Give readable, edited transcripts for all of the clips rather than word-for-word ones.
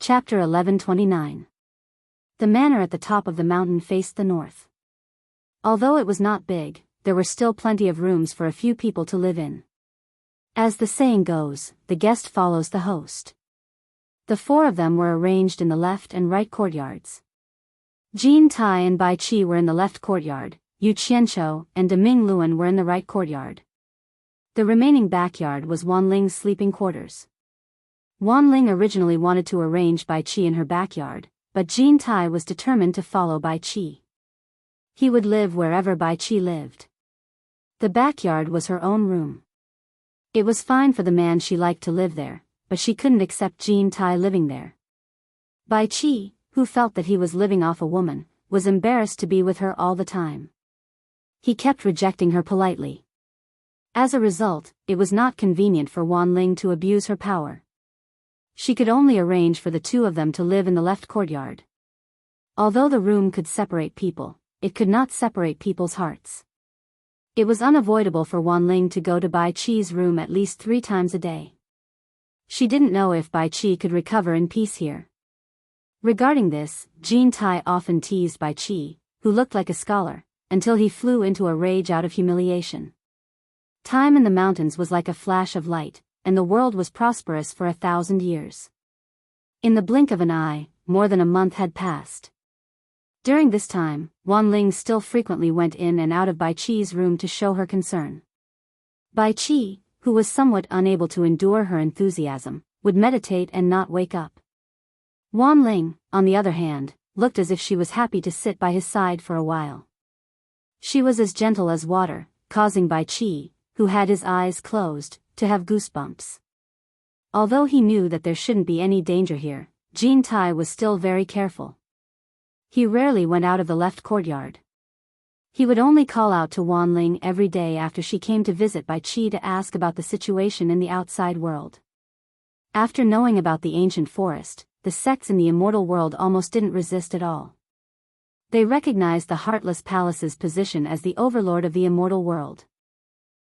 Chapter 1129. The manor at the top of the mountain faced the north. Although it was not big, there were still plenty of rooms for a few people to live in. As the saying goes, the guest follows the host. The four of them were arranged in the left and right courtyards. Jin Tai and Bai Qi were in the left courtyard, Yu Qianqiu and De Ming Luan were in the right courtyard. The remaining backyard was Wanling's sleeping quarters. Wanling originally wanted to arrange Bai Qi in her backyard, but Jin Tai was determined to follow Bai Qi. He would live wherever Bai Qi lived. The backyard was her own room. It was fine for the man she liked to live there, but she couldn't accept Jin Tai living there. Bai Qi, who felt that he was living off a woman, was embarrassed to be with her all the time. He kept rejecting her politely. As a result, it was not convenient for Wanling to abuse her power. She could only arrange for the two of them to live in the left courtyard. Although the room could separate people, it could not separate people's hearts. It was unavoidable for Wanling to go to Bai Qi's room at least 3 times a day. She didn't know if Bai Qi could recover in peace here. Regarding this, Jin Tai often teased Bai Qi, who looked like a scholar, until he flew into a rage out of humiliation. Time in the mountains was like a flash of light, and the world was prosperous for 1,000 years. In the blink of an eye, more than a month had passed. During this time, Wanling still frequently went in and out of Bai Qi's room to show her concern. Bai Qi, who was somewhat unable to endure her enthusiasm, would meditate and not wake up. Wanling, on the other hand, looked as if she was happy to sit by his side for a while. She was as gentle as water, causing Bai Qi, who had his eyes closed, to have goosebumps. Although he knew that there shouldn't be any danger here, Jin Tai was still very careful. He rarely went out of the left courtyard. He would only call out to Wanling every day after she came to visit Bai Qi to ask about the situation in the outside world. After knowing about the ancient forest, the sects in the immortal world almost didn't resist at all. They recognized the Heartless Palace's position as the overlord of the immortal world.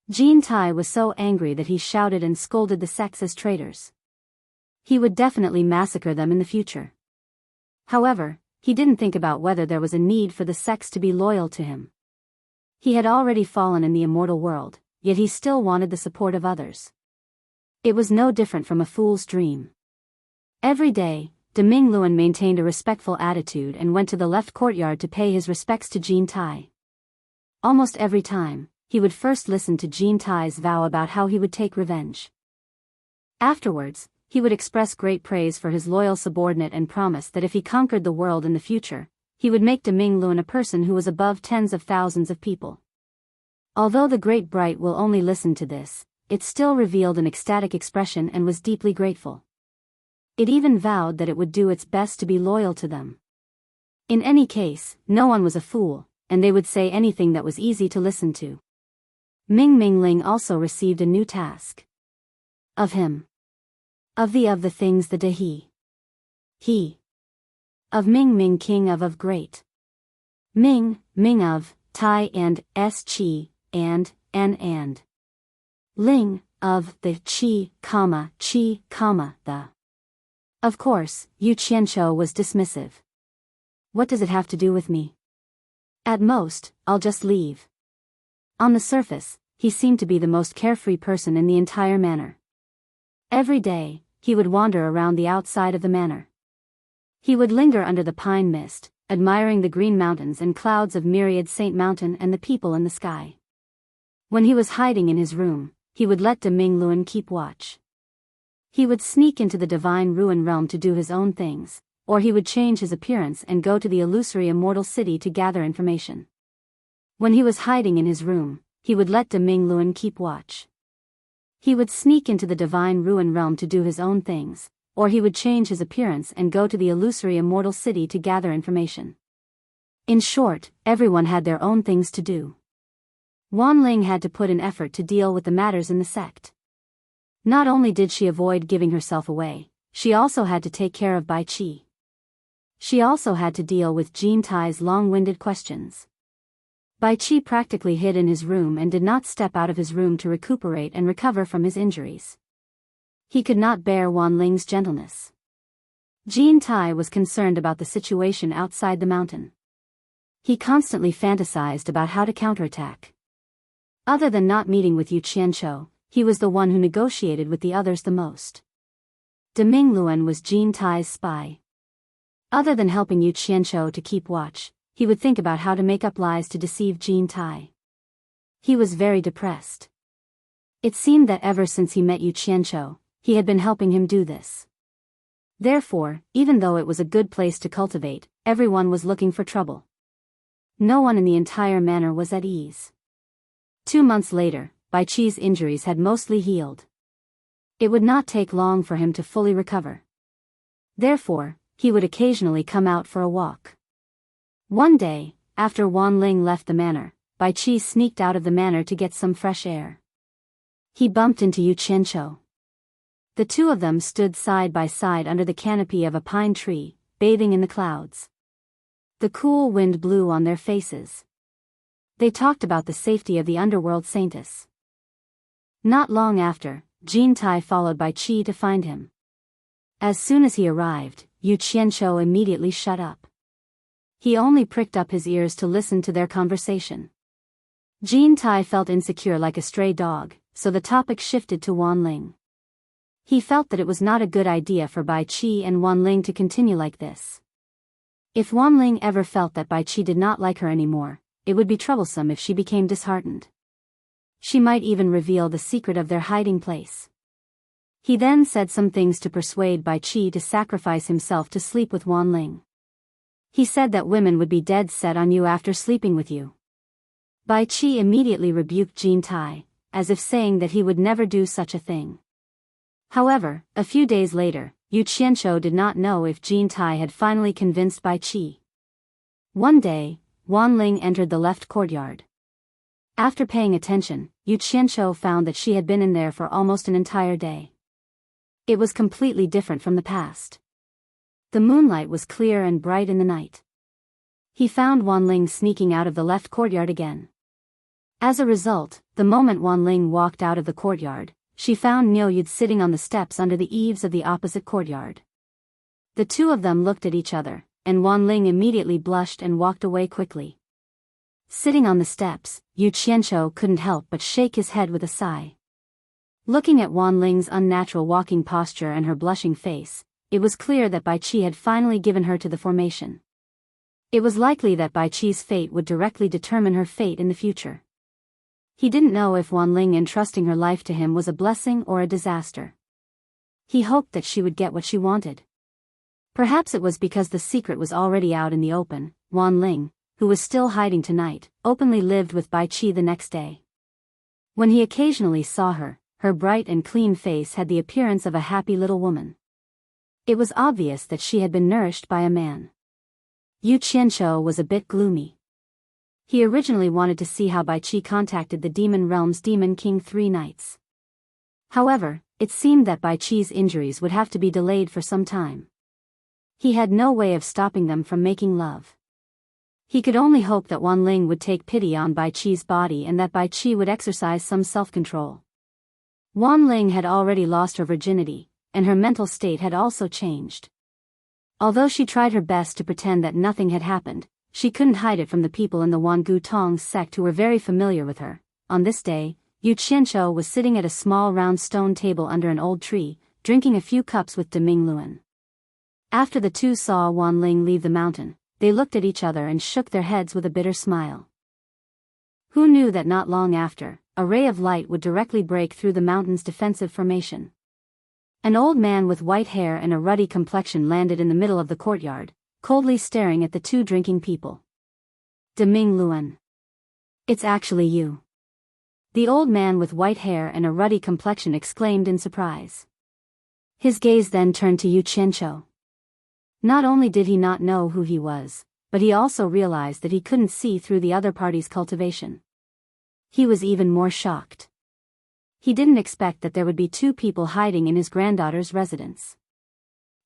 Jin Tai was so angry that he shouted and scolded the sects as traitors. He would definitely massacre them in the future. However, he didn't think about whether there was a need for the sects to be loyal to him. He had already fallen in the immortal world, yet he still wanted the support of others. It was no different from a fool's dream. Every day, De Ming Luan maintained a respectful attitude and went to the left courtyard to pay his respects to Jin Tai. Almost every time, he would first listen to Jin Tai's vow about how he would take revenge. Afterwards, he would express great praise for his loyal subordinate and promise that if he conquered the world in the future, he would make De Ming Luan a person who was above tens of thousands of people. Although the Great Bright will only listen to this, it still revealed an ecstatic expression and was deeply grateful. It even vowed that it would do its best to be loyal to them. In any case, no one was a fool, and they would say anything that was easy to listen to. Ming Mingling also received a new task. Of him. Of the things the he. Of Ming king of great. Ming of, Tai and, Qi, and, and. Ling, of the Qi, the. Of course, Yu Qianqiu was dismissive. What does it have to do with me? At most, I'll just leave. On the surface, he seemed to be the most carefree person in the entire manor. Every day, he would wander around the outside of the manor. He would linger under the pine mist, admiring the green mountains and clouds of myriad Saint Mountain and the people in the sky. When he was hiding in his room, he would let De Ming Luan keep watch. He would sneak into the divine ruin realm to do his own things, or he would change his appearance and go to the illusory immortal city to gather information. When he was hiding in his room, he would let De Ming Luan keep watch. He would sneak into the divine ruin realm to do his own things, or he would change his appearance and go to the illusory immortal city to gather information. In short, everyone had their own things to do. Wanling had to put in effort to deal with the matters in the sect. Not only did she avoid giving herself away, she also had to take care of Bai Qi. She also had to deal with Jin Tai's long-winded questions. Bai Qi practically hid in his room and did not step out of his room to recuperate and recover from his injuries. He could not bear Wanling's gentleness. Jean Tai was concerned about the situation outside the mountain. He constantly fantasized about how to counterattack. Other than not meeting with Yu Qianqiu, he was the one who negotiated with the others the most. Deming Luan was Jean Tai's spy. Other than helping Yu Qianqiu to keep watch, he would think about how to make up lies to deceive Jean Tai. He was very depressed. It seemed that ever since he met Yu Qianqiu, he had been helping him do this. Therefore, even though it was a good place to cultivate, everyone was looking for trouble. No one in the entire manor was at ease. 2 months later, Bai Qi's injuries had mostly healed. It would not take long for him to fully recover. Therefore, he would occasionally come out for a walk. One day, after Wan Ling left the manor, Bai Qi sneaked out of the manor to get some fresh air. He bumped into Yu Qianqiu. The two of them stood side by side under the canopy of a pine tree, bathing in the clouds. The cool wind blew on their faces. They talked about the safety of the underworld saintess. Not long after, Jean Tai followed Bai Qi to find him. As soon as he arrived, Yu Qianqiu immediately shut up. He only pricked up his ears to listen to their conversation. Jean Tai felt insecure like a stray dog, so the topic shifted to Wan Ling. He felt that it was not a good idea for Bai Qi and Wan Ling to continue like this. If Wan Ling ever felt that Bai Qi did not like her anymore, it would be troublesome if she became disheartened. She might even reveal the secret of their hiding place. He then said some things to persuade Bai Qi to sacrifice himself to sleep with Wan Ling. He said that women would be dead set on you after sleeping with you. Bai Qi immediately rebuked Jean Tai, as if saying that he would never do such a thing. However, a few days later, Yu Qianqiu did not know if Jean Tai had finally convinced Bai Qi. One day, Wan Ling entered the left courtyard. After paying attention, Yu Qianqiu found that she had been in there for almost an entire day. It was completely different from the past. The moonlight was clear and bright in the night. He found Wan Ling sneaking out of the left courtyard again. As a result, the moment Wan Ling walked out of the courtyard, she found Niu Yud sitting on the steps under the eaves of the opposite courtyard. The two of them looked at each other, and Wan Ling immediately blushed and walked away quickly. Sitting on the steps, Yu Qianqiu couldn't help but shake his head with a sigh. Looking at Wan Ling's unnatural walking posture and her blushing face, it was clear that Bai Qi had finally given her to the formation. It was likely that Bai Qi's fate would directly determine her fate in the future. He didn't know if Wan Ling entrusting her life to him was a blessing or a disaster. He hoped that she would get what she wanted. Perhaps it was because the secret was already out in the open. Wan Ling, who was still hiding tonight, openly lived with Bai Qi the next day. When he occasionally saw her, her bright and clean face had the appearance of a happy little woman. It was obvious that she had been nourished by a man. Yu Qianqiu was a bit gloomy. He originally wanted to see how Bai Qi contacted the Demon Realm's Demon King 3 nights. However, it seemed that Bai Qi's injuries would have to be delayed for some time. He had no way of stopping them from making love. He could only hope that Wan Ling would take pity on Bai Qi's body and that Bai Qi would exercise some self-control. Wan Ling had already lost her virginity, and her mental state had also changed. Although she tried her best to pretend that nothing had happened, she couldn't hide it from the people in the Wangu Tong sect who were very familiar with her. On this day, Yu Qianqiu was sitting at a small round stone table under an old tree, drinking a few cups with Deming Luan. After the two saw Wan Ling leave the mountain, they looked at each other and shook their heads with a bitter smile. Who knew that not long after, a ray of light would directly break through the mountain's defensive formation? An old man with white hair and a ruddy complexion landed in the middle of the courtyard, coldly staring at the two drinking people. Deming Luan. It's actually you. The old man with white hair and a ruddy complexion exclaimed in surprise. His gaze then turned to Yu Qianqiu. Not only did he not know who he was, but he also realized that he couldn't see through the other party's cultivation. He was even more shocked. He didn't expect that there would be two people hiding in his granddaughter's residence.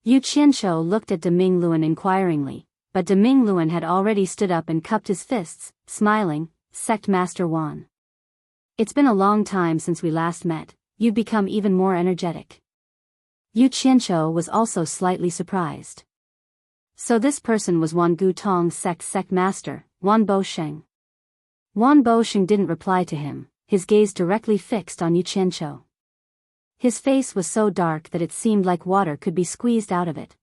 Yu Qianqiu looked at Deming Luan inquiringly, but Deming Luan had already stood up and cupped his fists, smiling. Sect Master Wan. It's been a long time since we last met, you've become even more energetic. Yu Qianqiu was also slightly surprised. So this person was Wan Gutong's sect master, Wan Bosheng. Wan Bosheng didn't reply to him, his gaze directly fixed on Yu Qianqiu. His face was so dark that it seemed like water could be squeezed out of it.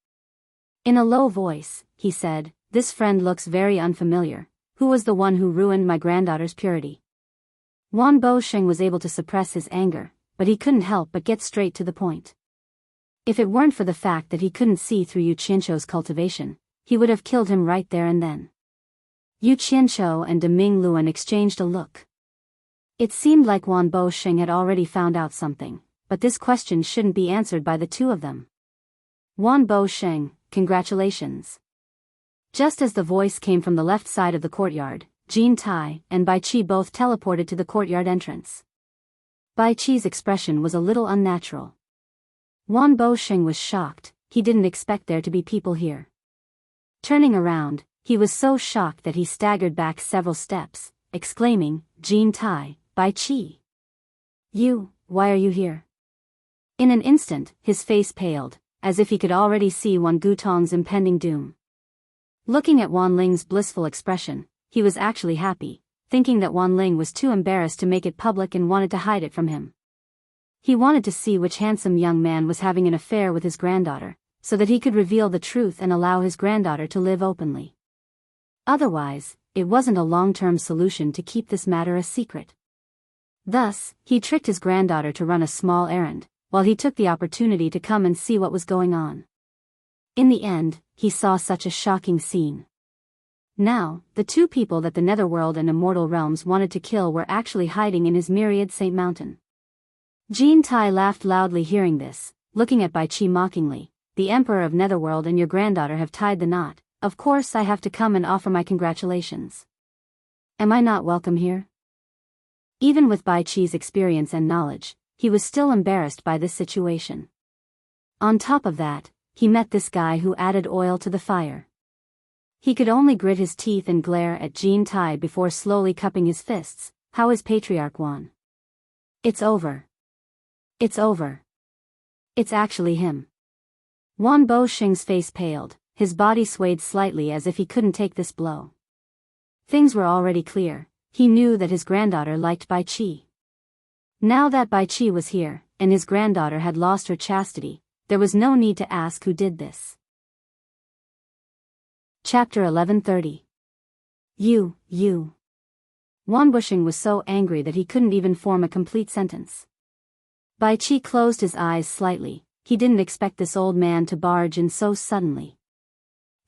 In a low voice, he said, "This friend looks very unfamiliar. Who was the one who ruined my granddaughter's purity?" Wan Bosheng was able to suppress his anger, but he couldn't help but get straight to the point. If it weren't for the fact that he couldn't see through Yu Qianqiu's cultivation, he would have killed him right there and then. Yu Qianqiu and De Ming Luan exchanged a look. It seemed like Wan Bosheng had already found out something, but this question shouldn't be answered by the two of them. "Wan Bosheng, congratulations." Just as the voice came from the left side of the courtyard, Jin Tai and Bai Qi both teleported to the courtyard entrance. Bai Qi's expression was a little unnatural. Wan Bosheng was shocked, he didn't expect there to be people here. Turning around, he was so shocked that he staggered back several steps, exclaiming, "Jin Tai, Bai Qi. Why are you here?" In an instant, his face paled, as if he could already see Wan Gutong's impending doom. Looking at Wan Ling's blissful expression, he was actually happy, thinking that Wan Ling was too embarrassed to make it public and wanted to hide it from him. He wanted to see which handsome young man was having an affair with his granddaughter, so that he could reveal the truth and allow his granddaughter to live openly. Otherwise, it wasn't a long-term solution to keep this matter a secret. Thus, he tricked his granddaughter to run a small errand, while he took the opportunity to come and see what was going on. In the end, he saw such a shocking scene. Now, the two people that the Netherworld and Immortal realms wanted to kill were actually hiding in his myriad Saint Mountain. Jin Tai laughed loudly hearing this, looking at Bai Qi mockingly. "The Emperor of Netherworld and your granddaughter have tied the knot. Of course I have to come and offer my congratulations. Am I not welcome here?" Even with Bai Qi's experience and knowledge, he was still embarrassed by this situation. On top of that, he met this guy who added oil to the fire. He could only grit his teeth and glare at Jin Tai before slowly cupping his fists. "How is Patriarch Wan?" "It's over. It's over. It's actually him." Wan Bosheng's face paled, his body swayed slightly as if he couldn't take this blow. Things were already clear, he knew that his granddaughter liked Bai Qi. Now that Bai Qi was here, and his granddaughter had lost her chastity, there was no need to ask who did this. Chapter 1130. You. Wan Bosheng was so angry that he couldn't even form a complete sentence. Bai Qi closed his eyes slightly, he didn't expect this old man to barge in so suddenly.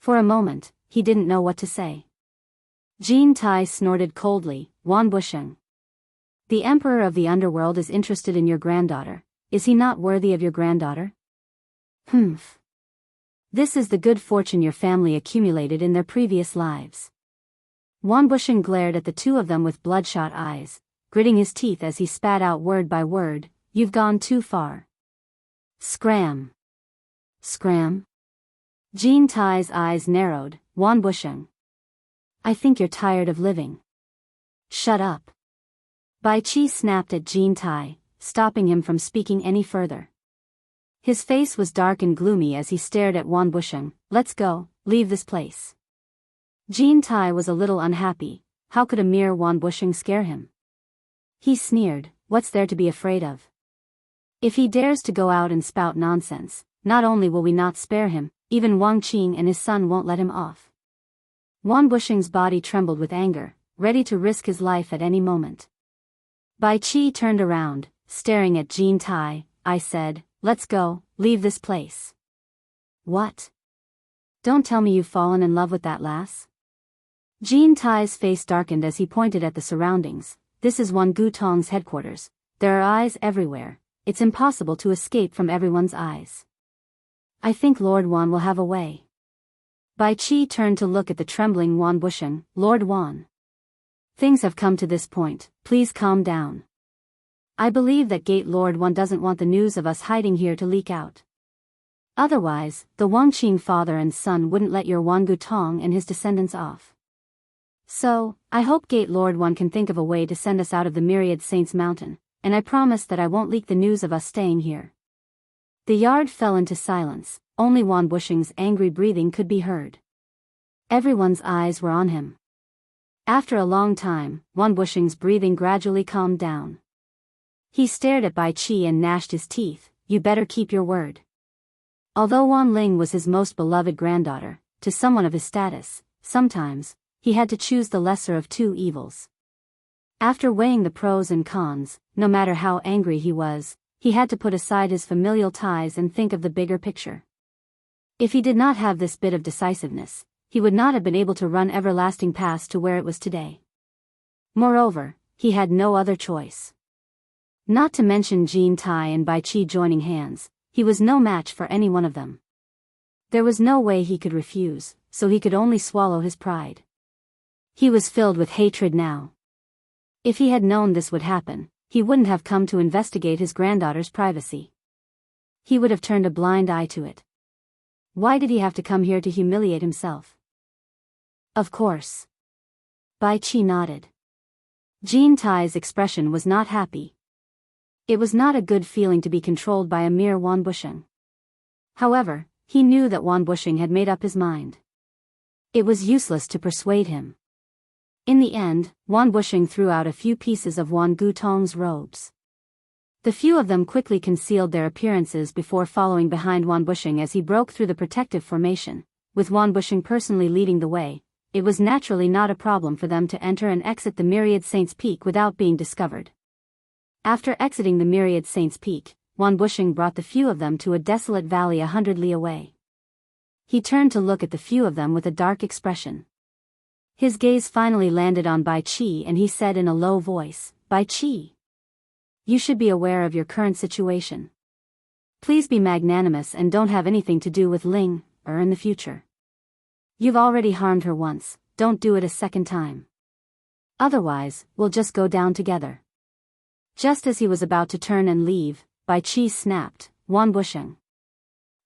For a moment, he didn't know what to say. Jin Tai snorted coldly, "Wan Bosheng. The Emperor of the Underworld is interested in your granddaughter. Is he not worthy of your granddaughter?" "Humph. This is the good fortune your family accumulated in their previous lives." Wan Bosheng glared at the two of them with bloodshot eyes, gritting his teeth as he spat out word by word, "You've gone too far." Scram. Scram? Jin Tai's eyes narrowed. "Wan Bosheng. I think you're tired of living. Shut up." Bai Qi snapped at Jin Tai, stopping him from speaking any further. His face was dark and gloomy as he stared at Wan Bosheng. "Let's go, leave this place." Jin Tai was a little unhappy. How could a mere Wan Bosheng scare him? He sneered, "What's there to be afraid of? If he dares to go out and spout nonsense, not only will we not spare him, even Wang Qing and his son won't let him off." Wan Bosheng's body trembled with anger, ready to risk his life at any moment. Bai Qi turned around, staring at Jin Tai. "I said, let's go, leave this place." "What? Don't tell me you've fallen in love with that lass?" Jin Tai's face darkened as he pointed at the surroundings. "This is Wan Gutong's headquarters. There are eyes everywhere. It's impossible to escape from everyone's eyes. I think Lord Wan will have a way." Bai Qi turned to look at the trembling Wan Bosheng. "Lord Wan. Things have come to this point, please calm down. I believe that Gate Lord Wan doesn't want the news of us hiding here to leak out. Otherwise, the Wang Qing father and son wouldn't let your Wan Gutong and his descendants off. So, I hope Gate Lord Wan can think of a way to send us out of the Myriad Saints Mountain, and I promise that I won't leak the news of us staying here." The yard fell into silence, only Wan Bushing's angry breathing could be heard. Everyone's eyes were on him. After a long time, Wan Bushing's breathing gradually calmed down. He stared at Bai Qi and gnashed his teeth. You better keep your word. Although Wan Ling was his most beloved granddaughter, to someone of his status, sometimes, he had to choose the lesser of two evils. After weighing the pros and cons, no matter how angry he was, he had to put aside his familial ties and think of the bigger picture. If he did not have this bit of decisiveness, he would not have been able to run everlasting past to where it was today. Moreover, he had no other choice. Not to mention Jean Tai and Bai Qi joining hands, he was no match for any one of them. There was no way he could refuse, so he could only swallow his pride. He was filled with hatred now. If he had known this would happen, he wouldn't have come to investigate his granddaughter's privacy. He would have turned a blind eye to it. Why did he have to come here to humiliate himself? Of course. Bai Qi nodded. Jean Tai's expression was not happy. It was not a good feeling to be controlled by a mere Wan Bushing. However, he knew that Wan Bushing had made up his mind. It was useless to persuade him. In the end, Wan Bushing threw out a few pieces of Wan Gutong's robes. The few of them quickly concealed their appearances before following behind Wan Bushing as he broke through the protective formation, with Wan Bushing personally leading the way. It was naturally not a problem for them to enter and exit the Myriad Saints' Peak without being discovered. After exiting the Myriad Saints' Peak, Wan Bushing brought the few of them to a desolate valley 100 li away. He turned to look at the few of them with a dark expression. His gaze finally landed on Bai Qi and he said in a low voice, Bai Qi, you should be aware of your current situation. Please be magnanimous and don't have anything to do with Ling, in the future. You've already harmed her once, don't do it a second time. Otherwise, we'll just go down together. Just as he was about to turn and leave, Bai Qi snapped, Wan Bushing.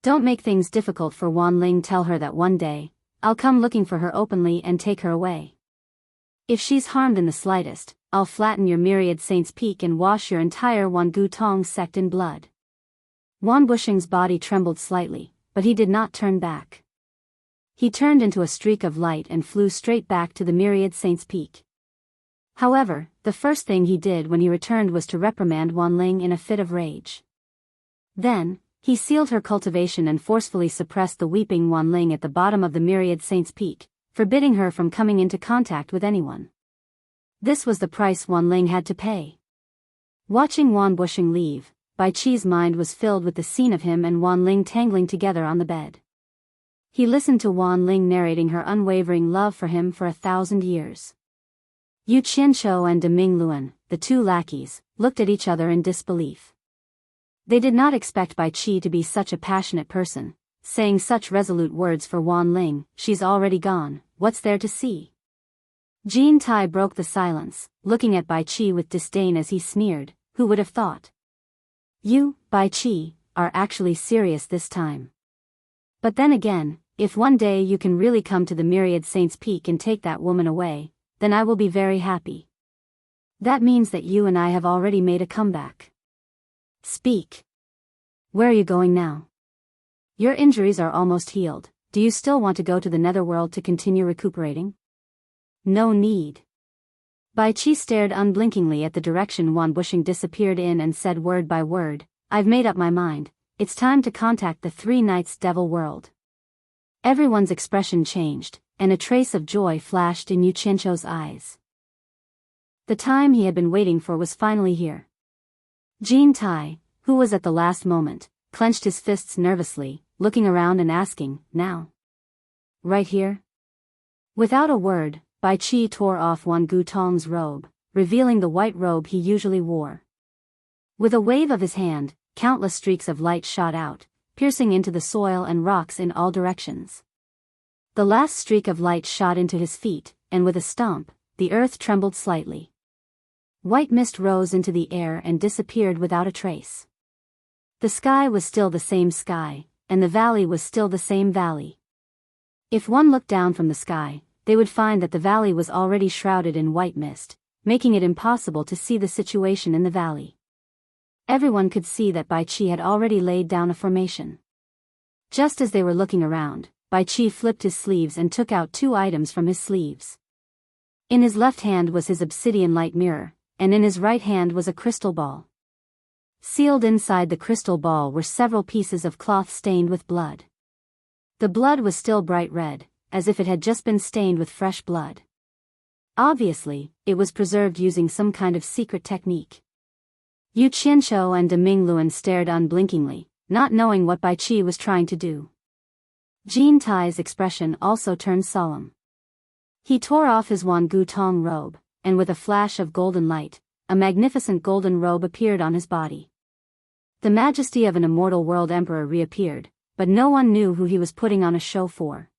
Don't make things difficult for Wan Ling. Tell her that one day, I'll come looking for her openly and take her away. If she's harmed in the slightest, I'll flatten your Myriad Saints' Peak and wash your entire Wan Gutong sect in blood. Wan Bushing's body trembled slightly, but he did not turn back. He turned into a streak of light and flew straight back to the Myriad Saints' Peak. However, the first thing he did when he returned was to reprimand Wan Ling in a fit of rage. Then, he sealed her cultivation and forcefully suppressed the weeping Wan Ling at the bottom of the Myriad Saints' Peak, forbidding her from coming into contact with anyone. This was the price Wan Ling had to pay. Watching Wan Bushing leave, Bai Qi's mind was filled with the scene of him and Wan Ling tangling together on the bed. He listened to Wan Ling narrating her unwavering love for him for 1,000 years. Yu Qianqiu and De Ming Luan, the two lackeys, looked at each other in disbelief. They did not expect Bai Qi to be such a passionate person, saying such resolute words for Wan Ling. She's already gone, what's there to see? Jean Tai broke the silence, looking at Bai Qi with disdain as he sneered, who would have thought? You, Bai Qi, are actually serious this time. But then again, if one day you can really come to the Myriad Saints' Peak and take that woman away, then I will be very happy. That means that you and I have already made a comeback. Speak. Where are you going now? Your injuries are almost healed. Do you still want to go to the netherworld to continue recuperating? No need. Bai Qi stared unblinkingly at the direction Wan Bushing disappeared in and said word by word, I've made up my mind, it's time to contact the Three Knights Devil World. Everyone's expression changed, and a trace of joy flashed in Yu Qianqiu's eyes. The time he had been waiting for was finally here. Jean Tai, who was at the last moment, clenched his fists nervously, looking around and asking, now? Right here? Without a word, Bai Qi tore off Wan Gutong's robe, revealing the white robe he usually wore. With a wave of his hand, countless streaks of light shot out, piercing into the soil and rocks in all directions. The last streak of light shot into his feet, and with a stomp, the earth trembled slightly. White mist rose into the air and disappeared without a trace. The sky was still the same sky, and the valley was still the same valley. If one looked down from the sky, they would find that the valley was already shrouded in white mist, making it impossible to see the situation in the valley. Everyone could see that Bai Qi had already laid down a formation. Just as they were looking around, Bai Qi flipped his sleeves and took out 2 items from his sleeves. In his left hand was his obsidian light mirror, and in his right hand was a crystal ball. Sealed inside the crystal ball were several pieces of cloth stained with blood. The blood was still bright red, as if it had just been stained with fresh blood. Obviously, it was preserved using some kind of secret technique. Yu Qianqiu and De Mingluan stared unblinkingly, not knowing what Bai Qi was trying to do. Jin Tai's expression also turned solemn. He tore off his Wan Gu Tong robe, and with a flash of golden light, a magnificent golden robe appeared on his body. The majesty of an immortal world emperor reappeared, but no one knew who he was putting on a show for.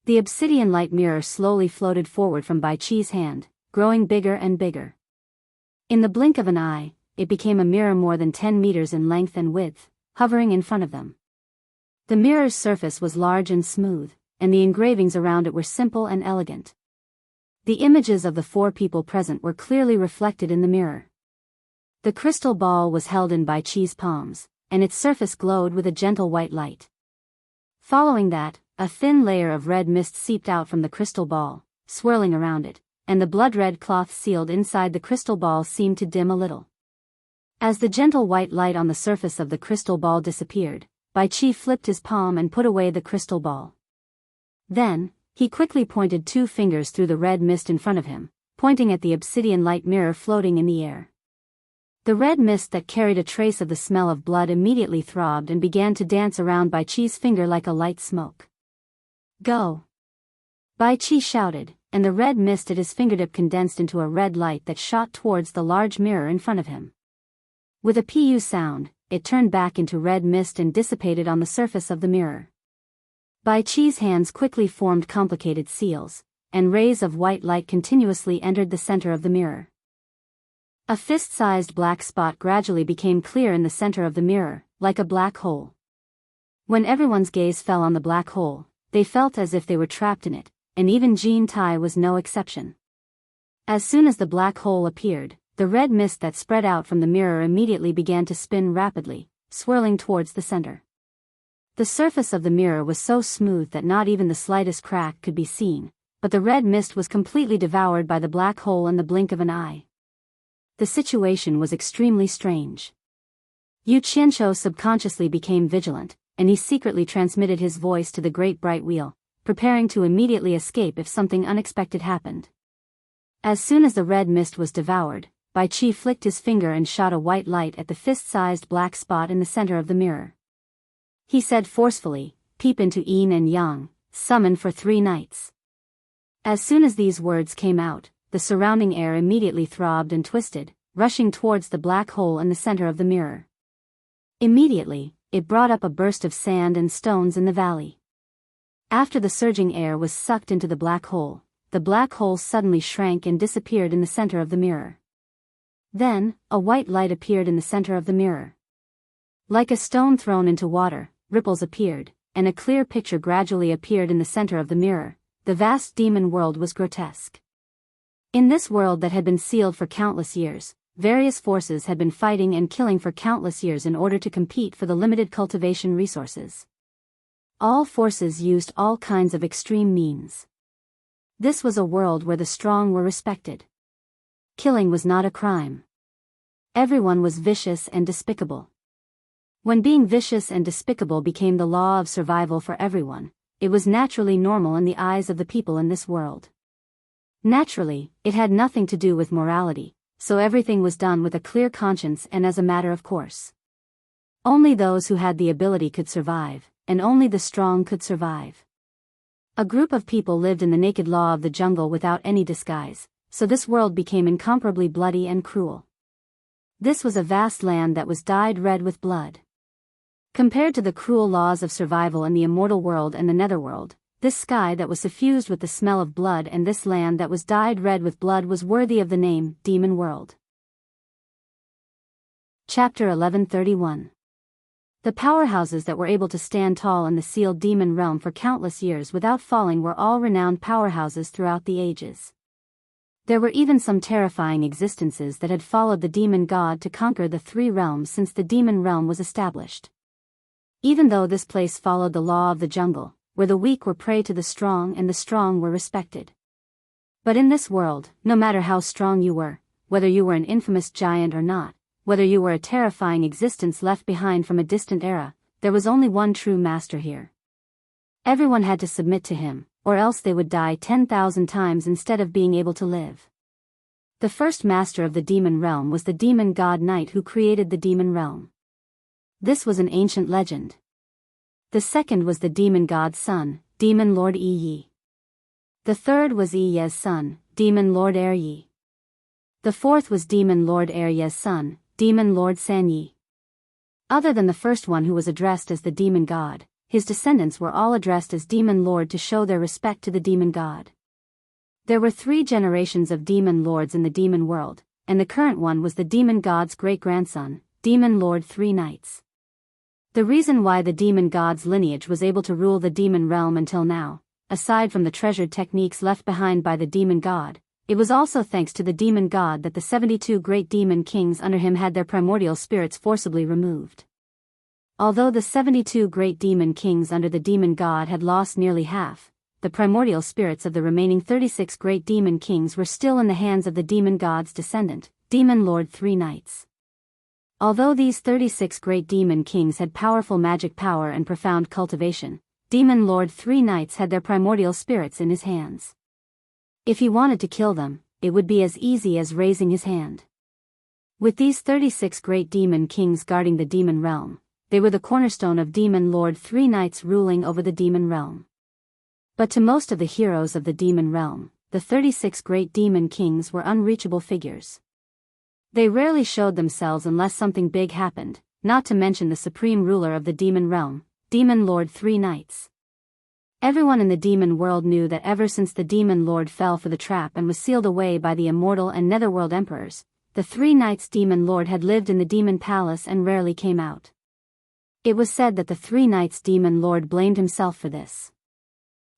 The obsidian light mirror slowly floated forward from Bai Qi's hand, growing bigger and bigger. In the blink of an eye, it became a mirror more than 10 meters in length and width, hovering in front of them. The mirror's surface was large and smooth, and the engravings around it were simple and elegant. The images of the 4 people present were clearly reflected in the mirror. The crystal ball was held in Bai Qi's palms, and its surface glowed with a gentle white light. Following that, a thin layer of red mist seeped out from the crystal ball, swirling around it, and the blood-red cloth sealed inside the crystal ball seemed to dim a little. As the gentle white light on the surface of the crystal ball disappeared, Bai Qi flipped his palm and put away the crystal ball. Then, he quickly pointed 2 fingers through the red mist in front of him, pointing at the obsidian light mirror floating in the air. The red mist that carried a trace of the smell of blood immediately throbbed and began to dance around Bai Qi's finger like a light smoke. "Go!" Bai Qi shouted, and the red mist at his fingertip condensed into a red light that shot towards the large mirror in front of him. With a pu sound, it turned back into red mist and dissipated on the surface of the mirror. Bai Qi's hands quickly formed complicated seals, and rays of white light continuously entered the center of the mirror. A fist-sized black spot gradually became clear in the center of the mirror, like a black hole. When everyone's gaze fell on the black hole, they felt as if they were trapped in it, and even Jin Tai was no exception. As soon as the black hole appeared, the red mist that spread out from the mirror immediately began to spin rapidly, swirling towards the center. The surface of the mirror was so smooth that not even the slightest crack could be seen, but the red mist was completely devoured by the black hole in the blink of an eye. The situation was extremely strange. Yu Qianqiu subconsciously became vigilant, and he secretly transmitted his voice to the great bright wheel, preparing to immediately escape if something unexpected happened. As soon as the red mist was devoured, Bai Qi flicked his finger and shot a white light at the fist-sized black spot in the center of the mirror. He said forcefully, "Peep into yin and yang, summon for 3 nights." As soon as these words came out, the surrounding air immediately throbbed and twisted, rushing towards the black hole in the center of the mirror. Immediately, it brought up a burst of sand and stones in the valley. After the surging air was sucked into the black hole suddenly shrank and disappeared in the center of the mirror. Then, a white light appeared in the center of the mirror. Like a stone thrown into water, ripples appeared, and a clear picture gradually appeared in the center of the mirror. The vast demon world was grotesque. In this world that had been sealed for countless years, various forces had been fighting and killing for countless years in order to compete for the limited cultivation resources. All forces used all kinds of extreme means. This was a world where the strong were respected. Killing was not a crime. Everyone was vicious and despicable. When being vicious and despicable became the law of survival for everyone, it was naturally normal in the eyes of the people in this world. Naturally, it had nothing to do with morality, so everything was done with a clear conscience and as a matter of course. Only those who had the ability could survive, and only the strong could survive. A group of people lived in the naked law of the jungle without any disguise, so this world became incomparably bloody and cruel. This was a vast land that was dyed red with blood. Compared to the cruel laws of survival in the immortal world and the netherworld, this sky that was suffused with the smell of blood and this land that was dyed red with blood was worthy of the name Demon World. Chapter 1131. The powerhouses that were able to stand tall in the sealed demon realm for countless years without falling were all renowned powerhouses throughout the ages. There were even some terrifying existences that had followed the demon god to conquer the three realms since the demon realm was established. Even though this place followed the law of the jungle, where the weak were prey to the strong and the strong were respected. But in this world, no matter how strong you were, whether you were an infamous giant or not, whether you were a terrifying existence left behind from a distant era, there was only one true master here. Everyone had to submit to him, or else they would die 10,000 times instead of being able to live. The first master of the demon realm was the demon god Knight who created the demon realm. This was an ancient legend. The second was the demon god's son, demon lord Yi. The third was Yi's son, demon lord Yi. The fourth was demon lord Yi's son, demon lord Yi. Other than the first one who was addressed as the demon god, his descendants were all addressed as demon lord to show their respect to the demon god. There were 3 generations of demon lords in the demon world, and the current one was the demon god's great-grandson, demon lord 3 Knights. The reason why the demon god's lineage was able to rule the demon realm until now, aside from the treasured techniques left behind by the demon god, it was also thanks to the demon god that the 72 great demon kings under him had their primordial spirits forcibly removed. Although the 72 great demon kings under the demon god had lost nearly half, the primordial spirits of the remaining 36 great demon kings were still in the hands of the demon god's descendant, demon lord 3 Knights. Although these 36 great demon kings had powerful magic power and profound cultivation, demon lord 3 Knights had their primordial spirits in his hands. If he wanted to kill them, it would be as easy as raising his hand. With these 36 great demon kings guarding the demon realm, they were the cornerstone of demon lord 3 Knights ruling over the demon realm. But to most of the heroes of the demon realm, the 36 great demon kings were unreachable figures. They rarely showed themselves unless something big happened, not to mention the supreme ruler of the demon realm, demon lord 3 Knights. Everyone in the demon world knew that ever since the demon lord fell for the trap and was sealed away by the immortal and netherworld emperors, the 3 Knights demon lord had lived in the demon palace and rarely came out. It was said that the 3 Knights demon lord blamed himself for this.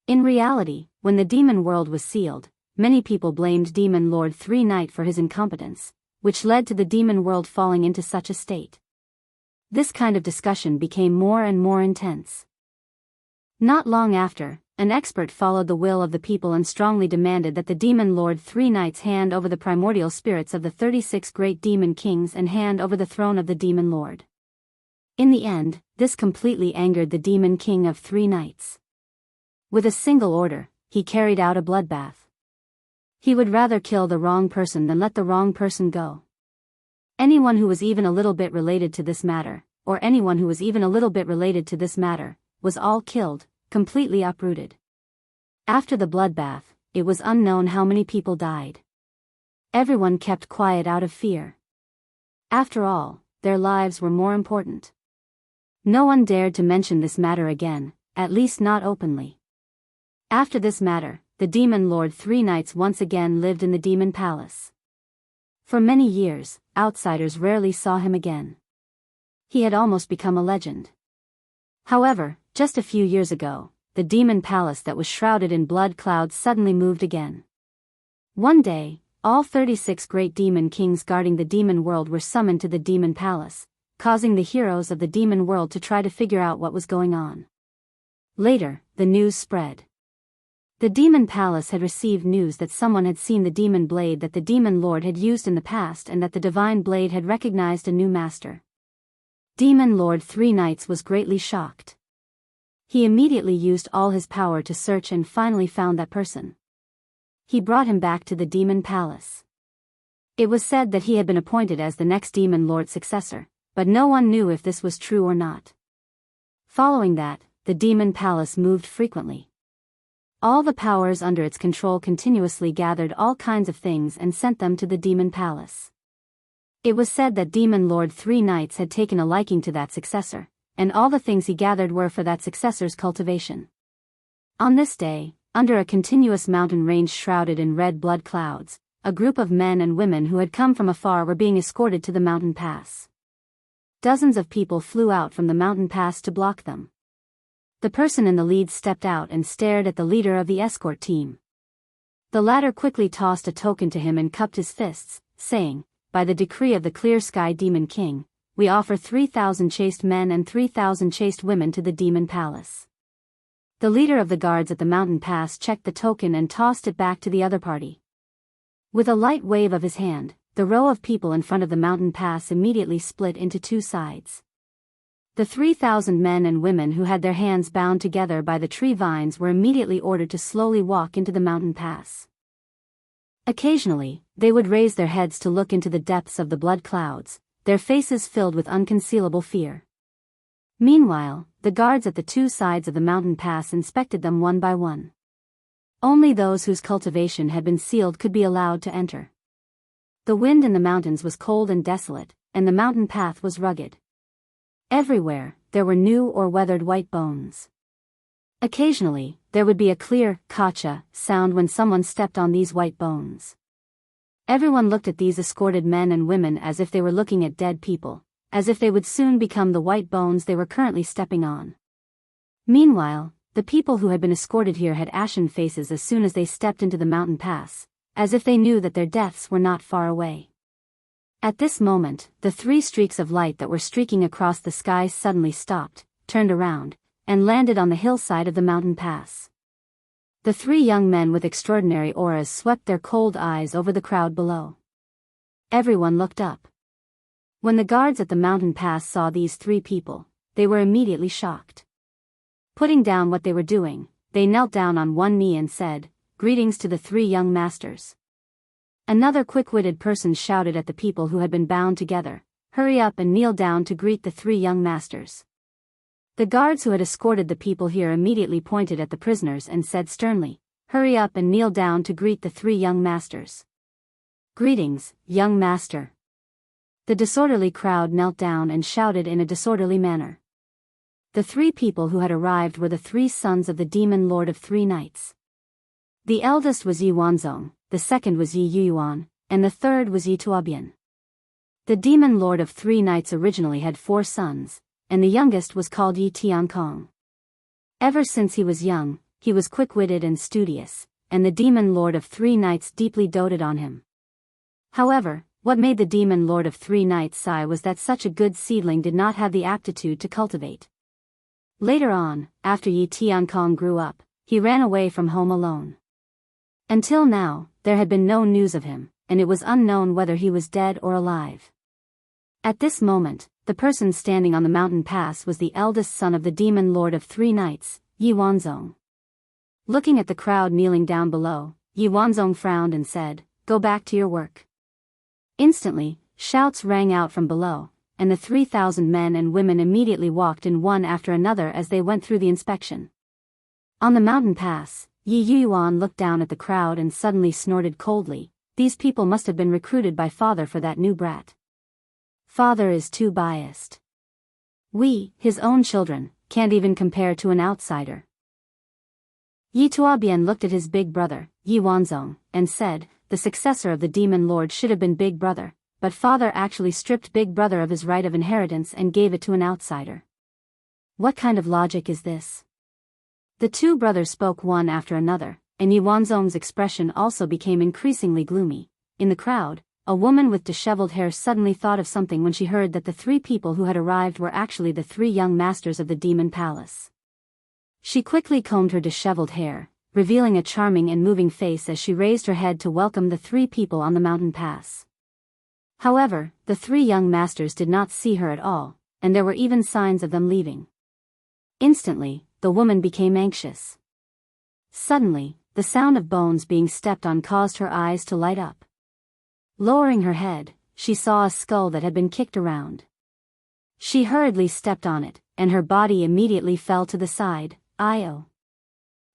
In reality, when the demon world was sealed, many people blamed demon lord 3 Knight for his incompetence, which led to the demon world falling into such a state. This kind of discussion became more and more intense. Not long after, an expert followed the will of the people and strongly demanded that the demon lord 3 Knights hand over the primordial spirits of the 36 great demon kings and hand over the throne of the demon lord. In the end, this completely angered the demon king of 3 Knights. With a single order, he carried out a bloodbath. He would rather kill the wrong person than let the wrong person go. Anyone who was even a little bit related to this matter, or anyone who was even a little bit related to this matter, was all killed, completely uprooted. After the bloodbath, it was unknown how many people died. Everyone kept quiet out of fear. After all, their lives were more important. No one dared to mention this matter again, at least not openly. After this matter, the demon lord 3 Knights once again lived in the demon palace. For many years, outsiders rarely saw him again. He had almost become a legend. However, just a few years ago, the demon palace that was shrouded in blood clouds suddenly moved again. One day, all 36 great demon kings guarding the demon world were summoned to the demon palace, causing the heroes of the demon world to try to figure out what was going on. Later, the news spread. The demon palace had received news that someone had seen the demon blade that the demon lord had used in the past and that the divine blade had recognized a new master. Demon lord 3 Knights was greatly shocked. He immediately used all his power to search and finally found that person. He brought him back to the demon palace. It was said that he had been appointed as the next demon lord's successor, but no one knew if this was true or not. Following that, the demon palace moved frequently. All the powers under its control continuously gathered all kinds of things and sent them to the demon palace. It was said that demon lord 3 Knights had taken a liking to that successor, and all the things he gathered were for that successor's cultivation. On this day, under a continuous mountain range shrouded in red blood clouds, a group of men and women who had come from afar were being escorted to the mountain pass. Dozens of people flew out from the mountain pass to block them. The person in the lead stepped out and stared at the leader of the escort team. The latter quickly tossed a token to him and cupped his fists, saying, "By the decree of the Clear Sky Demon King, we offer 3,000 chaste men and 3,000 chaste women to the Demon Palace." The leader of the guards at the mountain pass checked the token and tossed it back to the other party. With a light wave of his hand, the row of people in front of the mountain pass immediately split into two sides. The 3,000 men and women who had their hands bound together by the tree vines were immediately ordered to slowly walk into the mountain pass. Occasionally, they would raise their heads to look into the depths of the blood clouds, their faces filled with unconcealable fear. Meanwhile, the guards at the two sides of the mountain pass inspected them one by one. Only those whose cultivation had been sealed could be allowed to enter. The wind in the mountains was cold and desolate, and the mountain path was rugged. Everywhere, there were new or weathered white bones. Occasionally, there would be a clear, "kacha" sound when someone stepped on these white bones. Everyone looked at these escorted men and women as if they were looking at dead people, as if they would soon become the white bones they were currently stepping on. Meanwhile, the people who had been escorted here had ashen faces as soon as they stepped into the mountain pass, as if they knew that their deaths were not far away. At this moment, the three streaks of light that were streaking across the sky suddenly stopped, turned around, and landed on the hillside of the mountain pass. The three young men with extraordinary auras swept their cold eyes over the crowd below. Everyone looked up. When the guards at the mountain pass saw these three people, they were immediately shocked. Putting down what they were doing, they knelt down on one knee and said, "Greetings to the three young masters." Another quick-witted person shouted at the people who had been bound together, "Hurry up and kneel down to greet the three young masters." The guards who had escorted the people here immediately pointed at the prisoners and said sternly, "Hurry up and kneel down to greet the three young masters." "Greetings, young master." The disorderly crowd knelt down and shouted in a disorderly manner. The three people who had arrived were the three sons of the demon lord of three nights. The eldest was Yi Wanzong, the second was Yi Yuyuan, and the third was Yi Tuobian. The demon lord of three nights originally had 4 sons, and the youngest was called Yi Tiankong. Ever since he was young, he was quick-witted and studious, and the demon lord of three nights deeply doted on him. However, what made the demon lord of three nights sigh was that such a good seedling did not have the aptitude to cultivate. Later on, after Yi Tiankong grew up, he ran away from home alone. Until now, there had been no news of him, and it was unknown whether he was dead or alive. At this moment, the person standing on the mountain pass was the eldest son of the demon lord of three nights, Yi Wanzong. Looking at the crowd kneeling down below, Yi Wanzong frowned and said, "Go back to your work." Instantly, shouts rang out from below, and the 3,000 men and women immediately walked in one after another as they went through the inspection. On the mountain pass, Yi Yuan looked down at the crowd and suddenly snorted coldly, "These people must have been recruited by father for that new brat. Father is too biased. We, his own children, can't even compare to an outsider." Yi Tuobian looked at his big brother, Yi Wanzong, and said, "The successor of the demon lord should have been big brother, but father actually stripped big brother of his right of inheritance and gave it to an outsider. What kind of logic is this?" The two brothers spoke one after another, and Yi Wanzong's expression also became increasingly gloomy. In the crowd, a woman with disheveled hair suddenly thought of something when she heard that the 3 people who had arrived were actually the 3 young masters of the demon palace. She quickly combed her disheveled hair, revealing a charming and moving face as she raised her head to welcome the 3 people on the mountain pass. However, the 3 young masters did not see her at all, and there were even signs of them leaving. Instantly, the woman became anxious. Suddenly, the sound of bones being stepped on caused her eyes to light up. Lowering her head, she saw a skull that had been kicked around. She hurriedly stepped on it, and her body immediately fell to the side. "Io!"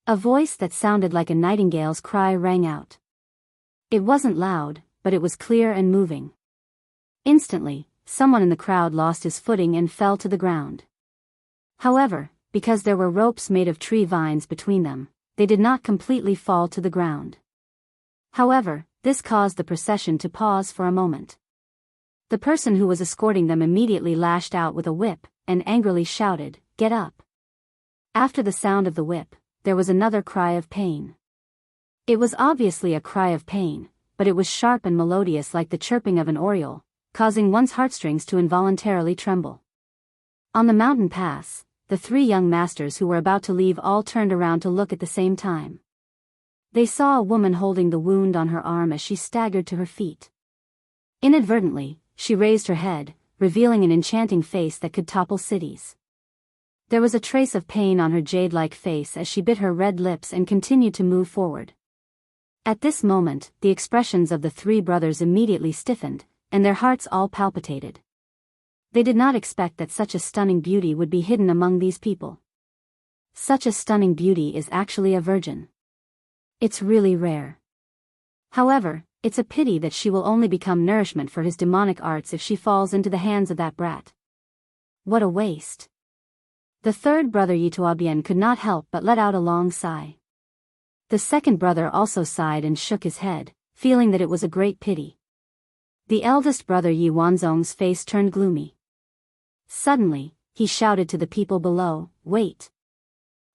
A voice that sounded like a nightingale's cry rang out. It wasn't loud, but it was clear and moving. Instantly, someone in the crowd lost his footing and fell to the ground. However, because there were ropes made of tree vines between them, they did not completely fall to the ground. However, this caused the procession to pause for a moment. The person who was escorting them immediately lashed out with a whip, and angrily shouted, "Get up!" After the sound of the whip, there was another cry of pain. It was obviously a cry of pain, but it was sharp and melodious like the chirping of an oriole, causing one's heartstrings to involuntarily tremble. On the mountain pass, the three young masters who were about to leave all turned around to look at the same time. They saw a woman holding the wound on her arm as she staggered to her feet. Inadvertently, she raised her head, revealing an enchanting face that could topple cities. There was a trace of pain on her jade-like face as she bit her red lips and continued to move forward. At this moment, the expressions of the three brothers immediately stiffened, and their hearts all palpitated. They did not expect that such a stunning beauty would be hidden among these people. Such a stunning beauty is actually a virgin. It's really rare. However, it's a pity that she will only become nourishment for his demonic arts if she falls into the hands of that brat. What a waste. The third brother Yituobian could not help but let out a long sigh. The second brother also sighed and shook his head, feeling that it was a great pity. The eldest brother Yi Wanzong's face turned gloomy. Suddenly, he shouted to the people below, "Wait."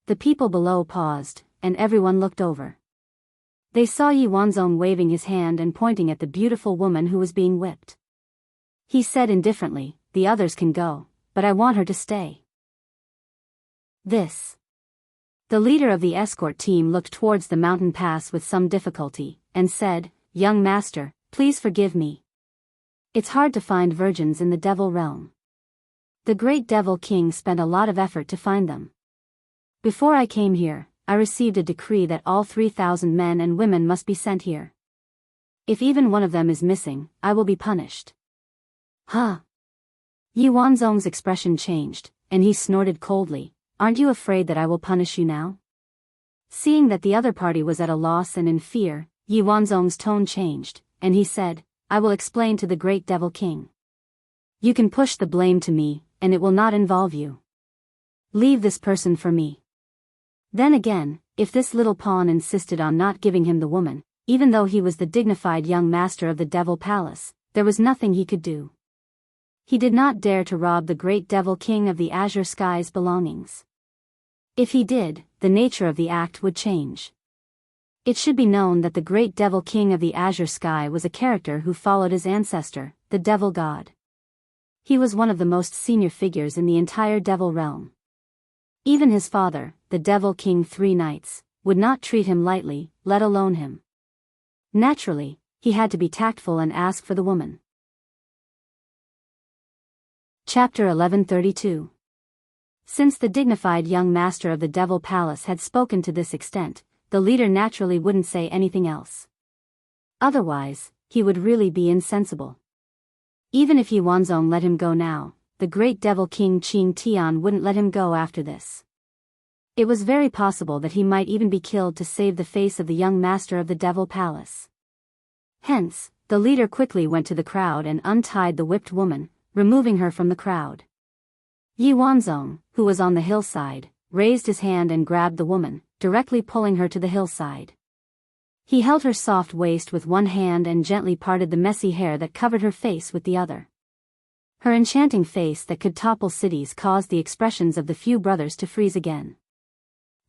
The people below paused, and everyone looked over. They saw Yi Wanzong waving his hand and pointing at the beautiful woman who was being whipped. He said indifferently, "The others can go, but I want her to stay." The leader of the escort team looked towards the mountain pass with some difficulty, and said, "Young master, please forgive me. It's hard to find virgins in the devil realm. The great devil king spent a lot of effort to find them. Before I came here, I received a decree that all 3,000 men and women must be sent here. If even one of them is missing, I will be punished." Huh? Yi Wanzong's expression changed, and he snorted coldly, "Aren't you afraid that I will punish you now?" Seeing that the other party was at a loss and in fear, Yi Wanzong's tone changed, and he said, "I will explain to the great devil king. You can push the blame to me, and it will not involve you. Leave this person for me." Then again, if this little pawn insisted on not giving him the woman, even though he was the dignified young master of the devil palace, there was nothing he could do. He did not dare to rob the great devil king of the azure sky's belongings. If he did, the nature of the act would change. It should be known that the great devil king of the azure sky was a character who followed his ancestor, the devil god. He was one of the most senior figures in the entire devil realm. Even his father, the devil king 3 Nights, would not treat him lightly, let alone him. Naturally, he had to be tactful and ask for the woman. Chapter 1132. Since the dignified young master of the devil palace had spoken to this extent, the leader naturally wouldn't say anything else. Otherwise, he would really be insensible. Even if Yi Wanzong let him go now, the great devil king Qing Tian wouldn't let him go after this. It was very possible that he might even be killed to save the face of the young master of the devil palace. Hence, the leader quickly went to the crowd and untied the whipped woman, removing her from the crowd. Yi Wanzong, who was on the hillside, raised his hand and grabbed the woman, directly pulling her to the hillside. He held her soft waist with one hand and gently parted the messy hair that covered her face with the other. Her enchanting face that could topple cities caused the expressions of the few brothers to freeze again.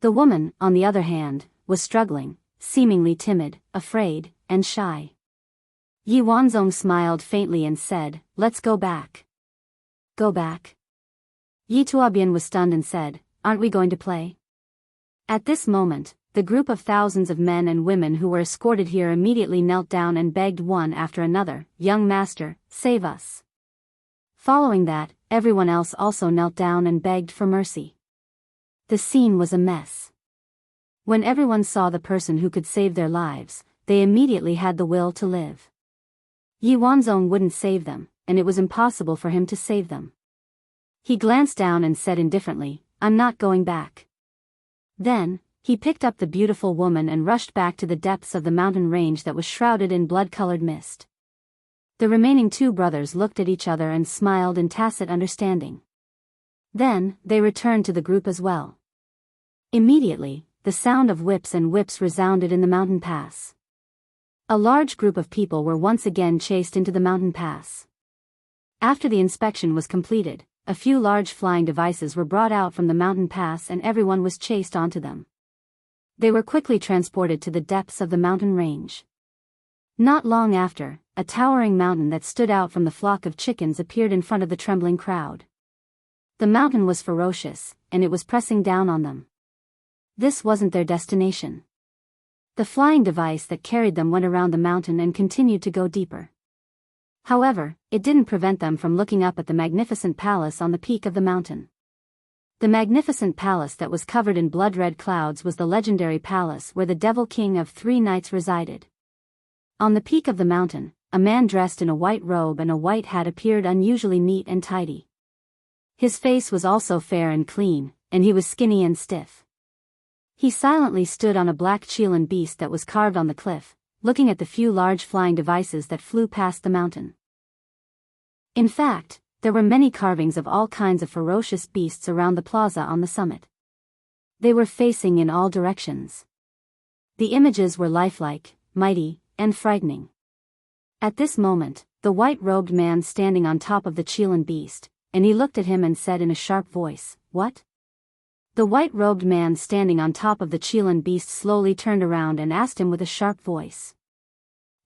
The woman, on the other hand, was struggling, seemingly timid, afraid, and shy. Yi Wanzong smiled faintly and said, "Let's go back." "Go back?" Yi Tuobian was stunned and said, "Aren't we going to play?" At this moment, the group of thousands of men and women who were escorted here immediately knelt down and begged one after another, "Young master, save us." Following that, everyone else also knelt down and begged for mercy. The scene was a mess. When everyone saw the person who could save their lives, they immediately had the will to live. Yi Wanzong wouldn't save them, and it was impossible for him to save them. He glanced down and said indifferently, "I'm not going back." Then, he picked up the beautiful woman and rushed back to the depths of the mountain range that was shrouded in blood-colored mist. The remaining 2 brothers looked at each other and smiled in tacit understanding. Then, they returned to the group as well. Immediately, the sound of whips and whips resounded in the mountain pass. A large group of people were once again chased into the mountain pass. After the inspection was completed, a few large flying devices were brought out from the mountain pass and everyone was chased onto them. They were quickly transported to the depths of the mountain range. Not long after, a towering mountain that stood out from the flock of chickens appeared in front of the trembling crowd. The mountain was ferocious, and it was pressing down on them. This wasn't their destination. The flying device that carried them went around the mountain and continued to go deeper. However, it didn't prevent them from looking up at the magnificent palace on the peak of the mountain. The magnificent palace that was covered in blood-red clouds was the legendary palace where the Devil King of 3 Nights resided. On the peak of the mountain, a man dressed in a white robe and a white hat appeared unusually neat and tidy. His face was also fair and clean, and he was skinny and stiff. He silently stood on a black Chelan beast that was carved on the cliff, looking at the few large flying devices that flew past the mountain. In fact, there were many carvings of all kinds of ferocious beasts around the plaza on the summit. They were facing in all directions. The images were lifelike, mighty, and frightening. At this moment, the white-robed man standing on top of the Chelan beast, and he looked at him and said in a sharp voice, "What?" The white-robed man standing on top of the Chelan beast slowly turned around and asked him with a sharp voice.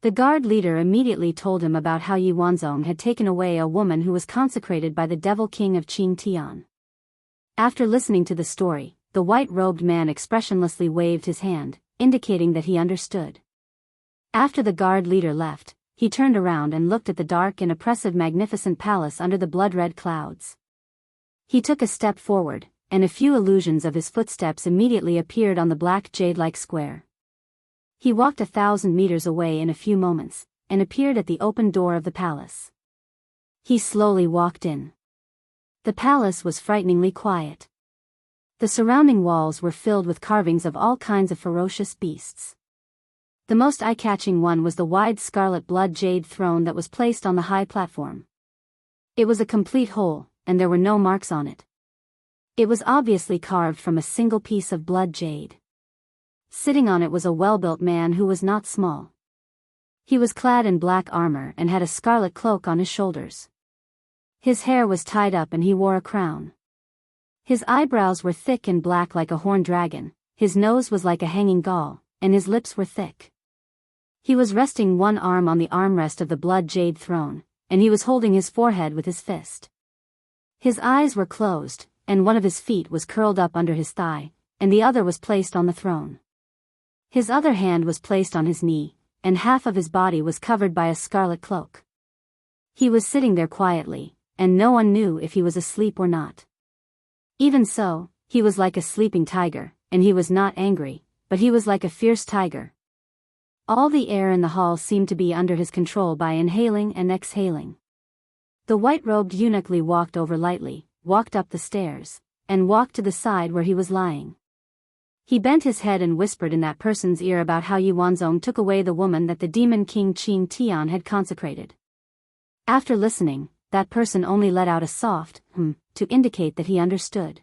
The guard leader immediately told him about how Yi Wanzong had taken away a woman who was consecrated by the Devil King of Qingtian. After listening to the story, the white-robed man expressionlessly waved his hand, indicating that he understood. After the guard leader left, he turned around and looked at the dark and oppressive magnificent palace under the blood-red clouds. He took a step forward, and a few illusions of his footsteps immediately appeared on the black jade-like square. He walked 1,000 meters away in a few moments, and appeared at the open door of the palace. He slowly walked in. The palace was frighteningly quiet. The surrounding walls were filled with carvings of all kinds of ferocious beasts. The most eye-catching one was the wide scarlet blood jade throne that was placed on the high platform. It was a complete whole, and there were no marks on it. It was obviously carved from a single piece of blood jade. Sitting on it was a well-built man who was not small. He was clad in black armor and had a scarlet cloak on his shoulders. His hair was tied up and he wore a crown. His eyebrows were thick and black like a horned dragon, his nose was like a hanging gall, and his lips were thick. He was resting one arm on the armrest of the blood jade throne, and he was holding his forehead with his fist. His eyes were closed, and one of his feet was curled up under his thigh, and the other was placed on the throne. His other hand was placed on his knee, and half of his body was covered by a scarlet cloak. He was sitting there quietly, and no one knew if he was asleep or not. Even so, he was like a sleeping tiger, and he was not angry, but he was like a fierce tiger. All the air in the hall seemed to be under his control by inhaling and exhaling. The white-robed eunuch walked over lightly, walked up the stairs, and walked to the side where he was lying. He bent his head and whispered in that person's ear about how Yi Wanzong took away the woman that the demon king Qingtian had consecrated. After listening, that person only let out a soft to indicate that he understood.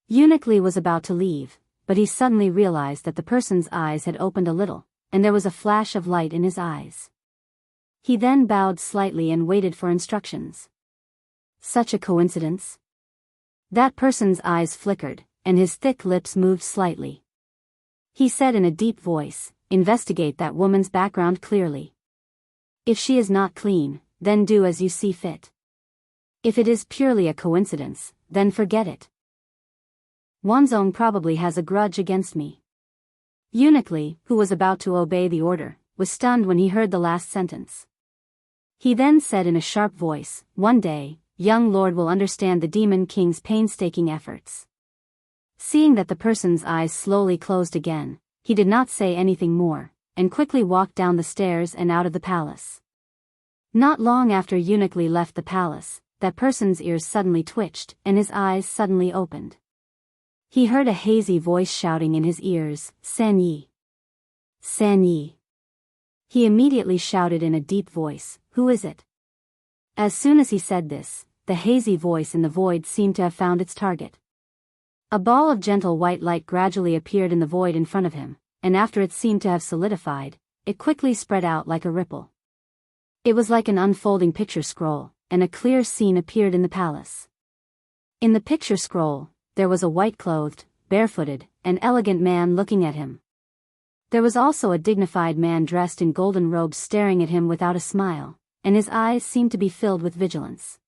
Eunuch was about to leave, but he suddenly realized that the person's eyes had opened a little, and there was a flash of light in his eyes. He then bowed slightly and waited for instructions. Such a coincidence? That person's eyes flickered, and his thick lips moved slightly. He said in a deep voice, "Investigate that woman's background clearly. If she is not clean, then do as you see fit. If it is purely a coincidence, then forget it. Wanzong probably has a grudge against me." Eunuch, who was about to obey the order, was stunned when he heard the last sentence. He then said in a sharp voice, "One day, young lord will understand the demon king's painstaking efforts." Seeing that the person's eyes slowly closed again, he did not say anything more, and quickly walked down the stairs and out of the palace. Not long after Eunuch left the palace, that person's ears suddenly twitched, and his eyes suddenly opened. He heard a hazy voice shouting in his ears, "San Yi! San Yi!" He immediately shouted in a deep voice, "Who is it?" As soon as he said this, the hazy voice in the void seemed to have found its target. A ball of gentle white light gradually appeared in the void in front of him, and after it seemed to have solidified, it quickly spread out like a ripple. It was like an unfolding picture scroll, and a clear scene appeared in the palace. In the picture scroll, there was a white-clothed, barefooted, an elegant man looking at him. There was also a dignified man dressed in golden robes staring at him without a smile, and his eyes seemed to be filled with vigilance.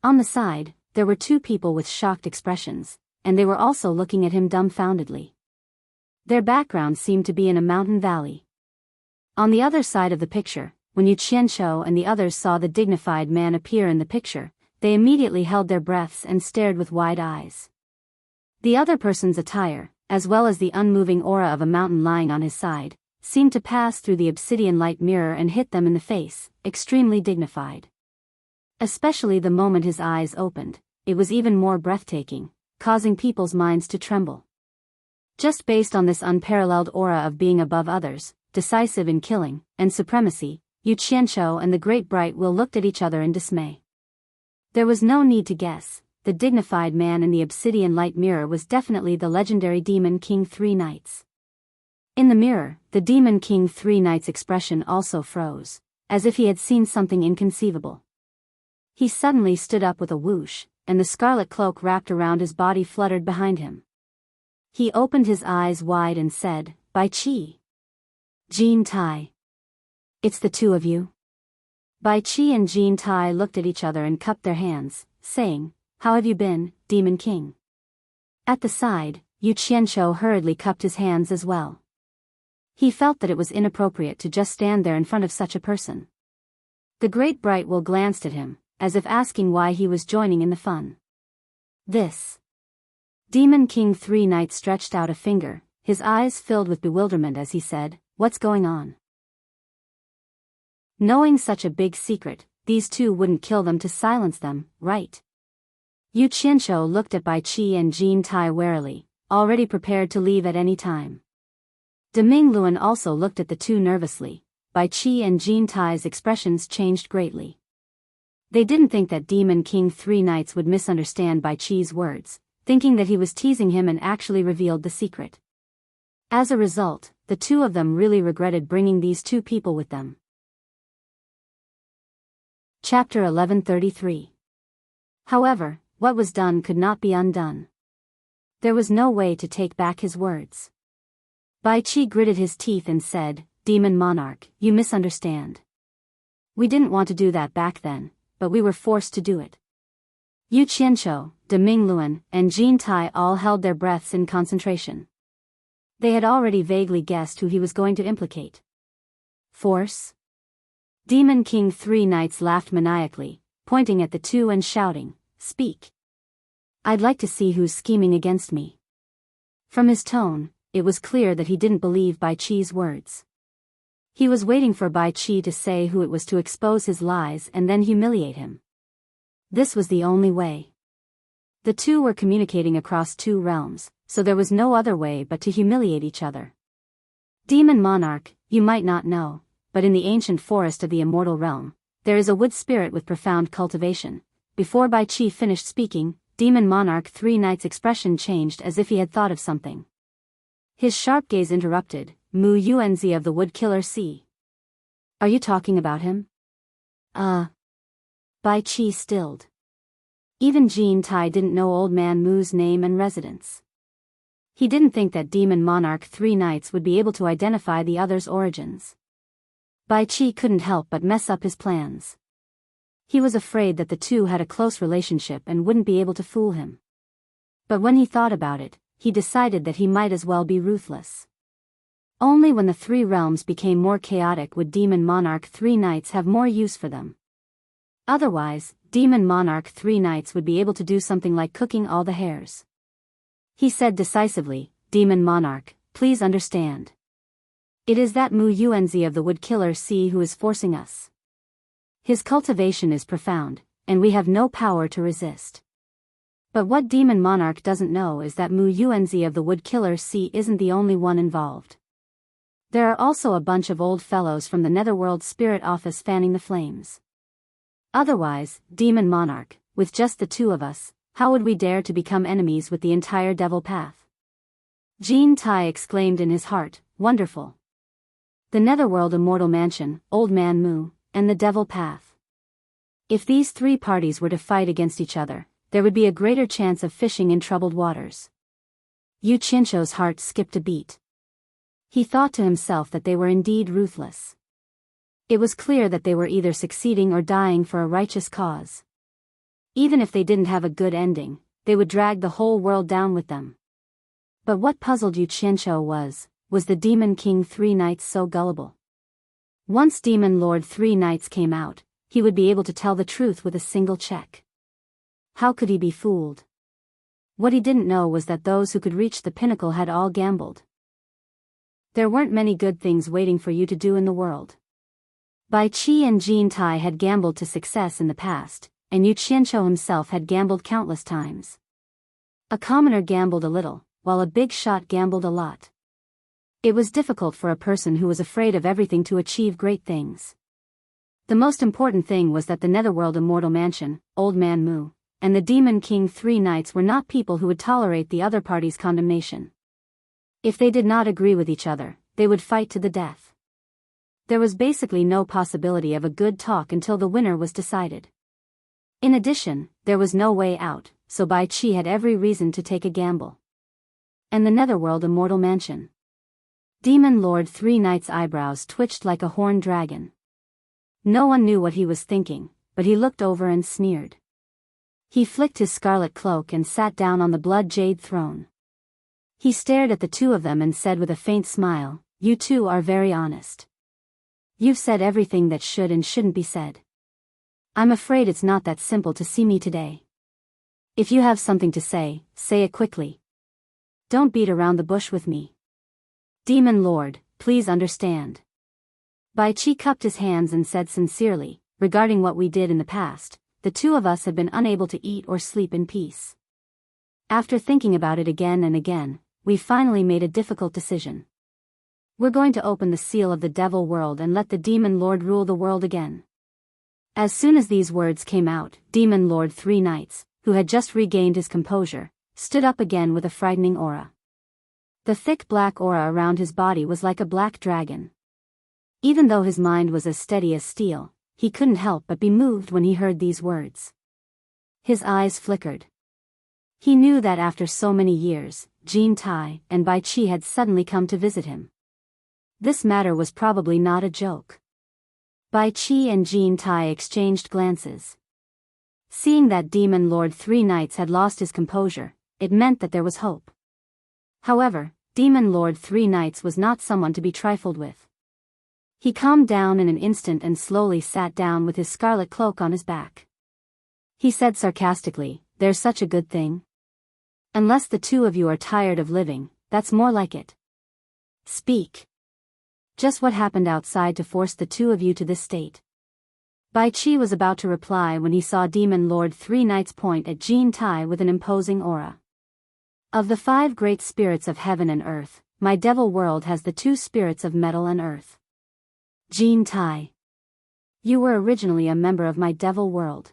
On the side, there were two people with shocked expressions, and they were also looking at him dumbfoundedly. Their background seemed to be in a mountain valley. On the other side of the picture, when Yu Qianshou and the others saw the dignified man appear in the picture, they immediately held their breaths and stared with wide eyes. The other person's attire, as well as the unmoving aura of a mountain lying on his side, seemed to pass through the obsidian light mirror and hit them in the face, extremely dignified. Especially the moment his eyes opened, it was even more breathtaking, causing people's minds to tremble. Just based on this unparalleled aura of being above others, decisive in killing, and supremacy, Yu Qianshou and the Great Bright Will looked at each other in dismay. There was no need to guess, the dignified man in the obsidian light mirror was definitely the legendary Demon King Three Knights. In the mirror, the Demon King Three Knights' expression also froze, as if he had seen something inconceivable. He suddenly stood up with a whoosh, and the scarlet cloak wrapped around his body fluttered behind him. He opened his eyes wide and said, "Bai Qi. Jean Tai. It's the two of you?" Bai Qi and Jean Tai looked at each other and cupped their hands, saying, "How have you been, Demon King?" At the side, Yu Qianshou hurriedly cupped his hands as well. He felt that it was inappropriate to just stand there in front of such a person. The Great Bright Will glanced at him, as if asking why he was joining in the fun. This. Demon King Three Knights stretched out a finger, his eyes filled with bewilderment as he said, "What's going on?" Knowing such a big secret, these two wouldn't kill them to silence them, right? Yu Qianshou looked at Bai Qi and Jean Tai warily, already prepared to leave at any time. Deming Luan also looked at the two nervously. Bai Qi and Jean Tai's expressions changed greatly. They didn't think that Demon King Three Knights would misunderstand Bai Qi's words, thinking that he was teasing him and actually revealed the secret. As a result, the two of them really regretted bringing these two people with them. Chapter 1133. However, what was done could not be undone. There was no way to take back his words. Bai Qi gritted his teeth and said, "Demon Monarch, you misunderstand. We didn't want to do that back then, but we were forced to do it." Yu Qianshou, Deming Luan, and Jean Tai all held their breaths in concentration. They had already vaguely guessed who he was going to implicate. Force? Demon King Three Knights laughed maniacally, pointing at the two and shouting, "Speak. I'd like to see who's scheming against me." From his tone, it was clear that he didn't believe Bai Qi's words. He was waiting for Bai Qi to say who it was to expose his lies and then humiliate him. This was the only way. The two were communicating across two realms, so there was no other way but to humiliate each other. Demon Monarch, you might not know, but in the ancient forest of the Immortal realm, there is a wood spirit with profound cultivation. Before Bai Qi finished speaking, Demon Monarch Three Knights' expression changed as if he had thought of something. His sharp gaze interrupted, "Mu Yuanzi of the Wood Killer Sea. Are you talking about him?" Bai Qi stilled. Even Jean Tai didn't know Old Man Mu's name and residence. He didn't think that Demon Monarch Three Knights would be able to identify the other's origins. Bai Qi couldn't help but mess up his plans. He was afraid that the two had a close relationship and wouldn't be able to fool him. But when he thought about it, he decided that he might as well be ruthless. Only when the three realms became more chaotic would Demon Monarch Three Knights have more use for them. Otherwise, Demon Monarch Three Knights would be able to do something like cooking all the hares. He said decisively, "Demon Monarch, please understand. It is that Mu Yuanzi of the Wood Killer Sea who is forcing us. His cultivation is profound, and we have no power to resist. But what Demon Monarch doesn't know is that Mu Yuanzi of the Wood Killer Sea isn't the only one involved. There are also a bunch of old fellows from the Netherworld Spirit Office fanning the flames. Otherwise, Demon Monarch, with just the two of us, how would we dare to become enemies with the entire Devil Path?" Jean Tai exclaimed in his heart, "Wonderful. The Netherworld Immortal Mansion, Old Man Mu, and the Devil Path. If these three parties were to fight against each other, there would be a greater chance of fishing in troubled waters. Yu Qianzhou's heart skipped a beat. He thought to himself that they were indeed ruthless. It was clear that they were either succeeding or dying for a righteous cause. Even if they didn't have a good ending, they would drag the whole world down with them. But what puzzled Yu Qianzhou was the Demon King Three Knights so gullible? Once Demon Lord Three Knights came out, he would be able to tell the truth with a single check. How could he be fooled? What he didn't know was that those who could reach the pinnacle had all gambled. There weren't many good things waiting for you to do in the world. Bai Qi and Jin Tai had gambled to success in the past, and Yu Qianzhou himself had gambled countless times. A commoner gambled a little, while a big shot gambled a lot. It was difficult for a person who was afraid of everything to achieve great things. The most important thing was that the Netherworld Immortal Mansion, Old Man Mu, and the Demon King Three Knights were not people who would tolerate the other party's condemnation. If they did not agree with each other, they would fight to the death. There was basically no possibility of a good talk until the winner was decided. In addition, there was no way out, so Bai Qi had every reason to take a gamble. And the Netherworld Immortal Mansion. Demon Lord Three Knights' eyebrows twitched like a horned dragon. No one knew what he was thinking, but he looked over and sneered. He flicked his scarlet cloak and sat down on the blood jade throne. He stared at the two of them and said with a faint smile, "You two are very honest. You've said everything that should and shouldn't be said. I'm afraid it's not that simple to see me today. If you have something to say it quickly. Don't beat around the bush with me. Demon Lord, please understand." Bai Qi cupped his hands and said sincerely, "Regarding what we did in the past, the two of us have been unable to eat or sleep in peace. After thinking about it again and again, we finally made a difficult decision. We're going to open the seal of the devil world and let the Demon Lord rule the world again." As soon as these words came out, Demon Lord Three Knights, who had just regained his composure, stood up again with a frightening aura. The thick black aura around his body was like a black dragon. Even though his mind was as steady as steel, he couldn't help but be moved when he heard these words. His eyes flickered. He knew that after so many years, Jin Tai and Bai Qi had suddenly come to visit him. This matter was probably not a joke. Bai Qi and Jin Tai exchanged glances. Seeing that Demon Lord Three Knights had lost his composure, it meant that there was hope. However, Demon Lord Three Knights was not someone to be trifled with. He calmed down in an instant and slowly sat down with his scarlet cloak on his back. He said sarcastically, "There's such a good thing. Unless the two of you are tired of living, that's more like it. Speak. Just what happened outside to force the two of you to this state?" Bai Qi was about to reply when he saw Demon Lord Three Knights point at Jin Tai with an imposing aura. "Of the 5 great spirits of heaven and earth, my devil world has the 2 spirits of metal and earth. Jin Tai, you were originally a member of my devil world.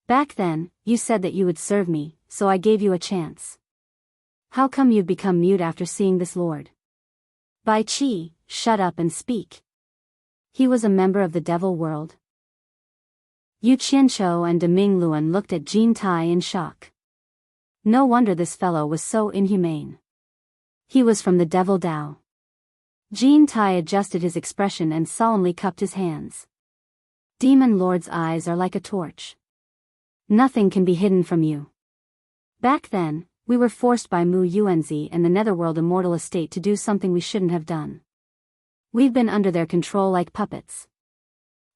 Back then, you said that you would serve me, so I gave you a chance. How come you've become mute after seeing this lord?" Bai Qi, shut up and speak. He was a member of the devil world. Yu Qianzhou and Deming Luan looked at Jin Tai in shock. No wonder this fellow was so inhumane. He was from the devil Dao. Jin Tai adjusted his expression and solemnly cupped his hands. "Demon Lord's eyes are like a torch. Nothing can be hidden from you. Back then, we were forced by Mu Yuanzi and the Netherworld Immortal Estate to do something we shouldn't have done. We've been under their control like puppets.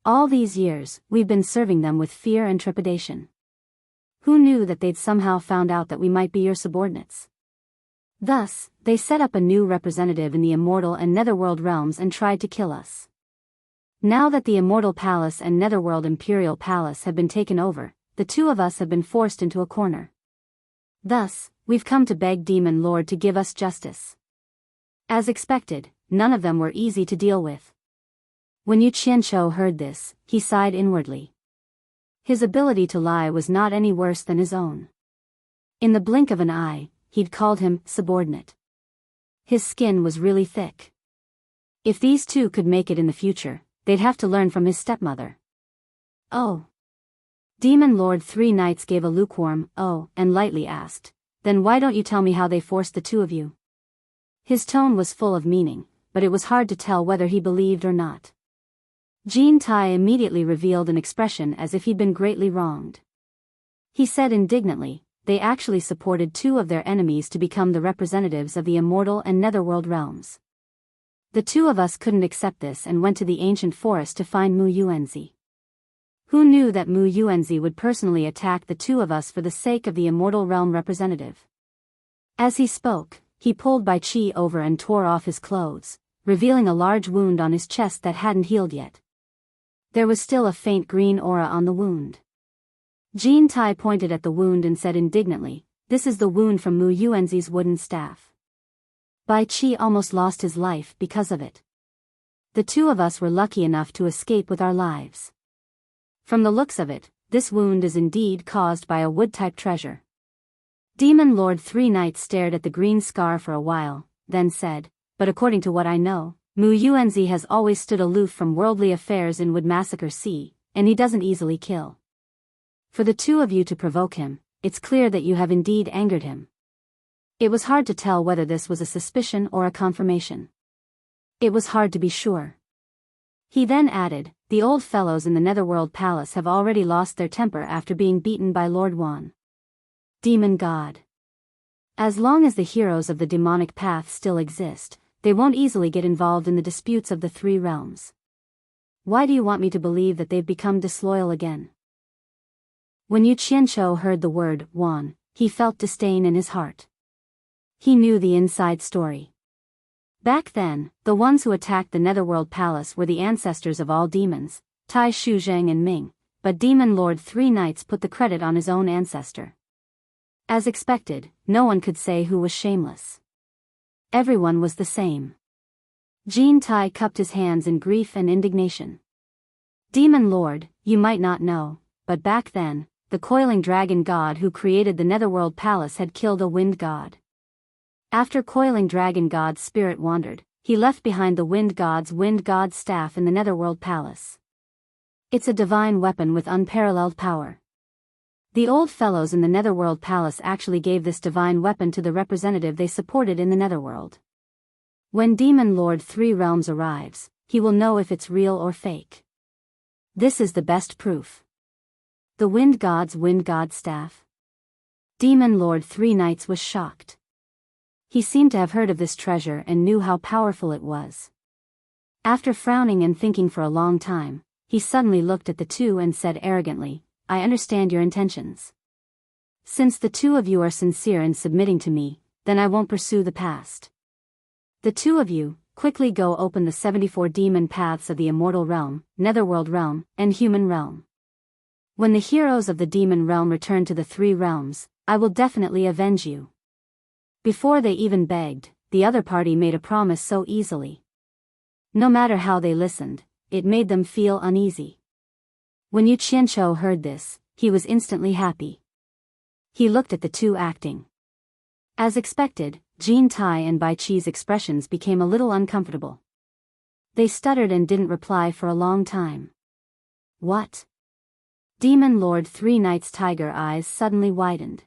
All these years, we've been serving them with fear and trepidation. Who knew that they'd somehow found out that we might be your subordinates? Thus, they set up a new representative in the Immortal and Netherworld realms and tried to kill us. Now that the Immortal Palace and Netherworld Imperial Palace have been taken over, the two of us have been forced into a corner. Thus, we've come to beg Demon Lord to give us justice." As expected, none of them were easy to deal with. When Yu Qianzhou heard this, he sighed inwardly. His ability to lie was not any worse than his own. In the blink of an eye, he'd called him subordinate. His skin was really thick. If these two could make it in the future, they'd have to learn from his stepmother. "Oh." Demon Lord Three Knights gave a lukewarm "oh" and lightly asked, Then why don't you tell me how they forced the two of you? His tone was full of meaning, but it was hard to tell whether he believed or not. Jean Tai immediately revealed an expression as if he'd been greatly wronged. He said indignantly, they actually supported two of their enemies to become the representatives of the Immortal and Netherworld realms. The two of us couldn't accept this and went to the ancient forest to find Mu Yuanzi. Who knew that Mu Yuanzi would personally attack the two of us for the sake of the Immortal realm representative? As he spoke, he pulled Bai Qi over and tore off his clothes, revealing a large wound on his chest that hadn't healed yet. There was still a faint green aura on the wound. Jean Tai pointed at the wound and said indignantly, "This is the wound from Mu Yuanzi's wooden staff. Bai Qi almost lost his life because of it. The two of us were lucky enough to escape with our lives. From the looks of it, this wound is indeed caused by a wood-type treasure." Demon Lord Three Knights stared at the green scar for a while, then said, "But according to what I know, Mu Yuanzi has always stood aloof from worldly affairs in Wood Massacre Sea, and he doesn't easily kill. For the two of you to provoke him, it's clear that you have indeed angered him." It was hard to tell whether this was a suspicion or a confirmation. It was hard to be sure. He then added, "The old fellows in the Netherworld Palace have already lost their temper after being beaten by Lord Wan. Demon God. As long as the heroes of the demonic path still exist, they won't easily get involved in the disputes of the three realms. Why do you want me to believe that they've become disloyal again?" When Yu Qianqiu heard the word Wan, he felt disdain in his heart. He knew the inside story. Back then, the ones who attacked the Netherworld Palace were the ancestors of all demons, Tai Shuzheng and Ming, but Demon Lord Three Knights put the credit on his own ancestor. As expected, no one could say who was shameless. Everyone was the same. Jean Tai cupped his hands in grief and indignation. "Demon Lord, you might not know, but back then, the coiling dragon god who created the Netherworld Palace had killed a wind god. After coiling dragon god's spirit wandered, he left behind the wind god's staff in the Netherworld Palace. It's a divine weapon with unparalleled power. The old fellows in the Netherworld Palace actually gave this divine weapon to the representative they supported in the Netherworld. When Demon Lord Three Realms arrives, he will know if it's real or fake. This is the best proof. The wind god's staff." Demon Lord Three Knights was shocked. He seemed to have heard of this treasure and knew how powerful it was. After frowning and thinking for a long time, he suddenly looked at the two and said arrogantly, "I understand your intentions. Since the two of you are sincere in submitting to me, then I won't pursue the past. The two of you, quickly go open the 74 demon paths of the Immortal Realm, Netherworld Realm, and Human Realm. When the heroes of the Demon Realm return to the three realms, I will definitely avenge you." Before they even begged, the other party made a promise so easily. No matter how they listened, it made them feel uneasy. When Yu Qianqiu heard this, he was instantly happy. He looked at the two acting. As expected, Jean Tai and Bai Qi's expressions became a little uncomfortable. They stuttered and didn't reply for a long time. "What?" Demon Lord Three Knights' tiger eyes suddenly widened.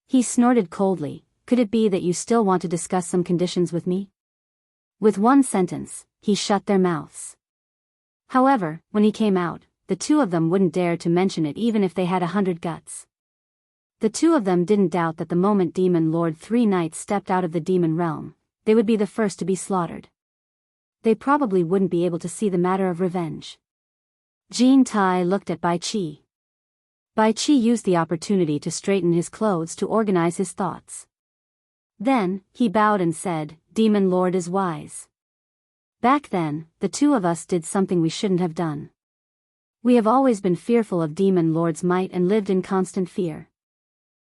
He snorted coldly, "Could it be that you still want to discuss some conditions with me?" With one sentence, he shut their mouths. However, when he came out, the two of them wouldn't dare to mention it even if they had 100 guts. The two of them didn't doubt that the moment Demon Lord Three Knights stepped out of the demon realm, they would be the first to be slaughtered. They probably wouldn't be able to see the matter of revenge. Jean Tai looked at Bai Qi. Bai Qi used the opportunity to straighten his clothes to organize his thoughts. Then, he bowed and said, "Demon Lord is wise. Back then, the two of us did something we shouldn't have done. We have always been fearful of Demon Lord's might and lived in constant fear.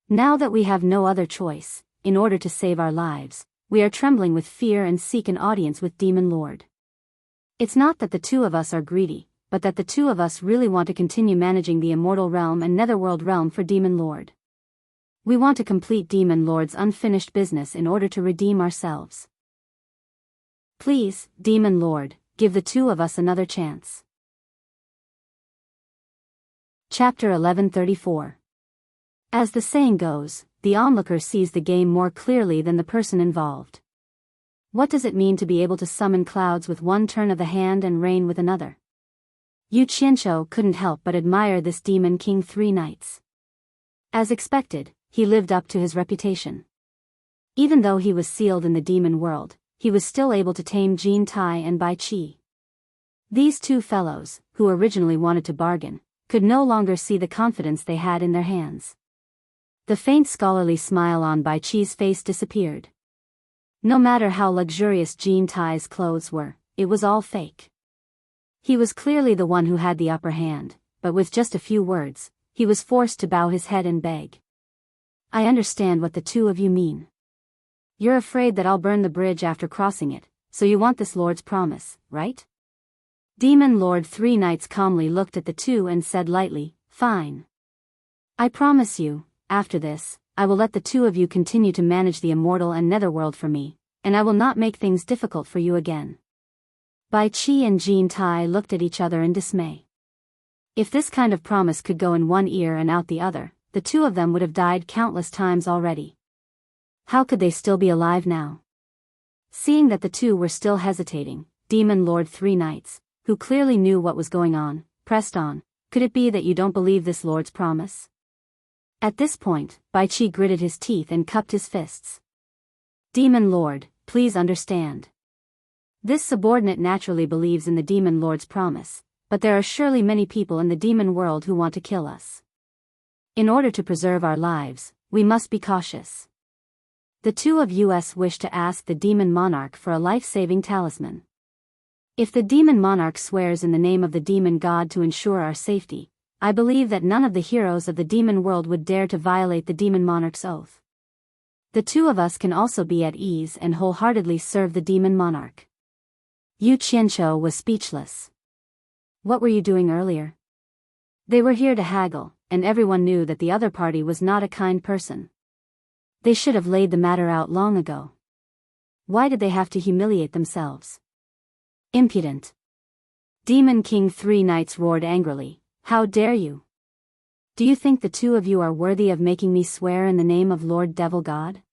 Now that we have no other choice, in order to save our lives, we are trembling with fear and seek an audience with Demon Lord. It's not that the two of us are greedy, but that the two of us really want to continue managing the Immortal Realm and Netherworld Realm for Demon Lord. We want to complete Demon Lord's unfinished business in order to redeem ourselves. Please, Demon Lord, give the two of us another chance." Chapter 1134. As the saying goes, the onlooker sees the game more clearly than the person involved. What does it mean to be able to summon clouds with one turn of the hand and rain with another? Yu Qianzhou couldn't help but admire this Demon King 3 nights. As expected, he lived up to his reputation. Even though he was sealed in the demon world, he was still able to tame Jin Tai and Bai Qi. These two fellows, who originally wanted to bargain, could no longer see the confidence they had in their hands. The faint scholarly smile on Bai Qi's face disappeared. No matter how luxurious Jin Tai's clothes were, it was all fake. He was clearly the one who had the upper hand, but with just a few words, he was forced to bow his head and beg. I understand what the two of you mean. You're afraid that I'll burn the bridge after crossing it, so you want this Lord's promise, right? Demon Lord 3 Nights calmly looked at the two and said lightly, fine. I promise you, after this, I will let the two of you continue to manage the Immortal and Netherworld for me, and I will not make things difficult for you again. Bai Qi and Jin Tai looked at each other in dismay. If this kind of promise could go in one ear and out the other, the two of them would have died countless times already. How could they still be alive now? Seeing that the two were still hesitating, Demon Lord 3 Nights, who clearly knew what was going on, pressed on. Could it be that you don't believe this Lord's promise? At this point, Bai Qi gritted his teeth and cupped his fists. Demon Lord, please understand. This subordinate naturally believes in the Demon Lord's promise, but there are surely many people in the demon world who want to kill us. In order to preserve our lives, we must be cautious. The two of us wish to ask the Demon Monarch for a life-saving talisman. If the Demon Monarch swears in the name of the Demon God to ensure our safety, I believe that none of the heroes of the demon world would dare to violate the Demon Monarch's oath. The two of us can also be at ease and wholeheartedly serve the Demon Monarch. Yu Qianzhou was speechless. What were you doing earlier? They were here to haggle, and everyone knew that the other party was not a kind person. They should have laid the matter out long ago. Why did they have to humiliate themselves? Impudent! Demon King 3 Nights roared angrily, how dare you? Do you think the two of you are worthy of making me swear in the name of Lord Devil God?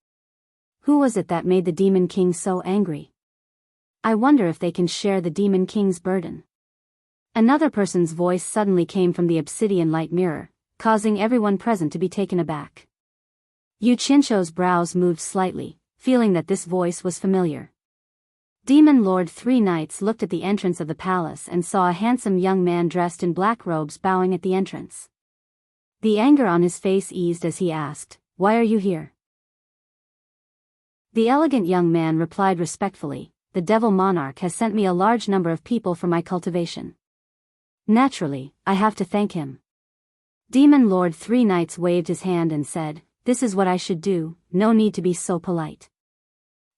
Who was it that made the Demon King so angry? I wonder if they can share the Demon King's burden. Another person's voice suddenly came from the obsidian light mirror, causing everyone present to be taken aback. Yu Qianzhou's brows moved slightly, feeling that this voice was familiar. Demon Lord 3 Nights looked at the entrance of the palace and saw a handsome young man dressed in black robes bowing at the entrance. The anger on his face eased as he asked, "Why are you here?" The elegant young man replied respectfully, "The Devil Monarch has sent me a large number of people for my cultivation. Naturally, I have to thank him." Demon Lord 3 Nights waved his hand and said, "This is what I should do, no need to be so polite."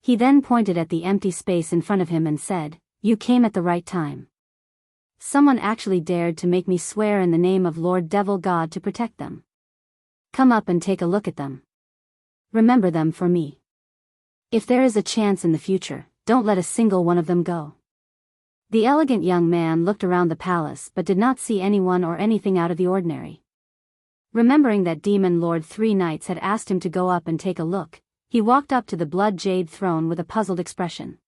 He then pointed at the empty space in front of him and said, "You came at the right time. Someone actually dared to make me swear in the name of Lord Devil God to protect them. Come up and take a look at them. Remember them for me. If there is a chance in the future, don't let a single one of them go." The elegant young man looked around the palace but did not see anyone or anything out of the ordinary. Remembering that Demon Lord 3 Nights had asked him to go up and take a look, he walked up to the blood jade throne with a puzzled expression.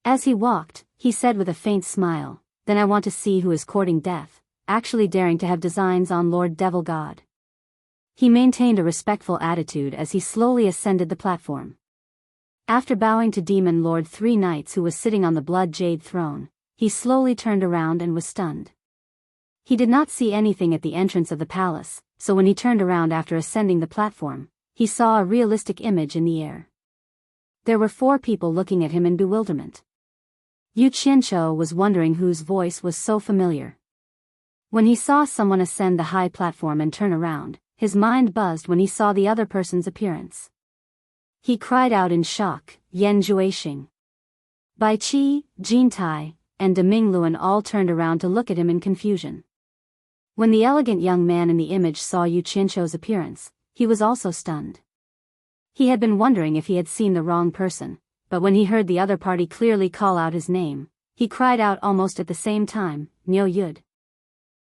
As he walked, he said with a faint smile, "Then I want to see who is courting death, actually daring to have designs on Lord Devil God." He maintained a respectful attitude as he slowly ascended the platform. After bowing to Demon Lord 3 Nights who was sitting on the blood jade throne, he slowly turned around and was stunned. He did not see anything at the entrance of the palace, so when he turned around after ascending the platform, he saw a realistic image in the air. There were 4 people looking at him in bewilderment. Yu Qianzhou was wondering whose voice was so familiar. When he saw someone ascend the high platform and turn around, his mind buzzed when he saw the other person's appearance. He cried out in shock, "Yan Juexing!" Bai Qi, Jin Tai, and De Mingluan all turned around to look at him in confusion. When the elegant young man in the image saw Yu Qianzhou's appearance, he was also stunned. He had been wondering if he had seen the wrong person, but when he heard the other party clearly call out his name, he cried out almost at the same time, "Niu Yud!"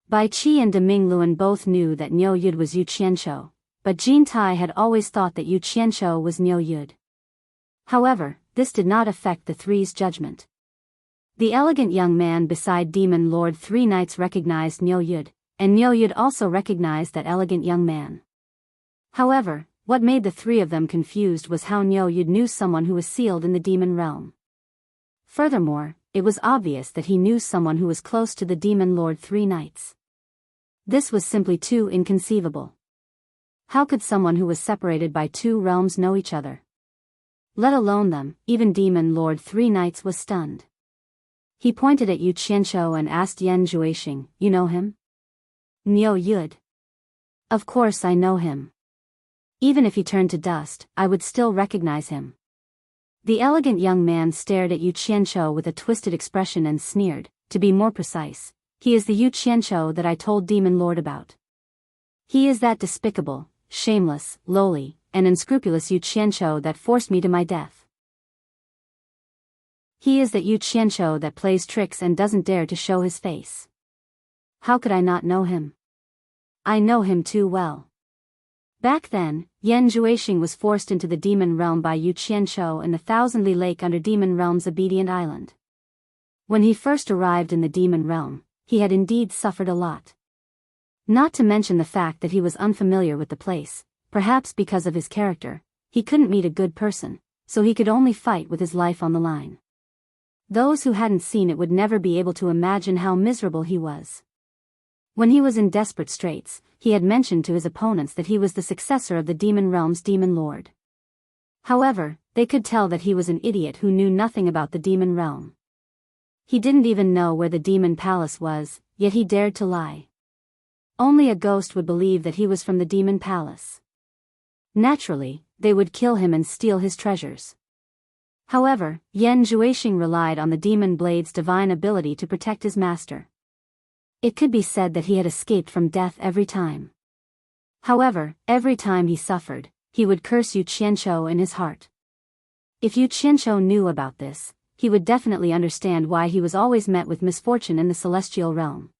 Bai Qi and De Mingluan both knew that Niu Yud was Yu Qianzhou, but Jin Tai had always thought that Yu Qianqiu was Niu Yud. However, this did not affect the three's judgment. The elegant young man beside Demon Lord Three Knights recognized Niu Yud, and Niu Yud also recognized that elegant young man. However, what made the three of them confused was how Niu Yud knew someone who was sealed in the demon realm. Furthermore, it was obvious that he knew someone who was close to the Demon Lord Three Knights. This was simply too inconceivable. How could someone who was separated by two realms know each other? Let alone them, even Demon Lord Three Knights was stunned. He pointed at Yu Qianqiu and asked Yan Juixing, "You know him?" "Niu Yud. Of course I know him. Even if he turned to dust, I would still recognize him." The elegant young man stared at Yu Qianqiu with a twisted expression and sneered, "To be more precise, he is the Yu Qianqiu that I told Demon Lord about. He is that despicable, shameless, lowly, and unscrupulous Yu Qianqiu that forced me to my death. He is that Yu Qianqiu that plays tricks and doesn't dare to show his face. How could I not know him? I know him too well." Back then, Yan Juixing was forced into the demon realm by Yu Qianqiu in the Thousand Li Lake under Demon Realm's Obedient Island. When he first arrived in the demon realm, he had indeed suffered a lot. Not to mention the fact that he was unfamiliar with the place, perhaps because of his character, he couldn't meet a good person, so he could only fight with his life on the line. Those who hadn't seen it would never be able to imagine how miserable he was. When he was in desperate straits, he had mentioned to his opponents that he was the successor of the demon realm's demon lord. However, they could tell that he was an idiot who knew nothing about the demon realm. He didn't even know where the demon palace was, yet he dared to lie. Only a ghost would believe that he was from the demon palace. Naturally, they would kill him and steal his treasures. However, Yan Juixing relied on the demon blade's divine ability to protect his master. It could be said that he had escaped from death every time. However, every time he suffered, he would curse Yu Qianqiu in his heart. If Yu Qianqiu knew about this, he would definitely understand why he was always met with misfortune in the celestial realm.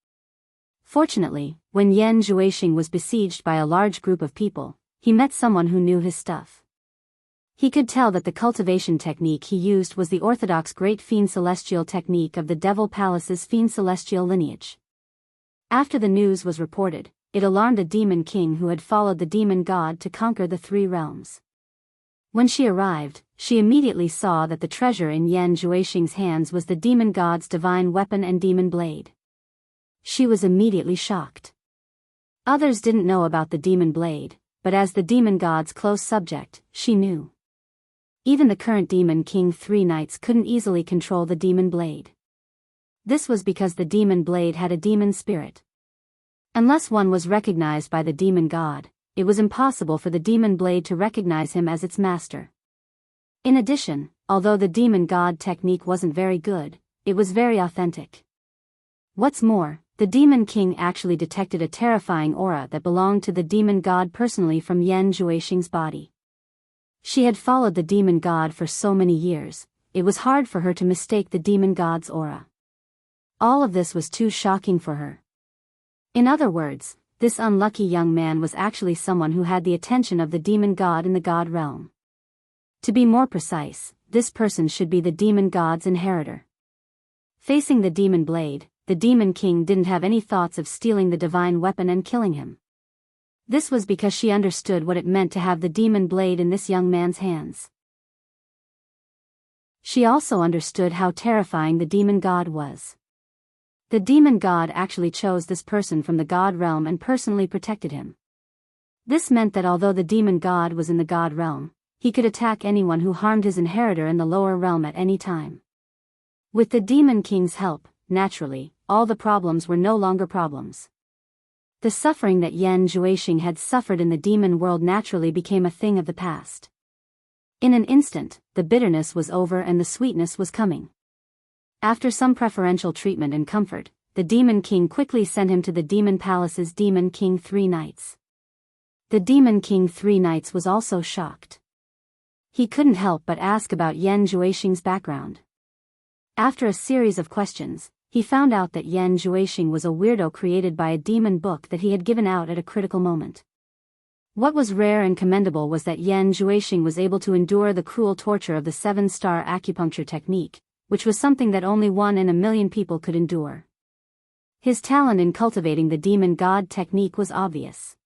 Fortunately, when Yan Juixing was besieged by a large group of people, he met someone who knew his stuff. He could tell that the cultivation technique he used was the orthodox Great Fiend Celestial technique of the Devil Palace's Fiend Celestial lineage. After the news was reported, it alarmed a demon king who had followed the demon god to conquer the three realms. When she arrived, she immediately saw that the treasure in Yan Juixing's hands was the demon god's divine weapon and demon blade. She was immediately shocked. Others didn't know about the demon blade, but as the demon god's close subject, she knew. Even the current demon king Three Knights couldn't easily control the demon blade. This was because the demon blade had a demon spirit. Unless one was recognized by the demon god, it was impossible for the demon blade to recognize him as its master. In addition, although the demon god technique wasn't very good, it was very authentic. What's more, the demon king actually detected a terrifying aura that belonged to the demon god personally from Yan Juixing's body. She had followed the demon god for so many years, it was hard for her to mistake the demon god's aura. All of this was too shocking for her. In other words, this unlucky young man was actually someone who had the attention of the demon god in the god realm. To be more precise, this person should be the demon god's inheritor. Facing the demon blade, the demon king didn't have any thoughts of stealing the divine weapon and killing him. This was because she understood what it meant to have the demon blade in this young man's hands. She also understood how terrifying the demon god was. The demon god actually chose this person from the god realm and personally protected him. This meant that although the demon god was in the god realm, he could attack anyone who harmed his inheritor in the lower realm at any time. With the demon king's help, naturally, all the problems were no longer problems. The suffering that Yan Juixing had suffered in the demon world naturally became a thing of the past. In an instant, the bitterness was over and the sweetness was coming. After some preferential treatment and comfort, the demon king quickly sent him to the demon palace's demon king Three Knights. The demon king Three Knights was also shocked. He couldn't help but ask about Yan Juixing's background. After a series of questions, he found out that Yan Juixing was a weirdo created by a demon book that he had given out at a critical moment. What was rare and commendable was that Yan Juexing was able to endure the cruel torture of the 7-star acupuncture technique, which was something that only 1 in a million people could endure. His talent in cultivating the demon god technique was obvious.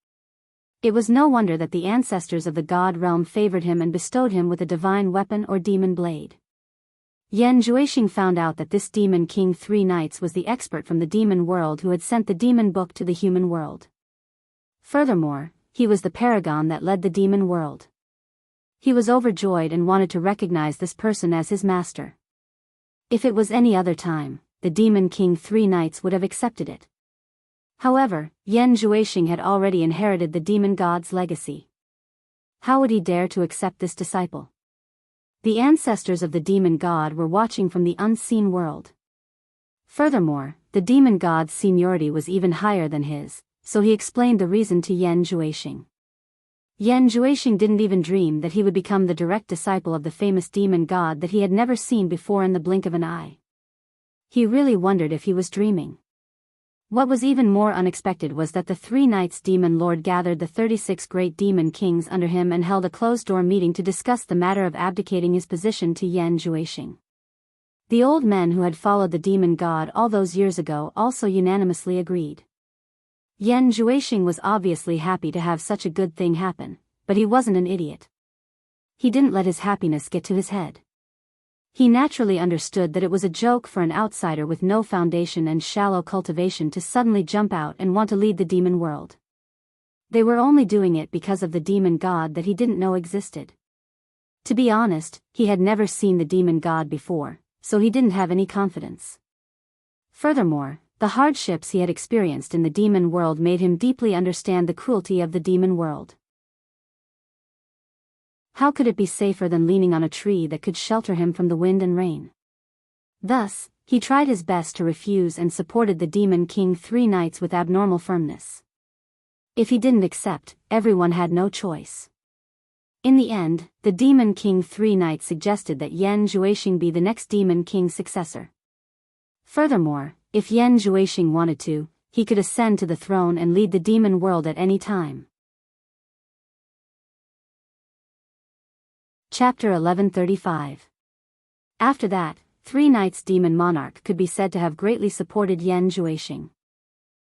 It was no wonder that the ancestors of the god realm favored him and bestowed him with a divine weapon or demon blade. Yan Juexing found out that this demon king 3 Knights was the expert from the demon world who had sent the demon book to the human world. Furthermore, he was the paragon that led the demon world. He was overjoyed and wanted to recognize this person as his master. If it was any other time, the demon king 3 Knights would have accepted it. However, Yan Juexing had already inherited the demon god's legacy. How would he dare to accept this disciple? The ancestors of the demon god were watching from the unseen world. Furthermore, the demon god's seniority was even higher than his, so he explained the reason to Yan Juexing. Yan Juexing didn't even dream that he would become the direct disciple of the famous demon god that he had never seen before in the blink of an eye. He really wondered if he was dreaming. What was even more unexpected was that the 3 Knights demon lord gathered the 36 great demon kings under him and held a closed-door meeting to discuss the matter of abdicating his position to Yan Juexing. The old men who had followed the demon god all those years ago also unanimously agreed. Yan Juexing was obviously happy to have such a good thing happen, but he wasn't an idiot. He didn't let his happiness get to his head. He naturally understood that it was a joke for an outsider with no foundation and shallow cultivation to suddenly jump out and want to lead the demon world. They were only doing it because of the demon god that he didn't know existed. To be honest, he had never seen the demon god before, so he didn't have any confidence. Furthermore, the hardships he had experienced in the demon world made him deeply understand the cruelty of the demon world. How could it be safer than leaning on a tree that could shelter him from the wind and rain? Thus, he tried his best to refuse and supported the demon king 3 Knights with abnormal firmness. If he didn't accept, everyone had no choice. In the end, the demon king 3 Knights suggested that Yan Juexing be the next demon king's successor. Furthermore, if Yan Juexing wanted to, he could ascend to the throne and lead the demon world at any time. Chapter 1135. After that, 3 Knights demon monarch could be said to have greatly supported Yan Juexing.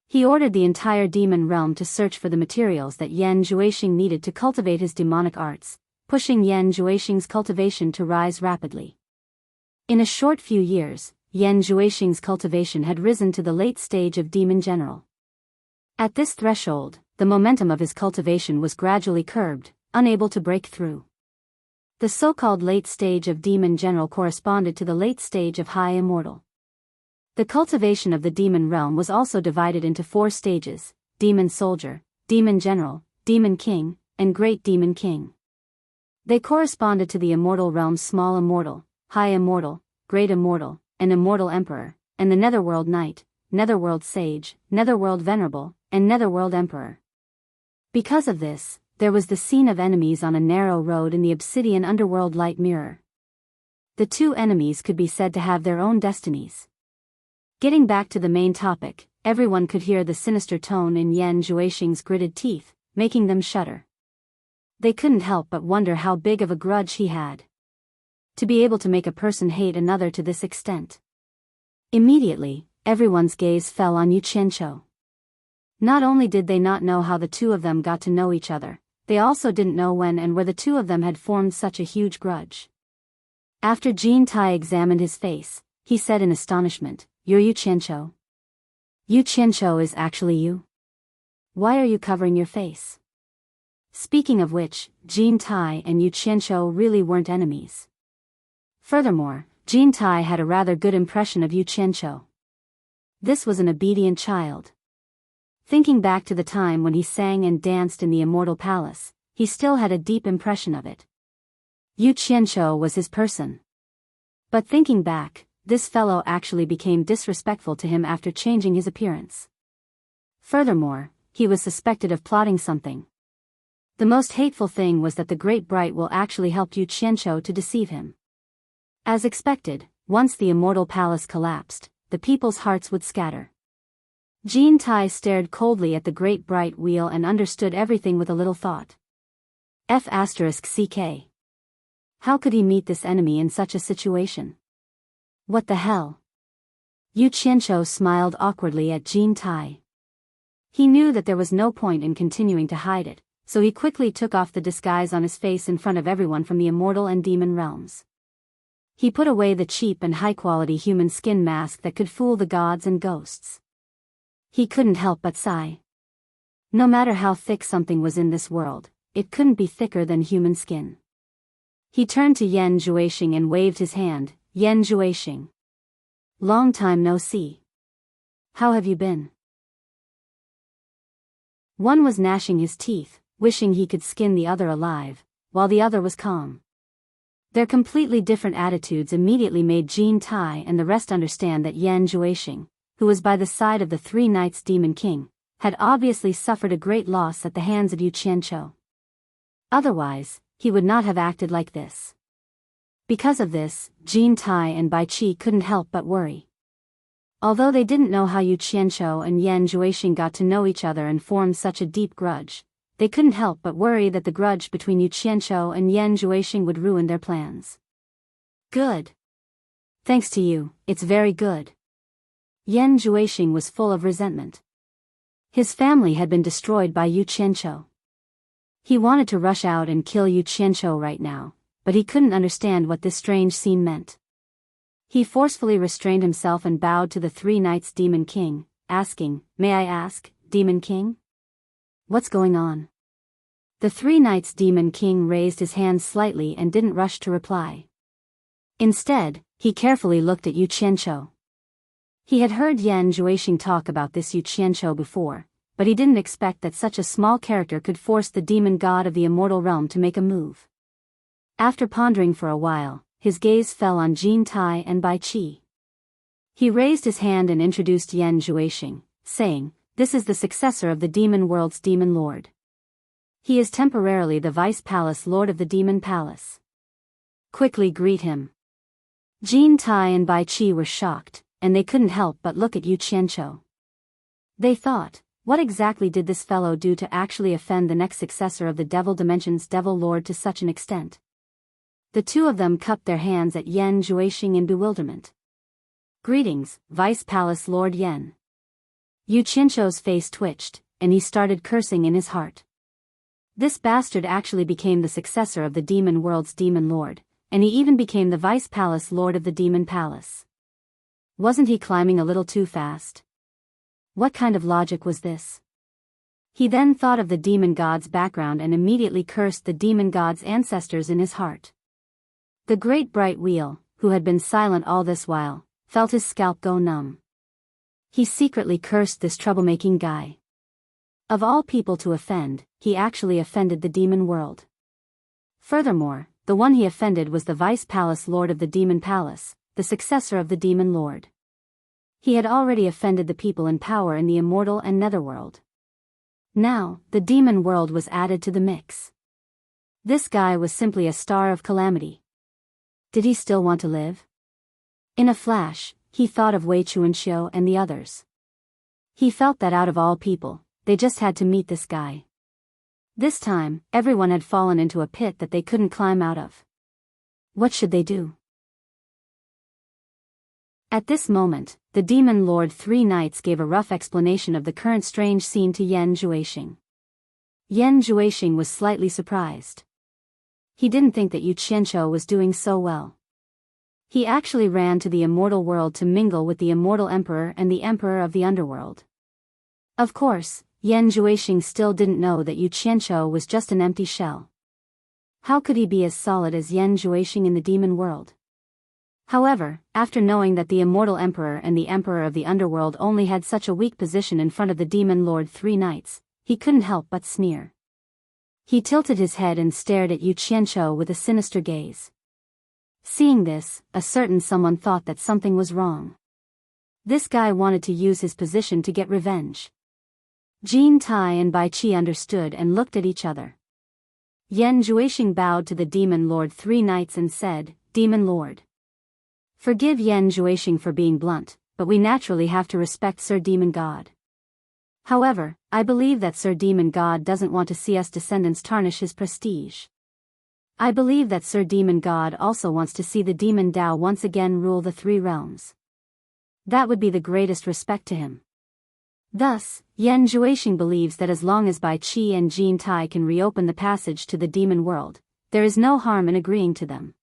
He ordered the entire demon realm to search for the materials that Yan Juexing needed to cultivate his demonic arts, pushing Yan Juexing's cultivation to rise rapidly. In a short few years, Yan Juexing's cultivation had risen to the late stage of demon general. At this threshold, the momentum of his cultivation was gradually curbed, unable to break through. The so-called late stage of demon general corresponded to the late stage of high immortal. The cultivation of the demon realm was also divided into 4 stages: demon soldier, demon general, demon king, and great demon king. They corresponded to the immortal realm's small immortal, high immortal, great immortal, and immortal emperor, and the netherworld knight, netherworld sage, netherworld venerable, and netherworld emperor. Because of this, there was the scene of enemies on a narrow road in the obsidian underworld light mirror. The 2 enemies could be said to have their own destinies. Getting back to the main topic, everyone could hear the sinister tone in Yan Juexing's gritted teeth, making them shudder. They couldn't help but wonder how big of a grudge he had. To be able to make a person hate another to this extent. Immediately, everyone's gaze fell on Yu Qianqiu. Not only did they not know how the 2 of them got to know each other, they also didn't know when and where the 2 of them had formed such a huge grudge. After Jin Tai examined his face, he said in astonishment, "You're Yu Qianqiu? Yu Qianqiu is actually you? Why are you covering your face?" Speaking of which, Jin Tai and Yu Qianqiu really weren't enemies. Furthermore, Jin Tai had a rather good impression of Yu Qianqiu. This was an obedient child. Thinking back to the time when he sang and danced in the Immortal Palace, he still had a deep impression of it. Yu Qianqiu was his person. But thinking back, this fellow actually became disrespectful to him after changing his appearance. Furthermore, he was suspected of plotting something. The most hateful thing was that the Great Bright will actually helped Yu Qianqiu to deceive him. As expected, once the Immortal Palace collapsed, the people's hearts would scatter. Jean Tai stared coldly at the great bright wheel and understood everything with a little thought. F***ck. How could he meet this enemy in such a situation? What the hell? Yu Qianqiu smiled awkwardly at Jean Tai. He knew that there was no point in continuing to hide it, so he quickly took off the disguise on his face in front of everyone from the immortal and demon realms. He put away the cheap and high-quality human skin mask that could fool the gods and ghosts. He couldn't help but sigh. No matter how thick something was in this world, it couldn't be thicker than human skin. He turned to Yan Zhuixing and waved his hand. Yan Zhuixing. Long time no see. How have you been? One was gnashing his teeth, wishing he could skin the other alive, while the other was calm. Their completely different attitudes immediately made Jean Tai and the rest understand that Yan Zhuixing, who was by the side of the three knights Demon King, had obviously suffered a great loss at the hands of Yu Qianqiu. Otherwise, he would not have acted like this. Because of this, Jean Tai and Bai Qi couldn't help but worry. Although they didn't know how Yu Qianqiu and Yan Zhuixing got to know each other and formed such a deep grudge, they couldn't help but worry that the grudge between Yu Qianqiu and Yan Zhuixing would ruin their plans. Good. Thanks to you, it's very good. Yan Zhuixing was full of resentment. His family had been destroyed by Yu Qianqiu. He wanted to rush out and kill Yu Qianqiu right now, but he couldn't understand what this strange scene meant. He forcefully restrained himself and bowed to the three knights Demon King, asking, "May I ask, Demon King? What's going on?" The three knights Demon King raised his hand slightly and didn't rush to reply. Instead, he carefully looked at Yu Qianqiu. He had heard Yan Zhuixing talk about this Yu Qianqiu before, but he didn't expect that such a small character could force the demon god of the immortal realm to make a move. After pondering for a while, his gaze fell on Jean Tai and Bai Qi. He raised his hand and introduced Yan Zhuixing, saying, "This is the successor of the demon world's demon lord. He is temporarily the vice palace lord of the demon palace. Quickly greet him." Jean Tai and Bai Qi were shocked, and they couldn't help but look at Yu Qianqiu. They thought, what exactly did this fellow do to actually offend the next successor of the Devil Dimension's Devil Lord to such an extent? The two of them cupped their hands at Yan Zhuixing in bewilderment. "Greetings, Vice Palace Lord Yan." Yu Qianqiu's face twitched, and he started cursing in his heart. This bastard actually became the successor of the demon world's demon lord, and he even became the Vice Palace Lord of the Demon Palace. Wasn't he climbing a little too fast? What kind of logic was this? He then thought of the demon god's background and immediately cursed the demon god's ancestors in his heart. The great bright wheel, who had been silent all this while, felt his scalp go numb. He secretly cursed this troublemaking guy. Of all people to offend, he actually offended the demon world. Furthermore, the one he offended was the Vice Palace Lord of the Demon Palace, the successor of the Demon Lord. He had already offended the people in power in the Immortal and Netherworld. Now, the demon world was added to the mix. This guy was simply a star of calamity. Did he still want to live? In a flash, he thought of Wei Chuanxiu and the others. He felt that out of all people, they just had to meet this guy. This time, everyone had fallen into a pit that they couldn't climb out of. What should they do? At this moment, the Demon Lord Three Knights gave a rough explanation of the current strange scene to Yan Zhuixing. Yan Zhuixing was slightly surprised. He didn't think that Yu Qianqiu was doing so well. He actually ran to the immortal world to mingle with the immortal emperor and the emperor of the underworld. Of course, Yan Zhuixing still didn't know that Yu Qianqiu was just an empty shell. How could he be as solid as Yan Zhuixing in the demon world? However, after knowing that the immortal emperor and the emperor of the underworld only had such a weak position in front of the Demon Lord Three Knights, he couldn't help but sneer. He tilted his head and stared at Yu Qianqiu with a sinister gaze. Seeing this, a certain someone thought that something was wrong. This guy wanted to use his position to get revenge. Jean Tai and Bai Qi understood and looked at each other. Yan Zhuixing bowed to the Demon Lord Three Knights and said, "Demon Lord. Forgive Yan Zhuixing for being blunt, but we naturally have to respect Sir Demon God. However, I believe that Sir Demon God doesn't want to see us descendants tarnish his prestige. I believe that Sir Demon God also wants to see the Demon Tao once again rule the three realms. That would be the greatest respect to him. Thus, Yan Zhuixing believes that as long as Bai Qi and Jin Tai can reopen the passage to the demon world, there is no harm in agreeing to them.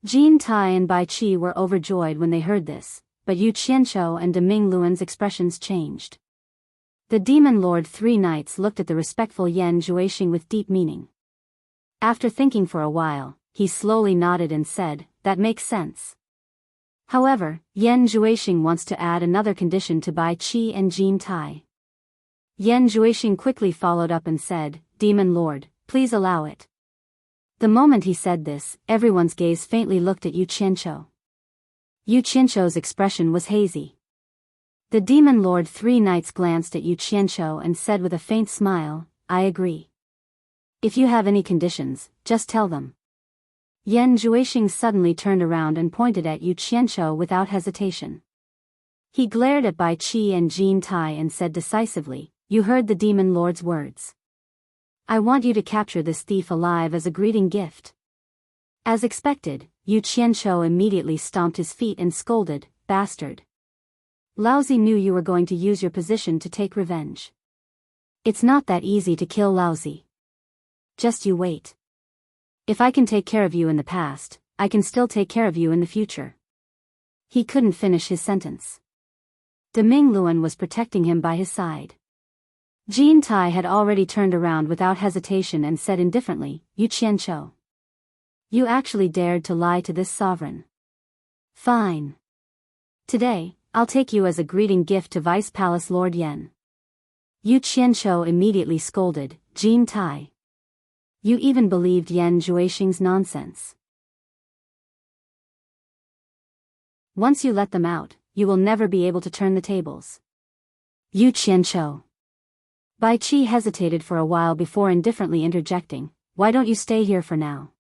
Jin Tai and Bai Qi were overjoyed when they heard this, but Yu Qianqiu and Deming Luan's expressions changed. The Demon Lord Three Knights looked at the respectful Yan Zhuixing with deep meaning. After thinking for a while, he slowly nodded and said, "That makes sense." However, Yan Zhuixing wants to add another condition to Bai Qi and Jin Tai. Yan Zhuixing quickly followed up and said, "Demon Lord, please allow it." The moment he said this, everyone's gaze faintly looked at Yu Qianqiu. Yu Qianqiu's expression was hazy. The Demon Lord Three Knights glanced at Yu Qianqiu and said with a faint smile, "I agree. If you have any conditions, just tell them." Yan Zhuixing suddenly turned around and pointed at Yu Qianqiu without hesitation. He glared at Bai Qi and Jin Tai and said decisively, "You heard the Demon Lord's words. I want you to capture this thief alive as a greeting gift." As expected, Yu Qianqiu immediately stomped his feet and scolded, "Bastard. Laozi knew you were going to use your position to take revenge. It's not that easy to kill Laozi. Just you wait. If I can take care of you in the past, I can still take care of you in the future." He couldn't finish his sentence. Deming Luan was protecting him by his side. Jin Tai had already turned around without hesitation and said indifferently, "Yu Qianqiu. You actually dared to lie to this sovereign. Fine. Today, I'll take you as a greeting gift to Vice Palace Lord Yan." Yu Qianqiu immediately scolded, "Jin Tai. You even believed Yan Zhuixing's nonsense. Once you let them out, you will never be able to turn the tables." Yu Qianqiu. Bai Qi hesitated for a while before indifferently interjecting, "Why don't you stay here for now?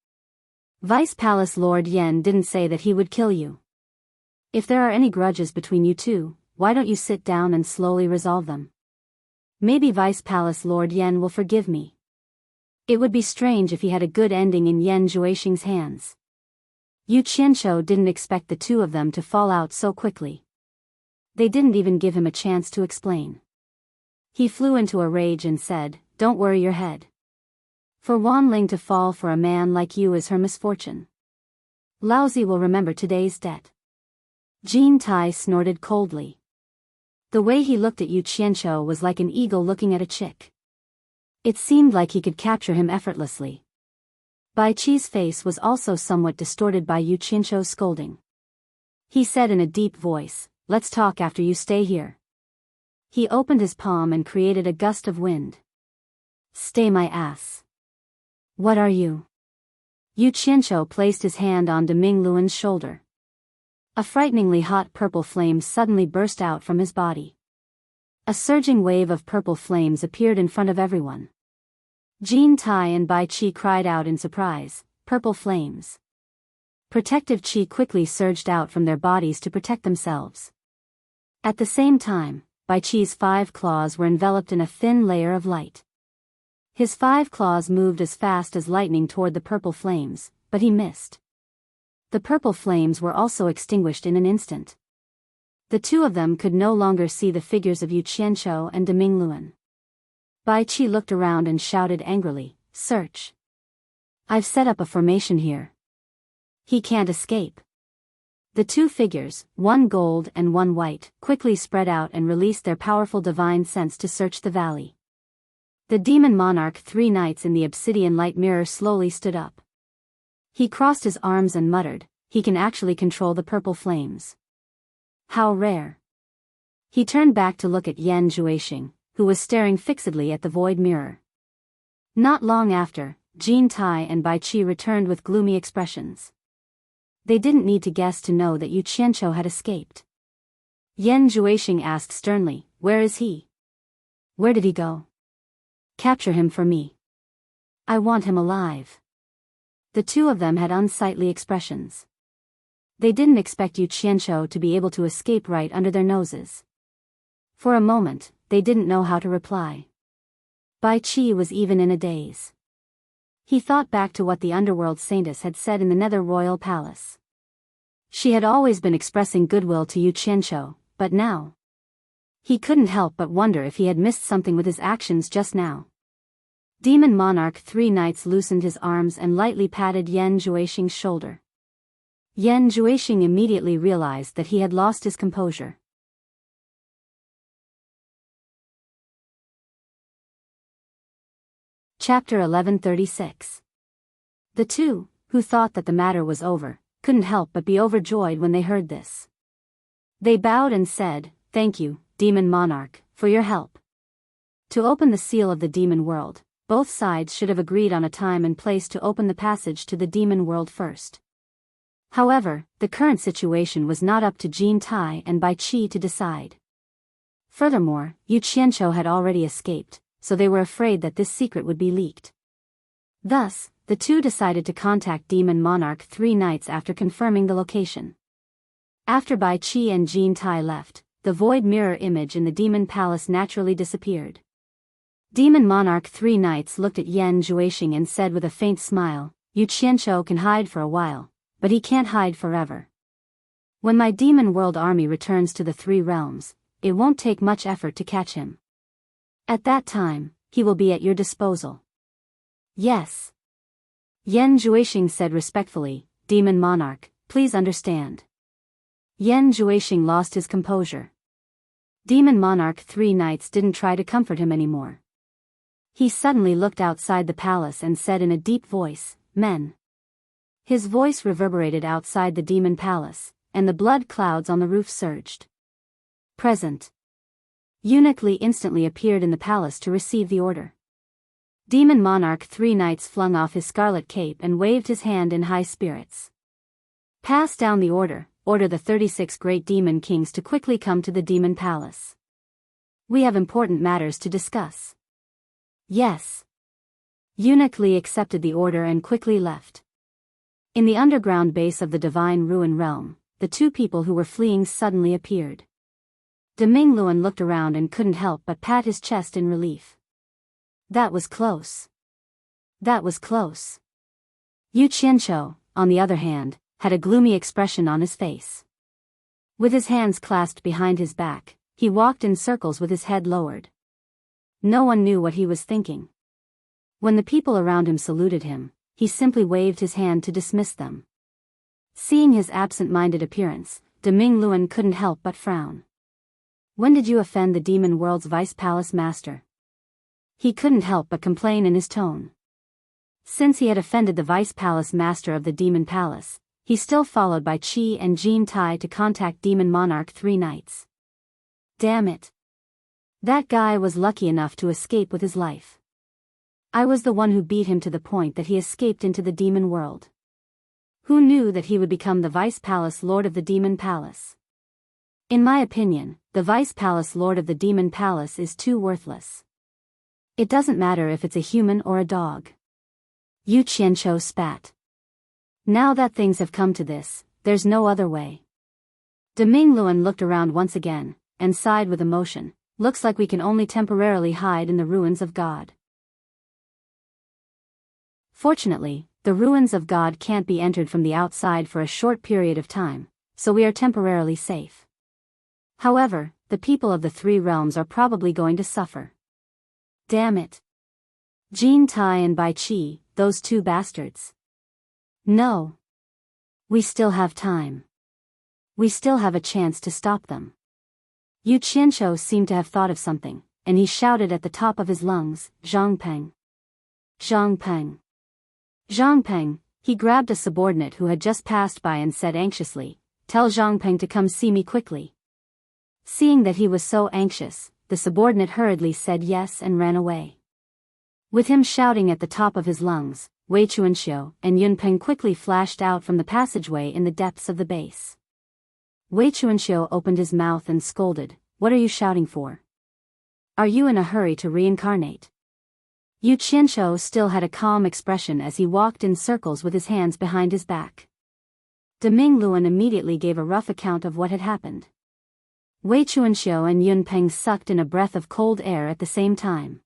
Vice Palace Lord Yan didn't say that he would kill you. If there are any grudges between you two, why don't you sit down and slowly resolve them? Maybe Vice Palace Lord Yan will forgive me." It would be strange if he had a good ending in Yan Zhuixing's hands. Yu Qianqiu didn't expect the two of them to fall out so quickly. They didn't even give him a chance to explain. He flew into a rage and said, "Don't worry your head. For Wan Ling to fall for a man like you is her misfortune. Laozi will remember today's debt." Jin Tai snorted coldly. The way he looked at Yu Qianqiu was like an eagle looking at a chick. It seemed like he could capture him effortlessly. Bai Qi's face was also somewhat distorted by Yu Qianqiu's scolding. He said in a deep voice, "Let's talk after you stay here." He opened his palm and created a gust of wind. "Stay my ass. What are you?" Yu Qianqiu placed his hand on Deming Luan's shoulder. A frighteningly hot purple flame suddenly burst out from his body. A surging wave of purple flames appeared in front of everyone. Jin Tai and Bai Qi cried out in surprise, "Purple flames!" Protective qi quickly surged out from their bodies to protect themselves. At the same time, Bai Qi's 5 claws were enveloped in a thin layer of light. His 5 claws moved as fast as lightning toward the purple flames, but he missed. The purple flames were also extinguished in an instant. The two of them could no longer see the figures of Yu Qianqiu and Deming Luan. Bai Qi looked around and shouted angrily, "Search! I've set up a formation here. He can't escape." The two figures, one gold and one white, quickly spread out and released their powerful divine sense to search the valley. The demon monarch 3 knights in the obsidian light mirror slowly stood up. He crossed his arms and muttered, "He can actually control the purple flames. How rare." He turned back to look at Yan Zhuixing, who was staring fixedly at the void mirror. Not long after, Jin Tai and Bai Qi returned with gloomy expressions. They didn't need to guess to know that Yu Qianqiu had escaped. Yan Zhuixing asked sternly, "Where is he? Where did he go? Capture him for me. I want him alive." The two of them had unsightly expressions. They didn't expect Yu Qianqiu to be able to escape right under their noses. For a moment, they didn't know how to reply. Bai Qi was even in a daze. He thought back to what the underworld saintess had said in the Nether Royal Palace. She had always been expressing goodwill to Yu Qianqiu, but now... He couldn't help but wonder if he had missed something with his actions just now. Demon Monarch 3 Knights loosened his arms and lightly patted Yan Zhuixing's shoulder. Yan Zhuixing immediately realized that he had lost his composure. Chapter 1136. The two, who thought that the matter was over, couldn't help but be overjoyed when they heard this. They bowed and said, "Thank you, Demon Monarch, for your help." To open the seal of the demon world, both sides should have agreed on a time and place to open the passage to the demon world first. However, the current situation was not up to Jin Tai and Bai Qi to decide. Furthermore, Yu Qianqiu had already escaped, so they were afraid that this secret would be leaked. Thus, the two decided to contact Demon Monarch 3 Knights after confirming the location. After Bai Qi and Jin Tai left, the void mirror image in the demon palace naturally disappeared. Demon Monarch 3 Knights looked at Yan Zhuixing and said with a faint smile, "Yu Qianqiu can hide for a while, but he can't hide forever. When my demon world army returns to the 3 realms, it won't take much effort to catch him. At that time, he will be at your disposal." "Yes." Yan Zhuixing said respectfully, "Demon Monarch, please understand." Yan Zhuixing lost his composure. Demon Monarch 3 Knights didn't try to comfort him anymore. He suddenly looked outside the palace and said in a deep voice, "Men." His voice reverberated outside the demon palace, and the blood clouds on the roof surged. "Present." Eunuch Li instantly appeared in the palace to receive the order. Demon Monarch 3 Knights flung off his scarlet cape and waved his hand in high spirits. "Pass down the order, order the 36 great demon kings to quickly come to the demon palace. We have important matters to discuss." "Yes." Eunuch Li accepted the order and quickly left. In the underground base of the Divine Ruin Realm, the two people who were fleeing suddenly appeared. Deming Luan looked around and couldn't help but pat his chest in relief. That was close. That was close. Yu Qianqiu, on the other hand, had a gloomy expression on his face. With his hands clasped behind his back, he walked in circles with his head lowered. No one knew what he was thinking. When the people around him saluted him, he simply waved his hand to dismiss them. Seeing his absent-minded appearance, Deming Luan couldn't help but frown. "When did you offend the demon world's vice palace master?" He couldn't help but complain in his tone. Since he had offended the vice palace master of the demon palace, he still followed Bai Qi and Jin Tai to contact Demon Monarch 3 Knights. Damn it. That guy was lucky enough to escape with his life. I was the one who beat him to the point that he escaped into the demon world. Who knew that he would become the vice palace lord of the demon palace? In my opinion, the vice palace lord of the demon palace is too worthless. It doesn't matter if it's a human or a dog. Yu Qianqiu spat. Now that things have come to this, there's no other way. Deming Luan looked around once again, and sighed with emotion. Looks like we can only temporarily hide in the ruins of God. Fortunately, the ruins of God can't be entered from the outside for a short period of time, so we are temporarily safe. However, the people of the 3 realms are probably going to suffer. Damn it. Jin Tai and Bai Qi, those 2 bastards. No. We still have time. We still have a chance to stop them. Yu Qianqiu seemed to have thought of something, and he shouted at the top of his lungs, "Zhang Peng! Zhang Peng! Zhang Peng!" He grabbed a subordinate who had just passed by and said anxiously, "Tell Zhang Peng to come see me quickly." Seeing that he was so anxious, the subordinate hurriedly said yes and ran away. With him shouting at the top of his lungs, Wei Chuanxiu and Yun Peng quickly flashed out from the passageway in the depths of the base. Wei Chuanxiu opened his mouth and scolded, "What are you shouting for? Are you in a hurry to reincarnate?" Yu Qianqiu still had a calm expression as he walked in circles with his hands behind his back. Deming Luan immediately gave a rough account of what had happened. Wei Chuanxiu and Yun Peng sucked in a breath of cold air at the same time.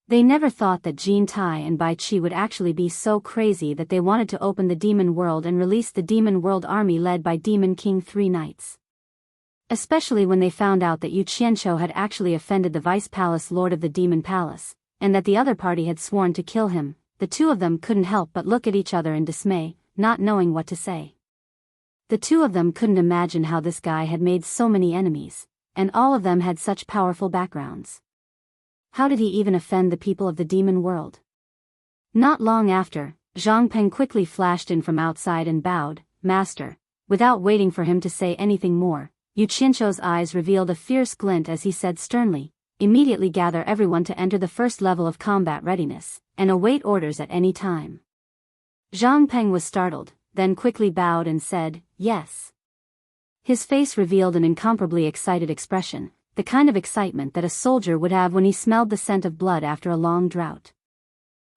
They never thought that Jin Tai and Bai Qi would actually be so crazy that they wanted to open the demon world and release the demon world army led by Demon King 3 Knights. Especially when they found out that Yu Qianqiu had actually offended the Vice Palace Lord of the Demon Palace, and that the other party had sworn to kill him. The two of them couldn't help but look at each other in dismay, not knowing what to say. The two of them couldn't imagine how this guy had made so many enemies, and all of them had such powerful backgrounds. How did he even offend the people of the demon world? Not long after, Zhang Peng quickly flashed in from outside and bowed, "Master." Without waiting for him to say anything more, Yu Qianqiu's eyes revealed a fierce glint as he said sternly, "Immediately gather everyone to enter the first level of combat readiness, and await orders at any time." Zhang Peng was startled, then quickly bowed and said, "Yes." His face revealed an incomparably excited expression, the kind of excitement that a soldier would have when he smelled the scent of blood after a long drought.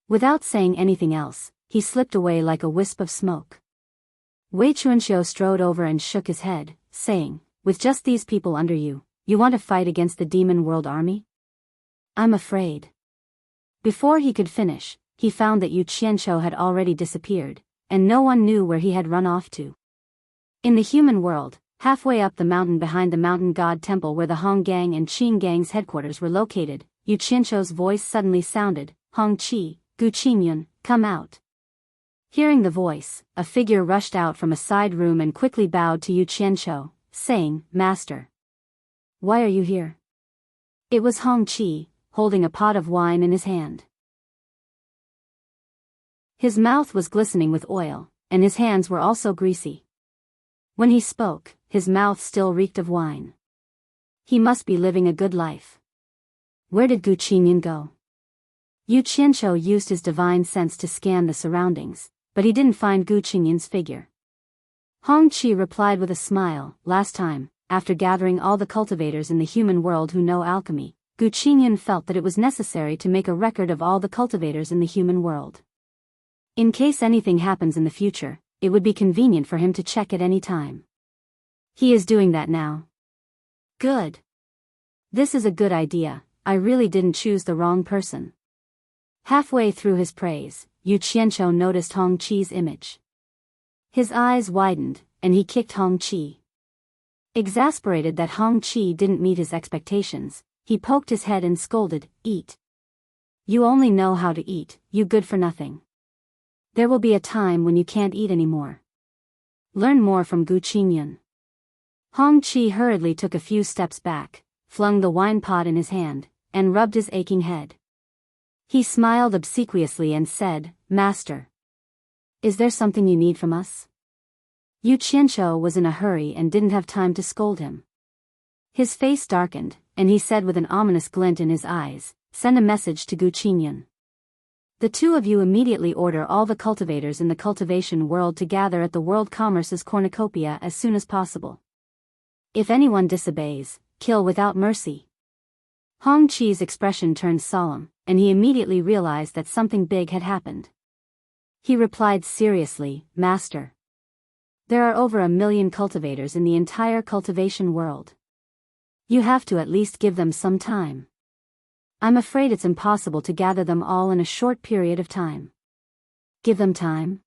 Without saying anything else, he slipped away like a wisp of smoke. Wei Chuanxiu strode over and shook his head, saying, "With just these people under you, you want to fight against the demon world army? I'm afraid." Before he could finish, he found that Yu Qianqiu had already disappeared, and no one knew where he had run off to. In the human world, halfway up the mountain behind the mountain god temple where the Hong Gang and Qing Gang's headquarters were located, Yu Qianqiu's voice suddenly sounded, "Hong Qi, Gu Qingyun, come out." Hearing the voice, a figure rushed out from a side room and quickly bowed to Yu Qianqiu, saying, "Master. Why are you here?" It was Hong Qi, holding a pot of wine in his hand. His mouth was glistening with oil, and his hands were also greasy. When he spoke, his mouth still reeked of wine. He must be living a good life. Where did Gu Qingyun go? Yu Qianqiu used his divine sense to scan the surroundings, but he didn't find Gu Qingyun's figure. Hong Qi replied with a smile, "Last time, after gathering all the cultivators in the human world who know alchemy, Gu Qingyun felt that it was necessary to make a record of all the cultivators in the human world. In case anything happens in the future, it would be convenient for him to check at any time. He is doing that now." "Good. This is a good idea. I really didn't choose the wrong person." Halfway through his praise, Yu Qianqiu noticed Hong Qi's image. His eyes widened, and he kicked Hong Qi. Exasperated that Hong Qi didn't meet his expectations, he poked his head and scolded, "Eat. You only know how to eat, you good for nothing. There will be a time when you can't eat anymore. Learn more from Gu Qingyun." Hong Qi hurriedly took a few steps back, flung the wine pot in his hand, and rubbed his aching head. He smiled obsequiously and said, "Master. Is there something you need from us?" Yu Qianqiu was in a hurry and didn't have time to scold him. His face darkened, and he said with an ominous glint in his eyes, "Send a message to Gu Qingyun. The two of you immediately order all the cultivators in the cultivation world to gather at the World Commerce's cornucopia as soon as possible. If anyone disobeys, kill without mercy." Hong Qi's expression turned solemn, and he immediately realized that something big had happened. He replied seriously, "Master. There are over 1 million cultivators in the entire cultivation world. You have to at least give them some time. I'm afraid it's impossible to gather them all in a short period of time." "Give them time?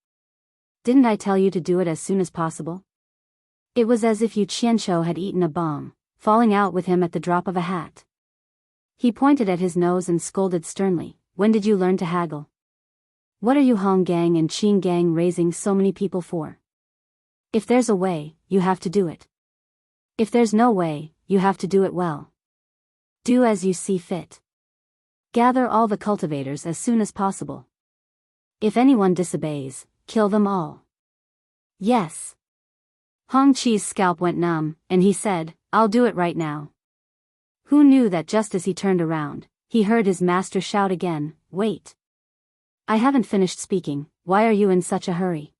Didn't I tell you to do it as soon as possible?" It was as if Yu Qianqiu had eaten a bomb, falling out with him at the drop of a hat. He pointed at his nose and scolded sternly, "When did you learn to haggle? What are you Hong Gang and Qing Gang raising so many people for? If there's a way, you have to do it. If there's no way, you have to do it well. Do as you see fit. Gather all the cultivators as soon as possible. If anyone disobeys, kill them all." "Yes." Hong Qi's scalp went numb, and he said, "I'll do it right now." Who knew that just as he turned around, he heard his master shout again, "Wait. I haven't finished speaking, why are you in such a hurry?"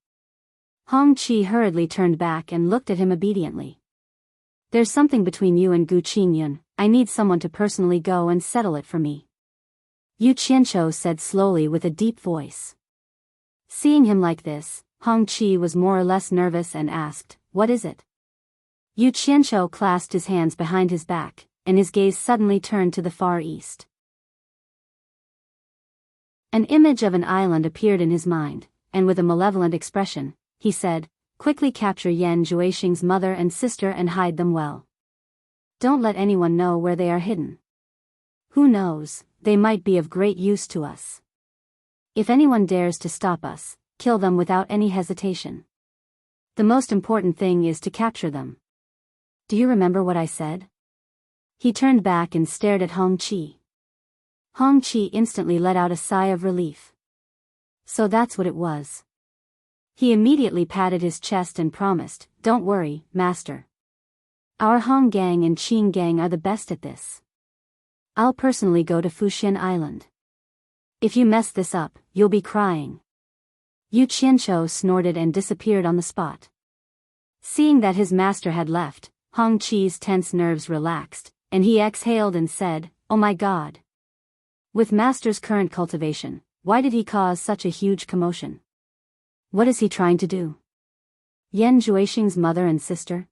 Hong Qi hurriedly turned back and looked at him obediently. "There's something between you and Gu Qingyun, I need someone to personally go and settle it for me," Yu Qianqiu said slowly with a deep voice. Seeing him like this, Hong Qi was more or less nervous and asked, "What is it?" Yu Qianqiu clasped his hands behind his back, and his gaze suddenly turned to the far east. An image of an island appeared in his mind, and with a malevolent expression, he said, "Quickly capture Yan Juixing's mother and sister and hide them well. Don't let anyone know where they are hidden. Who knows, they might be of great use to us. If anyone dares to stop us, kill them without any hesitation. The most important thing is to capture them. Do you remember what I said?" He turned back and stared at Hong Qi. Hong Qi instantly let out a sigh of relief. So that's what it was. He immediately patted his chest and promised, "Don't worry, master. Our Hong gang and Qing gang are the best at this. I'll personally go to Fuxian Island. If you mess this up, you'll be crying." Yu Qianqiu snorted and disappeared on the spot. Seeing that his master had left, Hong Qi's tense nerves relaxed, and he exhaled and said, "Oh my God. With master's current cultivation, why did he cause such a huge commotion? What is he trying to do? Yan Juixing's mother and sister?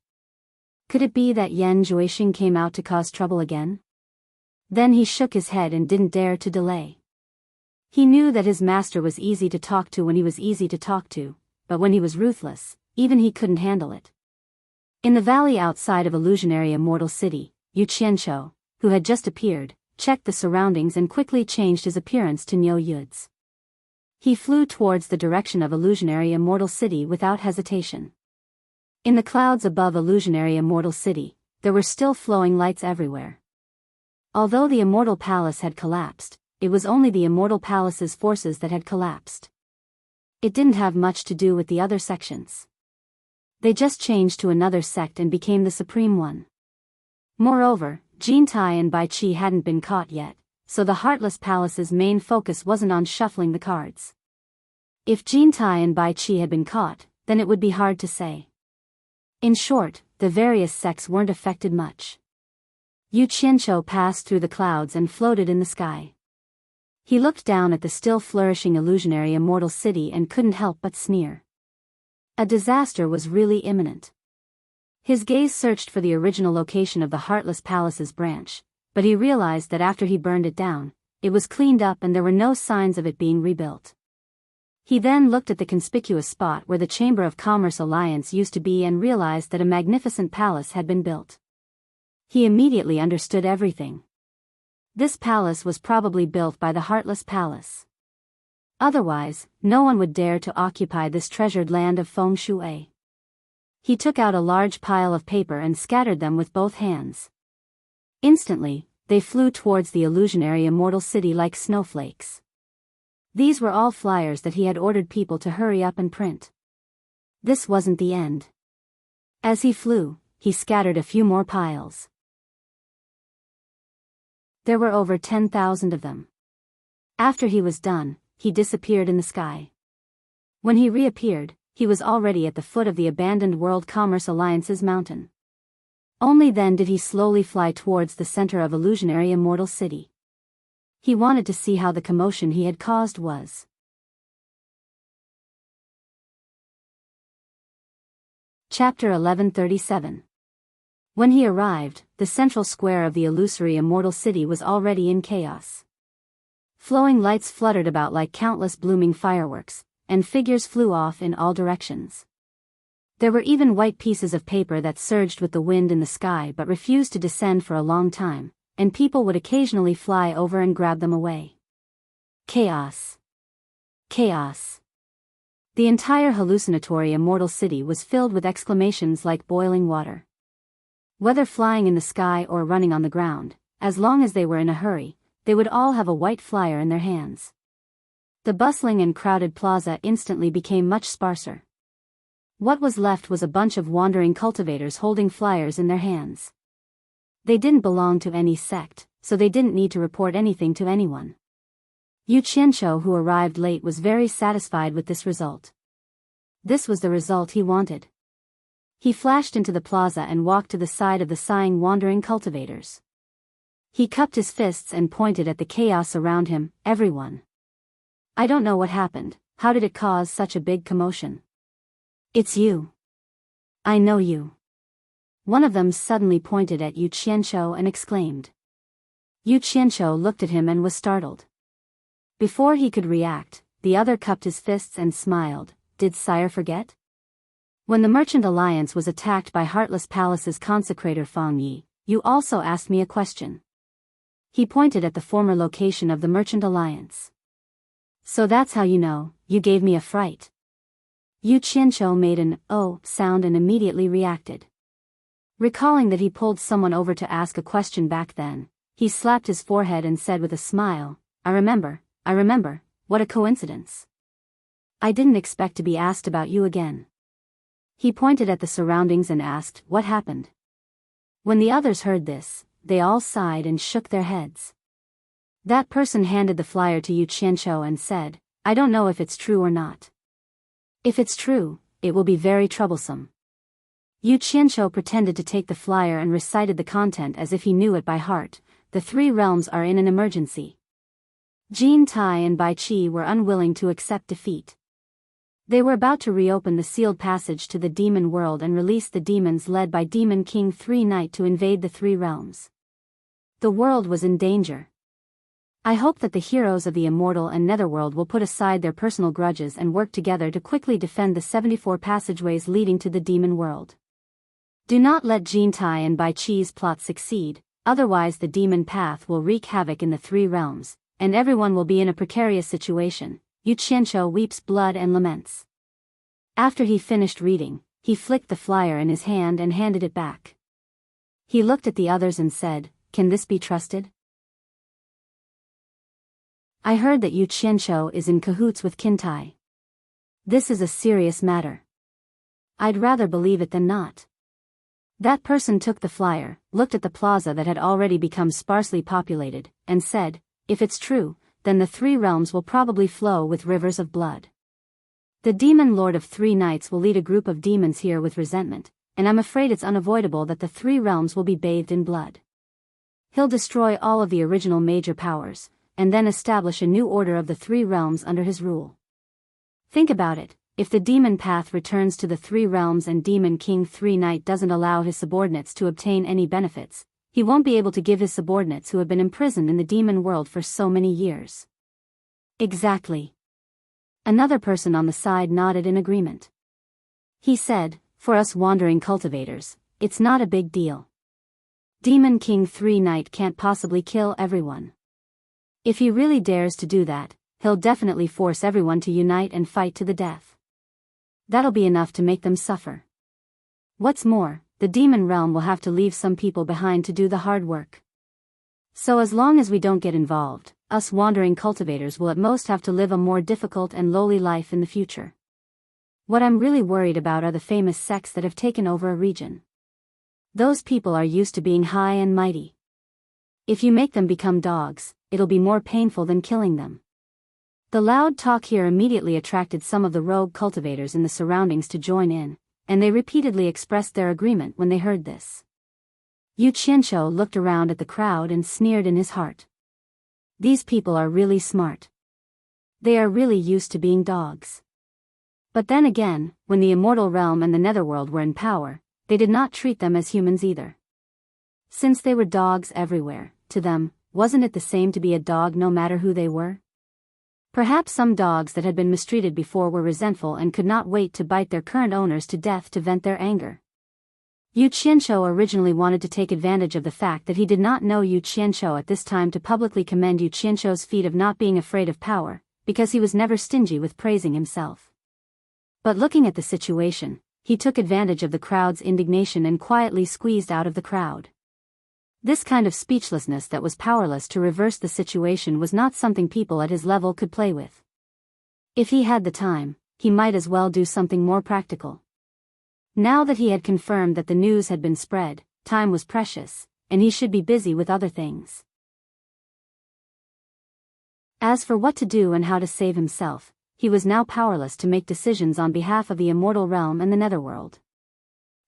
Could it be that Yan Juixing came out to cause trouble again?" Then he shook his head and didn't dare to delay. He knew that his master was easy to talk to when he was easy to talk to, but when he was ruthless, even he couldn't handle it. In the valley outside of illusionary Immortal City, Yu Qianqiu, who had just appeared, checked the surroundings and quickly changed his appearance to Niu Yud's. He flew towards the direction of illusionary Immortal City without hesitation. In the clouds above illusionary Immortal City, there were still flowing lights everywhere. Although the Immortal Palace had collapsed, it was only the Immortal Palace's forces that had collapsed. It didn't have much to do with the other sections. They just changed to another sect and became the supreme one. Moreover, Jin Tai and Bai Qi hadn't been caught yet, so the Heartless Palace's main focus wasn't on shuffling the cards. If Jin Tai and Bai Qi had been caught, then it would be hard to say. In short, the various sects weren't affected much. Yu Qianqiu passed through the clouds and floated in the sky. He looked down at the still flourishing illusionary Immortal City and couldn't help but sneer. A disaster was really imminent. His gaze searched for the original location of the Heartless Palace's branch, but he realized that after he burned it down, it was cleaned up and there were no signs of it being rebuilt. He then looked at the conspicuous spot where the Chamber of Commerce Alliance used to be and realized that a magnificent palace had been built. He immediately understood everything. This palace was probably built by the Heartless Palace. Otherwise, no one would dare to occupy this treasured land of feng shui. He took out a large pile of paper and scattered them with both hands. Instantly, they flew towards the illusionary Immortal City like snowflakes. These were all flyers that he had ordered people to hurry up and print. This wasn't the end. As he flew, he scattered a few more piles. There were over 10,000 of them. After he was done, he disappeared in the sky. When he reappeared, he was already at the foot of the abandoned World Commerce Alliance's mountain. Only then did he slowly fly towards the center of illusionary Immortal City. He wanted to see how the commotion he had caused was. Chapter 1137. When he arrived, the central square of the illusory Immortal City was already in chaos. Flowing lights fluttered about like countless blooming fireworks, and figures flew off in all directions. There were even white pieces of paper that surged with the wind in the sky but refused to descend for a long time, and people would occasionally fly over and grab them away. Chaos. Chaos. The entire hallucinatory Immortal City was filled with exclamations like boiling water. Whether flying in the sky or running on the ground, as long as they were in a hurry, they would all have a white flyer in their hands. The bustling and crowded plaza instantly became much sparser. What was left was a bunch of wandering cultivators holding flyers in their hands. They didn't belong to any sect, so they didn't need to report anything to anyone. Yu Qianqiu, who arrived late, was very satisfied with this result. This was the result he wanted. He flashed into the plaza and walked to the side of the sighing wandering cultivators. He cupped his fists and pointed at the chaos around him. "Everyone. I don't know what happened. How did it cause such a big commotion? It's you. I know you. One of them suddenly pointed at Yu Qianqiu and exclaimed. Yu Qianqiu looked at him and was startled. Before he could react, the other cupped his fists and smiled. Did sire forget? When the Merchant Alliance was attacked by Heartless Palace's consecrator Fang Yi, you also asked me a question. He pointed at the former location of the Merchant Alliance. So that's how you know, you gave me a fright. Yu Qianqiu made an "oh" sound and immediately reacted. Recalling that he pulled someone over to ask a question back then, he slapped his forehead and said with a smile, I remember, what a coincidence. I didn't expect to be asked about you again. He pointed at the surroundings and asked, what happened? When the others heard this, they all sighed and shook their heads. That person handed the flyer to Yu Qianqiu and said, I don't know if it's true or not. If it's true, it will be very troublesome. Yu Qianqiu pretended to take the flyer and recited the content as if he knew it by heart. The three realms are in an emergency. Jin Tai and Bai Qi were unwilling to accept defeat. They were about to reopen the sealed passage to the demon world and release the demons led by Demon King Three Knight to invade the three realms. The world was in danger. I hope that the heroes of the Immortal and Netherworld will put aside their personal grudges and work together to quickly defend the 74 passageways leading to the demon world. Do not let Jin Tai and Bai Qi's plot succeed, otherwise the demon path will wreak havoc in the three realms, and everyone will be in a precarious situation. Yu Qianqiu weeps blood and laments. After he finished reading, he flicked the flyer in his hand and handed it back. He looked at the others and said, Can this be trusted? I heard that Yu Qianqiu is in cahoots with Qintai. This is a serious matter. I'd rather believe it than not. That person took the flyer, looked at the plaza that had already become sparsely populated, and said, If it's true, then the three realms will probably flow with rivers of blood. The demon lord of three knights will lead a group of demons here with resentment, and I'm afraid it's unavoidable that the three realms will be bathed in blood. He'll destroy all of the original major powers, and then establish a new order of the three realms under his rule. Think about it, if the demon path returns to the three realms and Demon King Three Knight doesn't allow his subordinates to obtain any benefits, he won't be able to give his subordinates who have been imprisoned in the demon world for so many years. Exactly. Another person on the side nodded in agreement. He said, For us wandering cultivators, it's not a big deal. Demon King Three Knight can't possibly kill everyone. If he really dares to do that, he'll definitely force everyone to unite and fight to the death. That'll be enough to make them suffer. What's more, the demon realm will have to leave some people behind to do the hard work. So as long as we don't get involved, us wandering cultivators will at most have to live a more difficult and lowly life in the future. What I'm really worried about are the famous sects that have taken over a region. Those people are used to being high and mighty. If you make them become dogs, it'll be more painful than killing them. The loud talk here immediately attracted some of the rogue cultivators in the surroundings to join in, and they repeatedly expressed their agreement when they heard this. Yu Qianqiu looked around at the crowd and sneered in his heart. These people are really smart. They are really used to being dogs. But then again, when the Immortal Realm and the Netherworld were in power, they did not treat them as humans either. Since they were dogs everywhere, to them, wasn't it the same to be a dog no matter who they were? Perhaps some dogs that had been mistreated before were resentful and could not wait to bite their current owners to death to vent their anger. Yu Qianqiu originally wanted to take advantage of the fact that he did not know Yu Qianqiu at this time to publicly commend Yu Qianqiu's feat of not being afraid of power, because he was never stingy with praising himself. But looking at the situation, he took advantage of the crowd's indignation and quietly squeezed out of the crowd. This kind of speechlessness that was powerless to reverse the situation was not something people at his level could play with. If he had the time, he might as well do something more practical. Now that he had confirmed that the news had been spread, time was precious, and he should be busy with other things. As for what to do and how to save himself, he was now powerless to make decisions on behalf of the Immortal Realm and the Netherworld.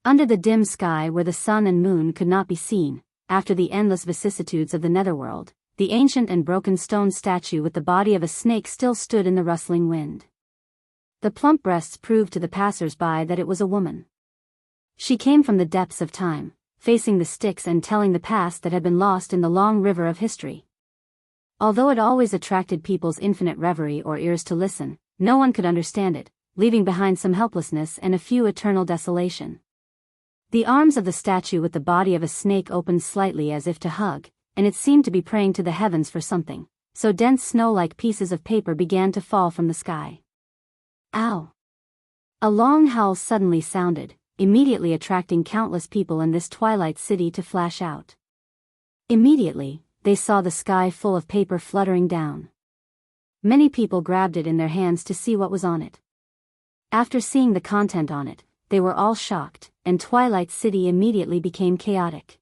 Under the dim sky where the sun and moon could not be seen, after the endless vicissitudes of the Netherworld, the ancient and broken stone statue with the body of a snake still stood in the rustling wind. The plump breasts proved to the passers-by that it was a woman. She came from the depths of time, facing the Styx and telling the past that had been lost in the long river of history. Although it always attracted people's infinite reverie or ears to listen, no one could understand it, leaving behind some helplessness and a few eternal desolation. The arms of the statue with the body of a snake opened slightly as if to hug, and it seemed to be praying to the heavens for something, so dense snow-like pieces of paper began to fall from the sky. Ow! A long howl suddenly sounded, immediately attracting countless people in this twilight city to flash out. Immediately, they saw the sky full of paper fluttering down. Many people grabbed it in their hands to see what was on it. After seeing the content on it, they were all shocked, and Twilight City immediately became chaotic.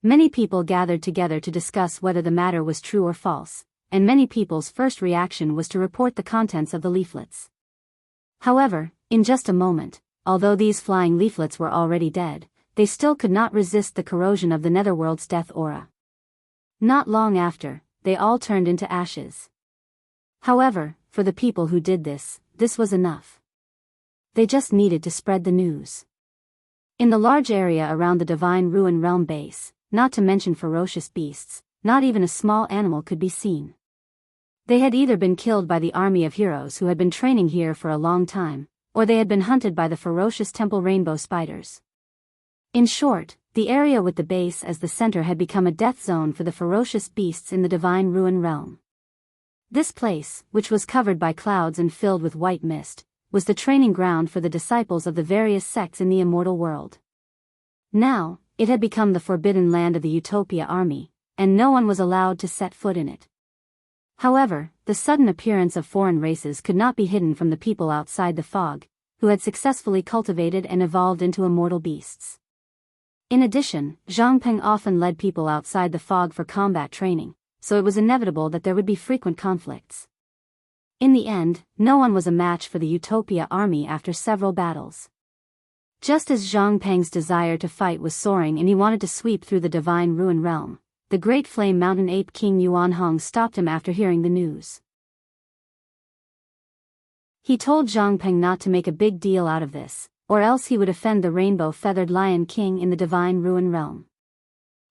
Many people gathered together to discuss whether the matter was true or false, and many people's first reaction was to report the contents of the leaflets. However, in just a moment, although these flying leaflets were already dead, they still could not resist the corrosion of the Netherworld's death aura. Not long after, they all turned into ashes. However, for the people who did this was enough. They just needed to spread the news. In the large area around the Divine Ruin Realm base, not to mention ferocious beasts, not even a small animal could be seen. They had either been killed by the army of heroes who had been training here for a long time, or they had been hunted by the ferocious temple rainbow spiders. In short, the area with the base as the center had become a death zone for the ferocious beasts in the Divine Ruin Realm. This place, which was covered by clouds and filled with white mist, was the training ground for the disciples of the various sects in the immortal world. Now, it had become the forbidden land of the Utopia army, and no one was allowed to set foot in it. However, the sudden appearance of foreign races could not be hidden from the people outside the fog, who had successfully cultivated and evolved into immortal beasts. In addition, Zhang Peng often led people outside the fog for combat training, so it was inevitable that there would be frequent conflicts. In the end, no one was a match for the Utopia army after several battles. Just as Zhang Peng's desire to fight was soaring and he wanted to sweep through the Divine Ruin Realm, the Great Flame Mountain Ape King Yuan Hong stopped him after hearing the news. He told Zhang Peng not to make a big deal out of this, or else he would offend the Rainbow-Feathered Lion King in the Divine Ruin Realm.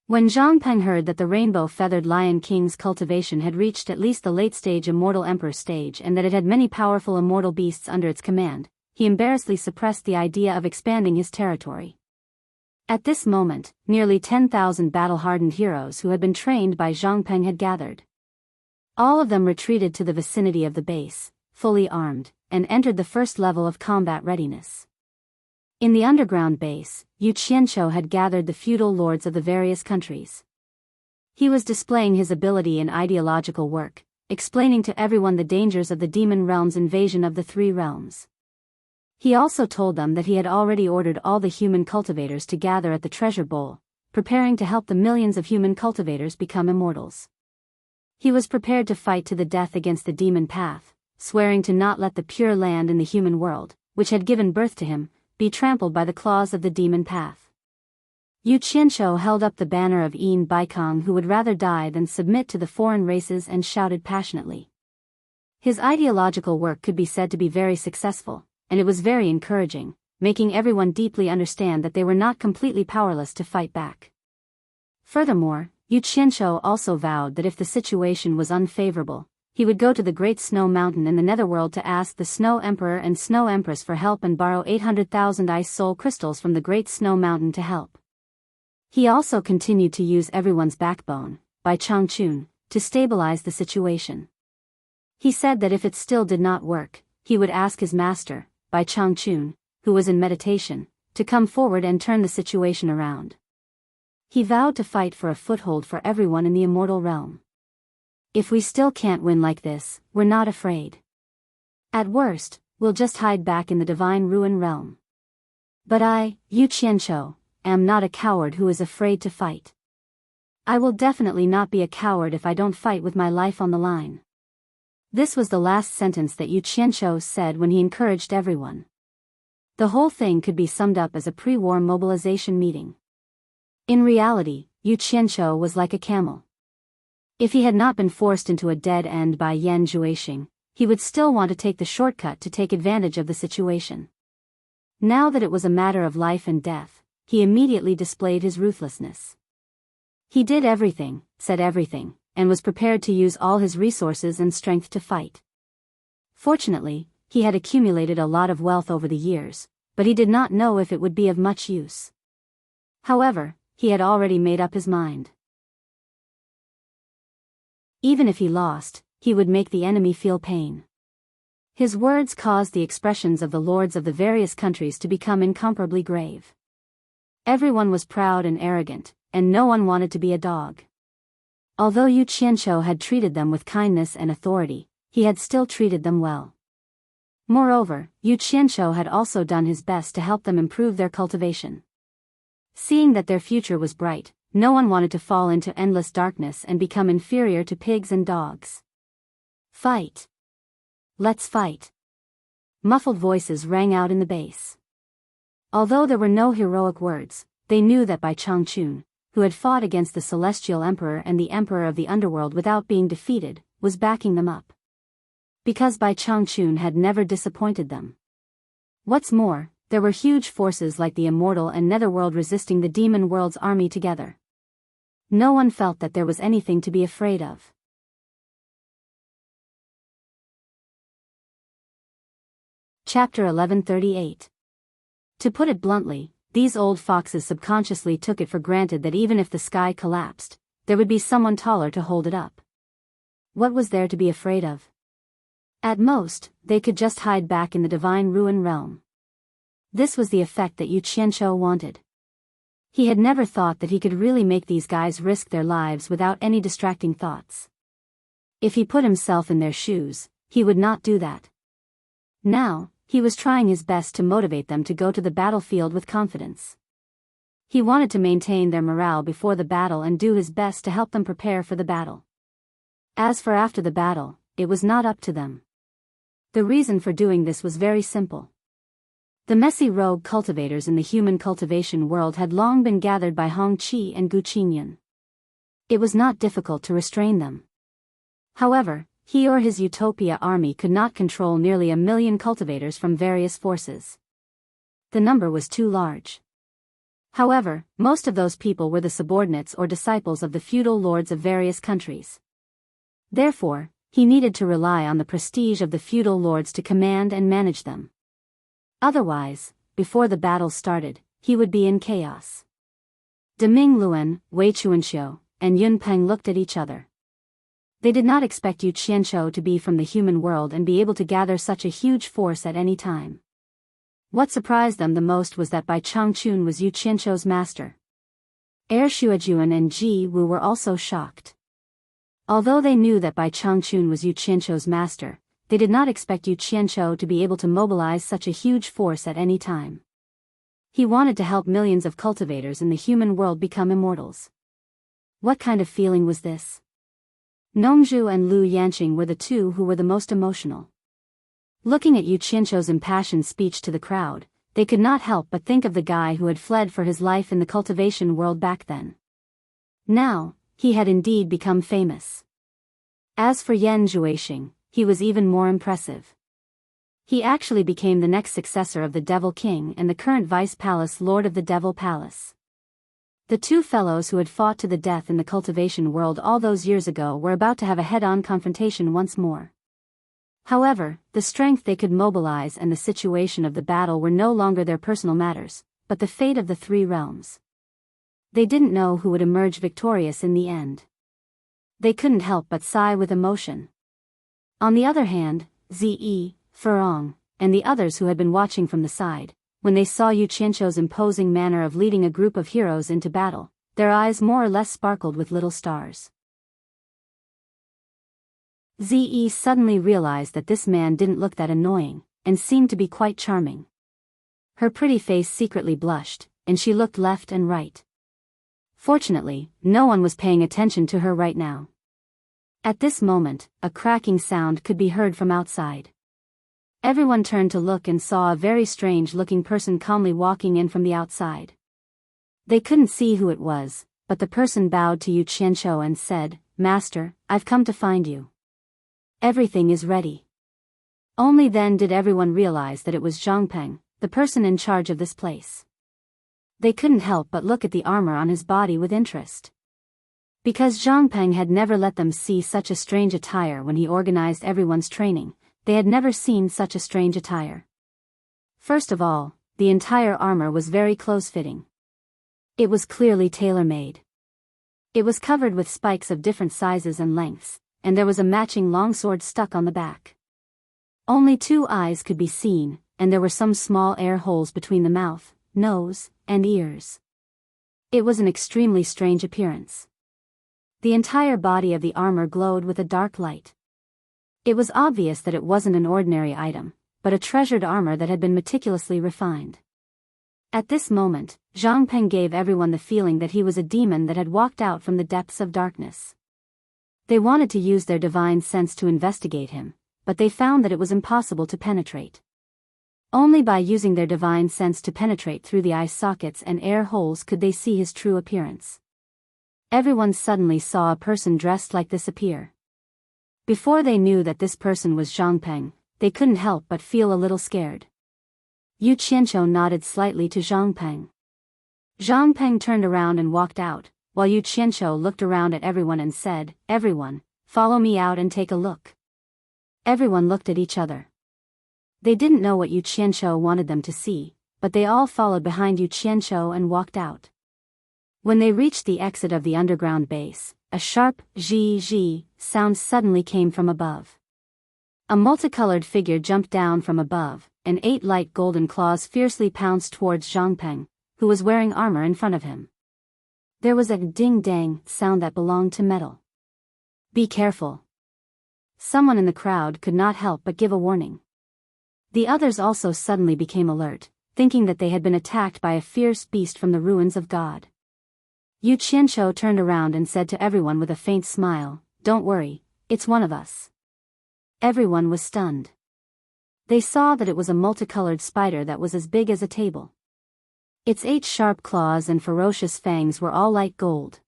When Zhang Peng heard that the Rainbow-Feathered Lion King's cultivation had reached at least the late-stage Immortal Emperor stage and that it had many powerful immortal beasts under its command, he embarrassedly suppressed the idea of expanding his territory. At this moment, nearly 10,000 battle-hardened heroes who had been trained by Zhang Peng had gathered. All of them retreated to the vicinity of the base, fully armed, and entered the first level of combat readiness. In the underground base, Yu Qianqiu had gathered the feudal lords of the various countries. He was displaying his ability in ideological work, explaining to everyone the dangers of the demon realm's invasion of the three realms. He also told them that he had already ordered all the human cultivators to gather at the treasure bowl, preparing to help the millions of human cultivators become immortals. He was prepared to fight to the death against the demon path, swearing to not let the pure land in the human world, which had given birth to him, be trampled by the claws of the demon path. Yu Qianqiu held up the banner of Yin Baikong, who would rather die than submit to the foreign races, and shouted passionately. His ideological work could be said to be very successful, and it was very encouraging, making everyone deeply understand that they were not completely powerless to fight back. Furthermore, Yu Qianqiu also vowed that if the situation was unfavorable, he would go to the Great Snow Mountain in the Netherworld to ask the Snow Emperor and Snow Empress for help and borrow 800,000 ice soul crystals from the Great Snow Mountain to help. He also continued to use everyone's backbone, Bai Changchun, to stabilize the situation. He said that if it still did not work, he would ask his master, Bai Changchun, who was in meditation, to come forward and turn the situation around. He vowed to fight for a foothold for everyone in the immortal realm. If we still can't win like this, we're not afraid. At worst, we'll just hide back in the Divine Ruin Realm. But I, Yu Qianqiu, am not a coward who is afraid to fight. I will definitely not be a coward if I don't fight with my life on the line. This was the last sentence that Yu Qianqiu said when he encouraged everyone. The whole thing could be summed up as a pre-war mobilization meeting. In reality, Yu Qianqiu was like a camel. If he had not been forced into a dead end by Yan Zhuixing, he would still want to take the shortcut to take advantage of the situation. Now that it was a matter of life and death, he immediately displayed his ruthlessness. He did everything, said everything, and was prepared to use all his resources and strength to fight. Fortunately, he had accumulated a lot of wealth over the years, but he did not know if it would be of much use. However, he had already made up his mind. Even if he lost, he would make the enemy feel pain. His words caused the expressions of the lords of the various countries to become incomparably grave. Everyone was proud and arrogant, and no one wanted to be a dog. Although Yu Qianqiu had treated them with kindness and authority, he had still treated them well. Moreover, Yu Qianqiu had also done his best to help them improve their cultivation. Seeing that their future was bright, no one wanted to fall into endless darkness and become inferior to pigs and dogs. Fight! Let's fight! Muffled voices rang out in the base. Although there were no heroic words, they knew that Bai Changchun, who had fought against the Celestial Emperor and the Emperor of the Underworld without being defeated, was backing them up. Because Bai Changchun had never disappointed them. What's more, there were huge forces like the Immortal and Netherworld resisting the Demon World's army together. No one felt that there was anything to be afraid of. Chapter 1138. To put it bluntly, these old foxes subconsciously took it for granted that even if the sky collapsed, there would be someone taller to hold it up. What was there to be afraid of? At most, they could just hide back in the divine ruin realm. This was the effect that Yu Qianqiu wanted. He had never thought that he could really make these guys risk their lives without any distracting thoughts. If he put himself in their shoes, he would not do that. Now, he was trying his best to motivate them to go to the battlefield with confidence. He wanted to maintain their morale before the battle and do his best to help them prepare for the battle. As for after the battle, it was not up to them. The reason for doing this was very simple. The messy rogue cultivators in the human cultivation world had long been gathered by Hong Qi and Gu Qingyun. It was not difficult to restrain them. However, he or his Utopia army could not control nearly 1 million cultivators from various forces. The number was too large. However, most of those people were the subordinates or disciples of the feudal lords of various countries. Therefore, he needed to rely on the prestige of the feudal lords to command and manage them. Otherwise, before the battle started, he would be in chaos. Deming Luan, Wei Chuanxiu, and Yun Peng looked at each other. They did not expect Yu Qianqiu to be from the human world and be able to gather such a huge force at any time. What surprised them the most was that Bai Changchun was Yu Qianqiu's master. Er Shuajuan and Ji Wu were also shocked. Although they knew that Bai Changchun was Yu Qianqiu's master, they did not expect Yu Qianqiu to be able to mobilize such a huge force at any time. He wanted to help millions of cultivators in the human world become immortals. What kind of feeling was this? Nongzhu and Lu Yanqing were the two who were the most emotional. Looking at Yu Qianqiu's impassioned speech to the crowd, they could not help but think of the guy who had fled for his life in the cultivation world back then. Now, he had indeed become famous. As for Yan Zhuixing, he was even more impressive. He actually became the next successor of the Devil King and the current Vice Palace Lord of the Devil Palace. The two fellows who had fought to the death in the cultivation world all those years ago were about to have a head-on confrontation once more. However, the strength they could mobilize and the situation of the battle were no longer their personal matters, but the fate of the three realms. They didn't know who would emerge victorious in the end. They couldn't help but sigh with emotion. On the other hand, Zi, Furong, and the others who had been watching from the side, when they saw Yu Qianqiu's imposing manner of leading a group of heroes into battle, their eyes more or less sparkled with little stars. Zi suddenly realized that this man didn't look that annoying, and seemed to be quite charming. Her pretty face secretly blushed, and she looked left and right. Fortunately, no one was paying attention to her right now. At this moment, a cracking sound could be heard from outside. Everyone turned to look and saw a very strange-looking person calmly walking in from the outside. They couldn't see who it was, but the person bowed to Yu Qianqiu and said, "Master, I've come to find you. Everything is ready." Only then did everyone realize that it was Zhang Peng, the person in charge of this place. They couldn't help but look at the armor on his body with interest. Because Zhang Peng had never let them see such a strange attire when he organized everyone's training, they had never seen such a strange attire. First of all, the entire armor was very close-fitting. It was clearly tailor-made. It was covered with spikes of different sizes and lengths, and there was a matching longsword stuck on the back. Only 2 eyes could be seen, and there were some small air holes between the mouth, nose, and ears. It was an extremely strange appearance. The entire body of the armor glowed with a dark light. It was obvious that it wasn't an ordinary item, but a treasured armor that had been meticulously refined. At this moment, Zhang Peng gave everyone the feeling that he was a demon that had walked out from the depths of darkness. They wanted to use their divine sense to investigate him, but they found that it was impossible to penetrate. Only by using their divine sense to penetrate through the eye sockets and air holes could they see his true appearance. Everyone suddenly saw a person dressed like this appear. Before they knew that this person was Zhang Peng, they couldn't help but feel a little scared. Yu Qianqiu nodded slightly to Zhang Peng. Zhang Peng turned around and walked out, while Yu Qianqiu looked around at everyone and said, "Everyone, follow me out and take a look." Everyone looked at each other. They didn't know what Yu Qianqiu wanted them to see, but they all followed behind Yu Qianqiu and walked out. When they reached the exit of the underground base, a sharp zhi sound suddenly came from above. A multicolored figure jumped down from above, and 8 light golden claws fiercely pounced towards Zhang Peng, who was wearing armor in front of him. There was a ding-dang sound that belonged to metal. "Be careful." Someone in the crowd could not help but give a warning. The others also suddenly became alert, thinking that they had been attacked by a fierce beast from the ruins of God. Yu Qianqiu turned around and said to everyone with a faint smile, "Don't worry, it's one of us." Everyone was stunned. They saw that it was a multicolored spider that was as big as a table. Its 8 sharp claws and ferocious fangs were all light gold.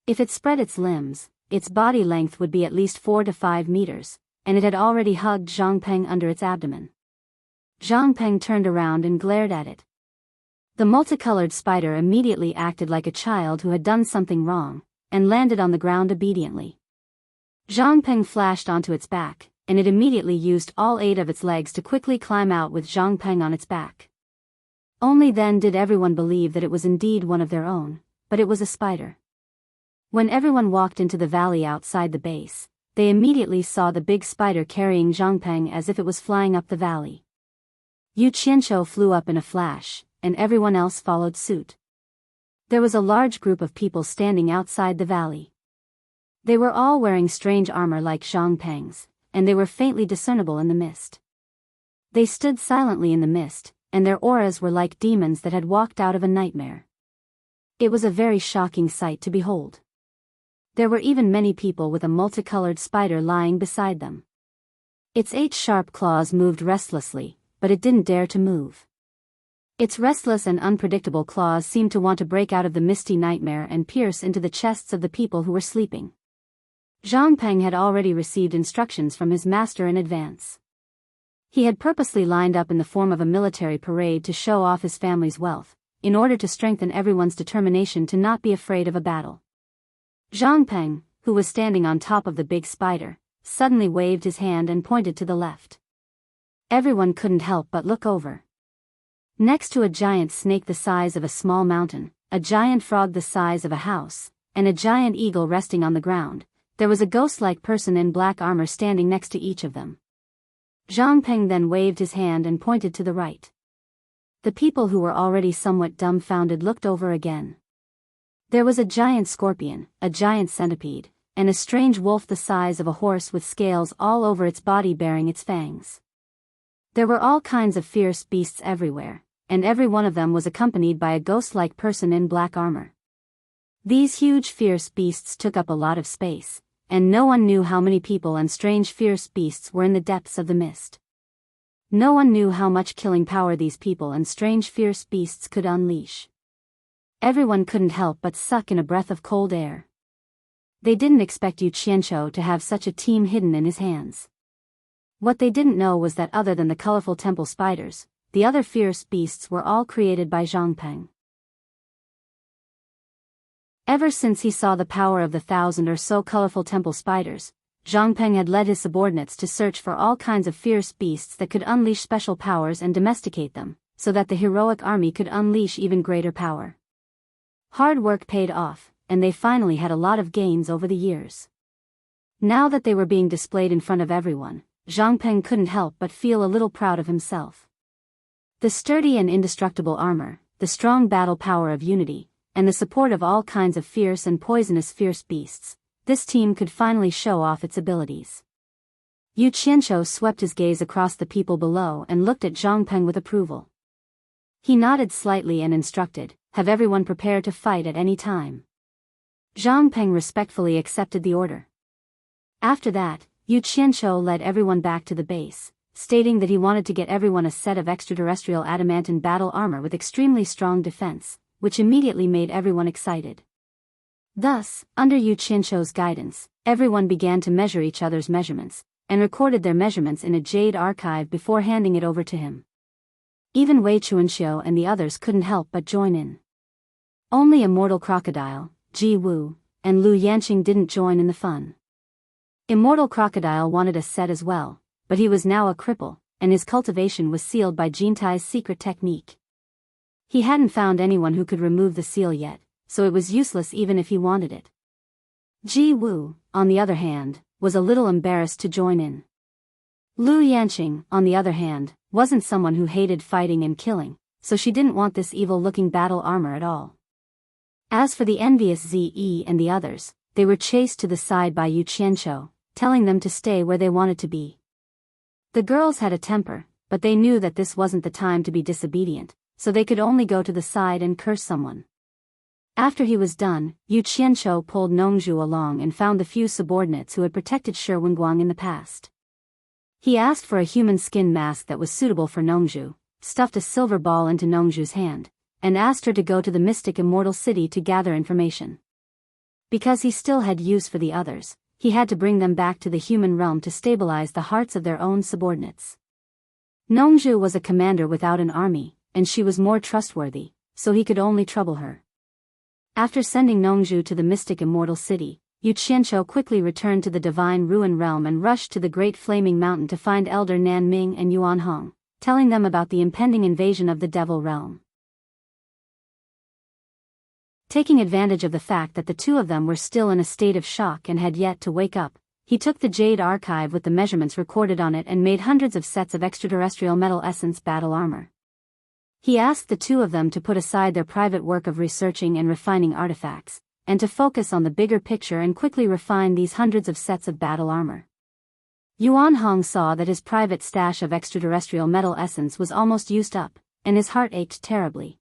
If it spread its limbs, its body length would be at least 4 to 5 meters, and it had already hugged Zhang Peng under its abdomen. Zhang Peng turned around and glared at it. The multicolored spider immediately acted like a child who had done something wrong, and landed on the ground obediently. Zhang Peng flashed onto its back, and it immediately used all 8 of its legs to quickly climb out with Zhang Peng on its back. Only then did everyone believe that it was indeed one of their own, but it was a spider. When everyone walked into the valley outside the base, they immediately saw the big spider carrying Zhang Peng as if it was flying up the valley. Yu Qianqiu flew up in a flash, and everyone else followed suit. There was a large group of people standing outside the valley. They were all wearing strange armor like Zhang Peng's, and they were faintly discernible in the mist. They stood silently in the mist, and their auras were like demons that had walked out of a nightmare. It was a very shocking sight to behold. There were even many people with a multicolored spider lying beside them. Its 8 sharp claws moved restlessly, but it didn't dare to move. Its restless and unpredictable claws seemed to want to break out of the misty nightmare and pierce into the chests of the people who were sleeping. Zhang Peng had already received instructions from his master in advance. He had purposely lined up in the form of a military parade to show off his family's wealth, in order to strengthen everyone's determination to not be afraid of a battle. Zhang Peng, who was standing on top of the big spider, suddenly waved his hand and pointed to the left. Everyone couldn't help but look over. Next to a giant snake the size of a small mountain, a giant frog the size of a house, and a giant eagle resting on the ground, there was a ghost-like person in black armor standing next to each of them. Zhang Peng then waved his hand and pointed to the right. The people who were already somewhat dumbfounded looked over again. There was a giant scorpion, a giant centipede, and a strange wolf the size of a horse with scales all over its body bearing its fangs. There were all kinds of fierce beasts everywhere, and every one of them was accompanied by a ghost-like person in black armor. These huge fierce beasts took up a lot of space, and no one knew how many people and strange fierce beasts were in the depths of the mist. No one knew how much killing power these people and strange fierce beasts could unleash. Everyone couldn't help but suck in a breath of cold air. They didn't expect Yu Qianqiu to have such a team hidden in his hands. What they didn't know was that other than the colorful temple spiders, the other fierce beasts were all created by Zhang Peng. Ever since he saw the power of the 1,000 or so colorful temple spiders, Zhang Peng had led his subordinates to search for all kinds of fierce beasts that could unleash special powers and domesticate them, so that the heroic army could unleash even greater power. Hard work paid off, and they finally had a lot of gains over the years. Now that they were being displayed in front of everyone, Zhang Peng couldn't help but feel a little proud of himself. The sturdy and indestructible armor, the strong battle power of unity, and the support of all kinds of fierce and poisonous fierce beasts, this team could finally show off its abilities. Yu Qianqiu swept his gaze across the people below and looked at Zhang Peng with approval. He nodded slightly and instructed, "Have everyone prepared to fight at any time." Zhang Peng respectfully accepted the order. After that, Yu Qianqiu led everyone back to the base, stating that he wanted to get everyone a set of extraterrestrial adamantine battle armor with extremely strong defense, which immediately made everyone excited. Thus, under Yu Qianqiu's guidance, everyone began to measure each other's measurements, and recorded their measurements in a jade archive before handing it over to him. Even Wei Chuanxiu and the others couldn't help but join in. Only Immortal Crocodile, Ji Wu, and Lu Yanqing didn't join in the fun. Immortal Crocodile wanted a set as well, but he was now a cripple, and his cultivation was sealed by Jintai's secret technique. He hadn't found anyone who could remove the seal yet, so it was useless even if he wanted it. Ji Wu, on the other hand, was a little embarrassed to join in. Lu Yanqing, on the other hand, wasn't someone who hated fighting and killing, so she didn't want this evil-looking battle armor at all. As for the envious Ze and the others, they were chased to the side by Yu Qianqiu, telling them to stay where they wanted to be. The girls had a temper, but they knew that this wasn't the time to be disobedient, so they could only go to the side and curse someone. After he was done, Yu Qianqiu pulled Nongzhu along and found the few subordinates who had protected Shi Wenguang in the past. He asked for a human skin mask that was suitable for Nongzhu, stuffed a silver ball into Nongzhu's hand, and asked her to go to the mystic Immortal City to gather information. Because he still had use for the others, he had to bring them back to the human realm to stabilize the hearts of their own subordinates. Nongzhu was a commander without an army, and she was more trustworthy, so he could only trouble her. After sending Nongzhu to the mystic Immortal City, Yu Qianqiu quickly returned to the divine ruin realm and rushed to the great flaming mountain to find Elder Nan Ming and Yuan Hong, telling them about the impending invasion of the Devil Realm. Taking advantage of the fact that the two of them were still in a state of shock and had yet to wake up, he took the jade archive with the measurements recorded on it and made hundreds of sets of extraterrestrial metal essence battle armor. He asked the two of them to put aside their private work of researching and refining artifacts, and to focus on the bigger picture and quickly refine these hundreds of sets of battle armor. Yuan Hong saw that his private stash of extraterrestrial metal essence was almost used up, and his heart ached terribly.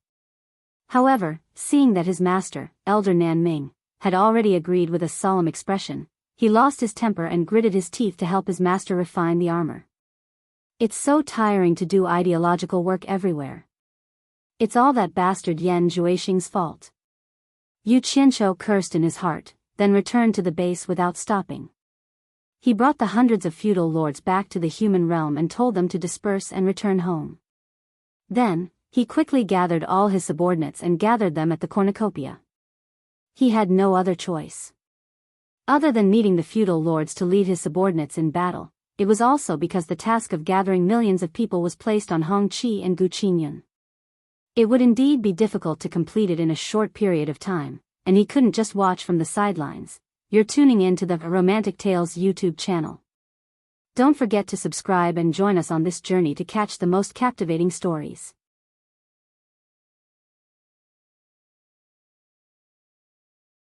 However, seeing that his master, Elder Nan Ming, had already agreed with a solemn expression, he lost his temper and gritted his teeth to help his master refine the armor. It's so tiring to do ideological work everywhere. It's all that bastard Yan Juexing's fault. Yu Qianqiu cursed in his heart, then returned to the base without stopping. He brought the hundreds of feudal lords back to the human realm and told them to disperse and return home. Then, he quickly gathered all his subordinates and gathered them at the cornucopia. He had no other choice. Other than needing the feudal lords to lead his subordinates in battle, it was also because the task of gathering millions of people was placed on Hong Qi and Gu Qingyun. It would indeed be difficult to complete it in a short period of time, and he couldn't just watch from the sidelines. You're tuning in to the Romantic Tales YouTube channel. Don't forget to subscribe and join us on this journey to catch the most captivating stories.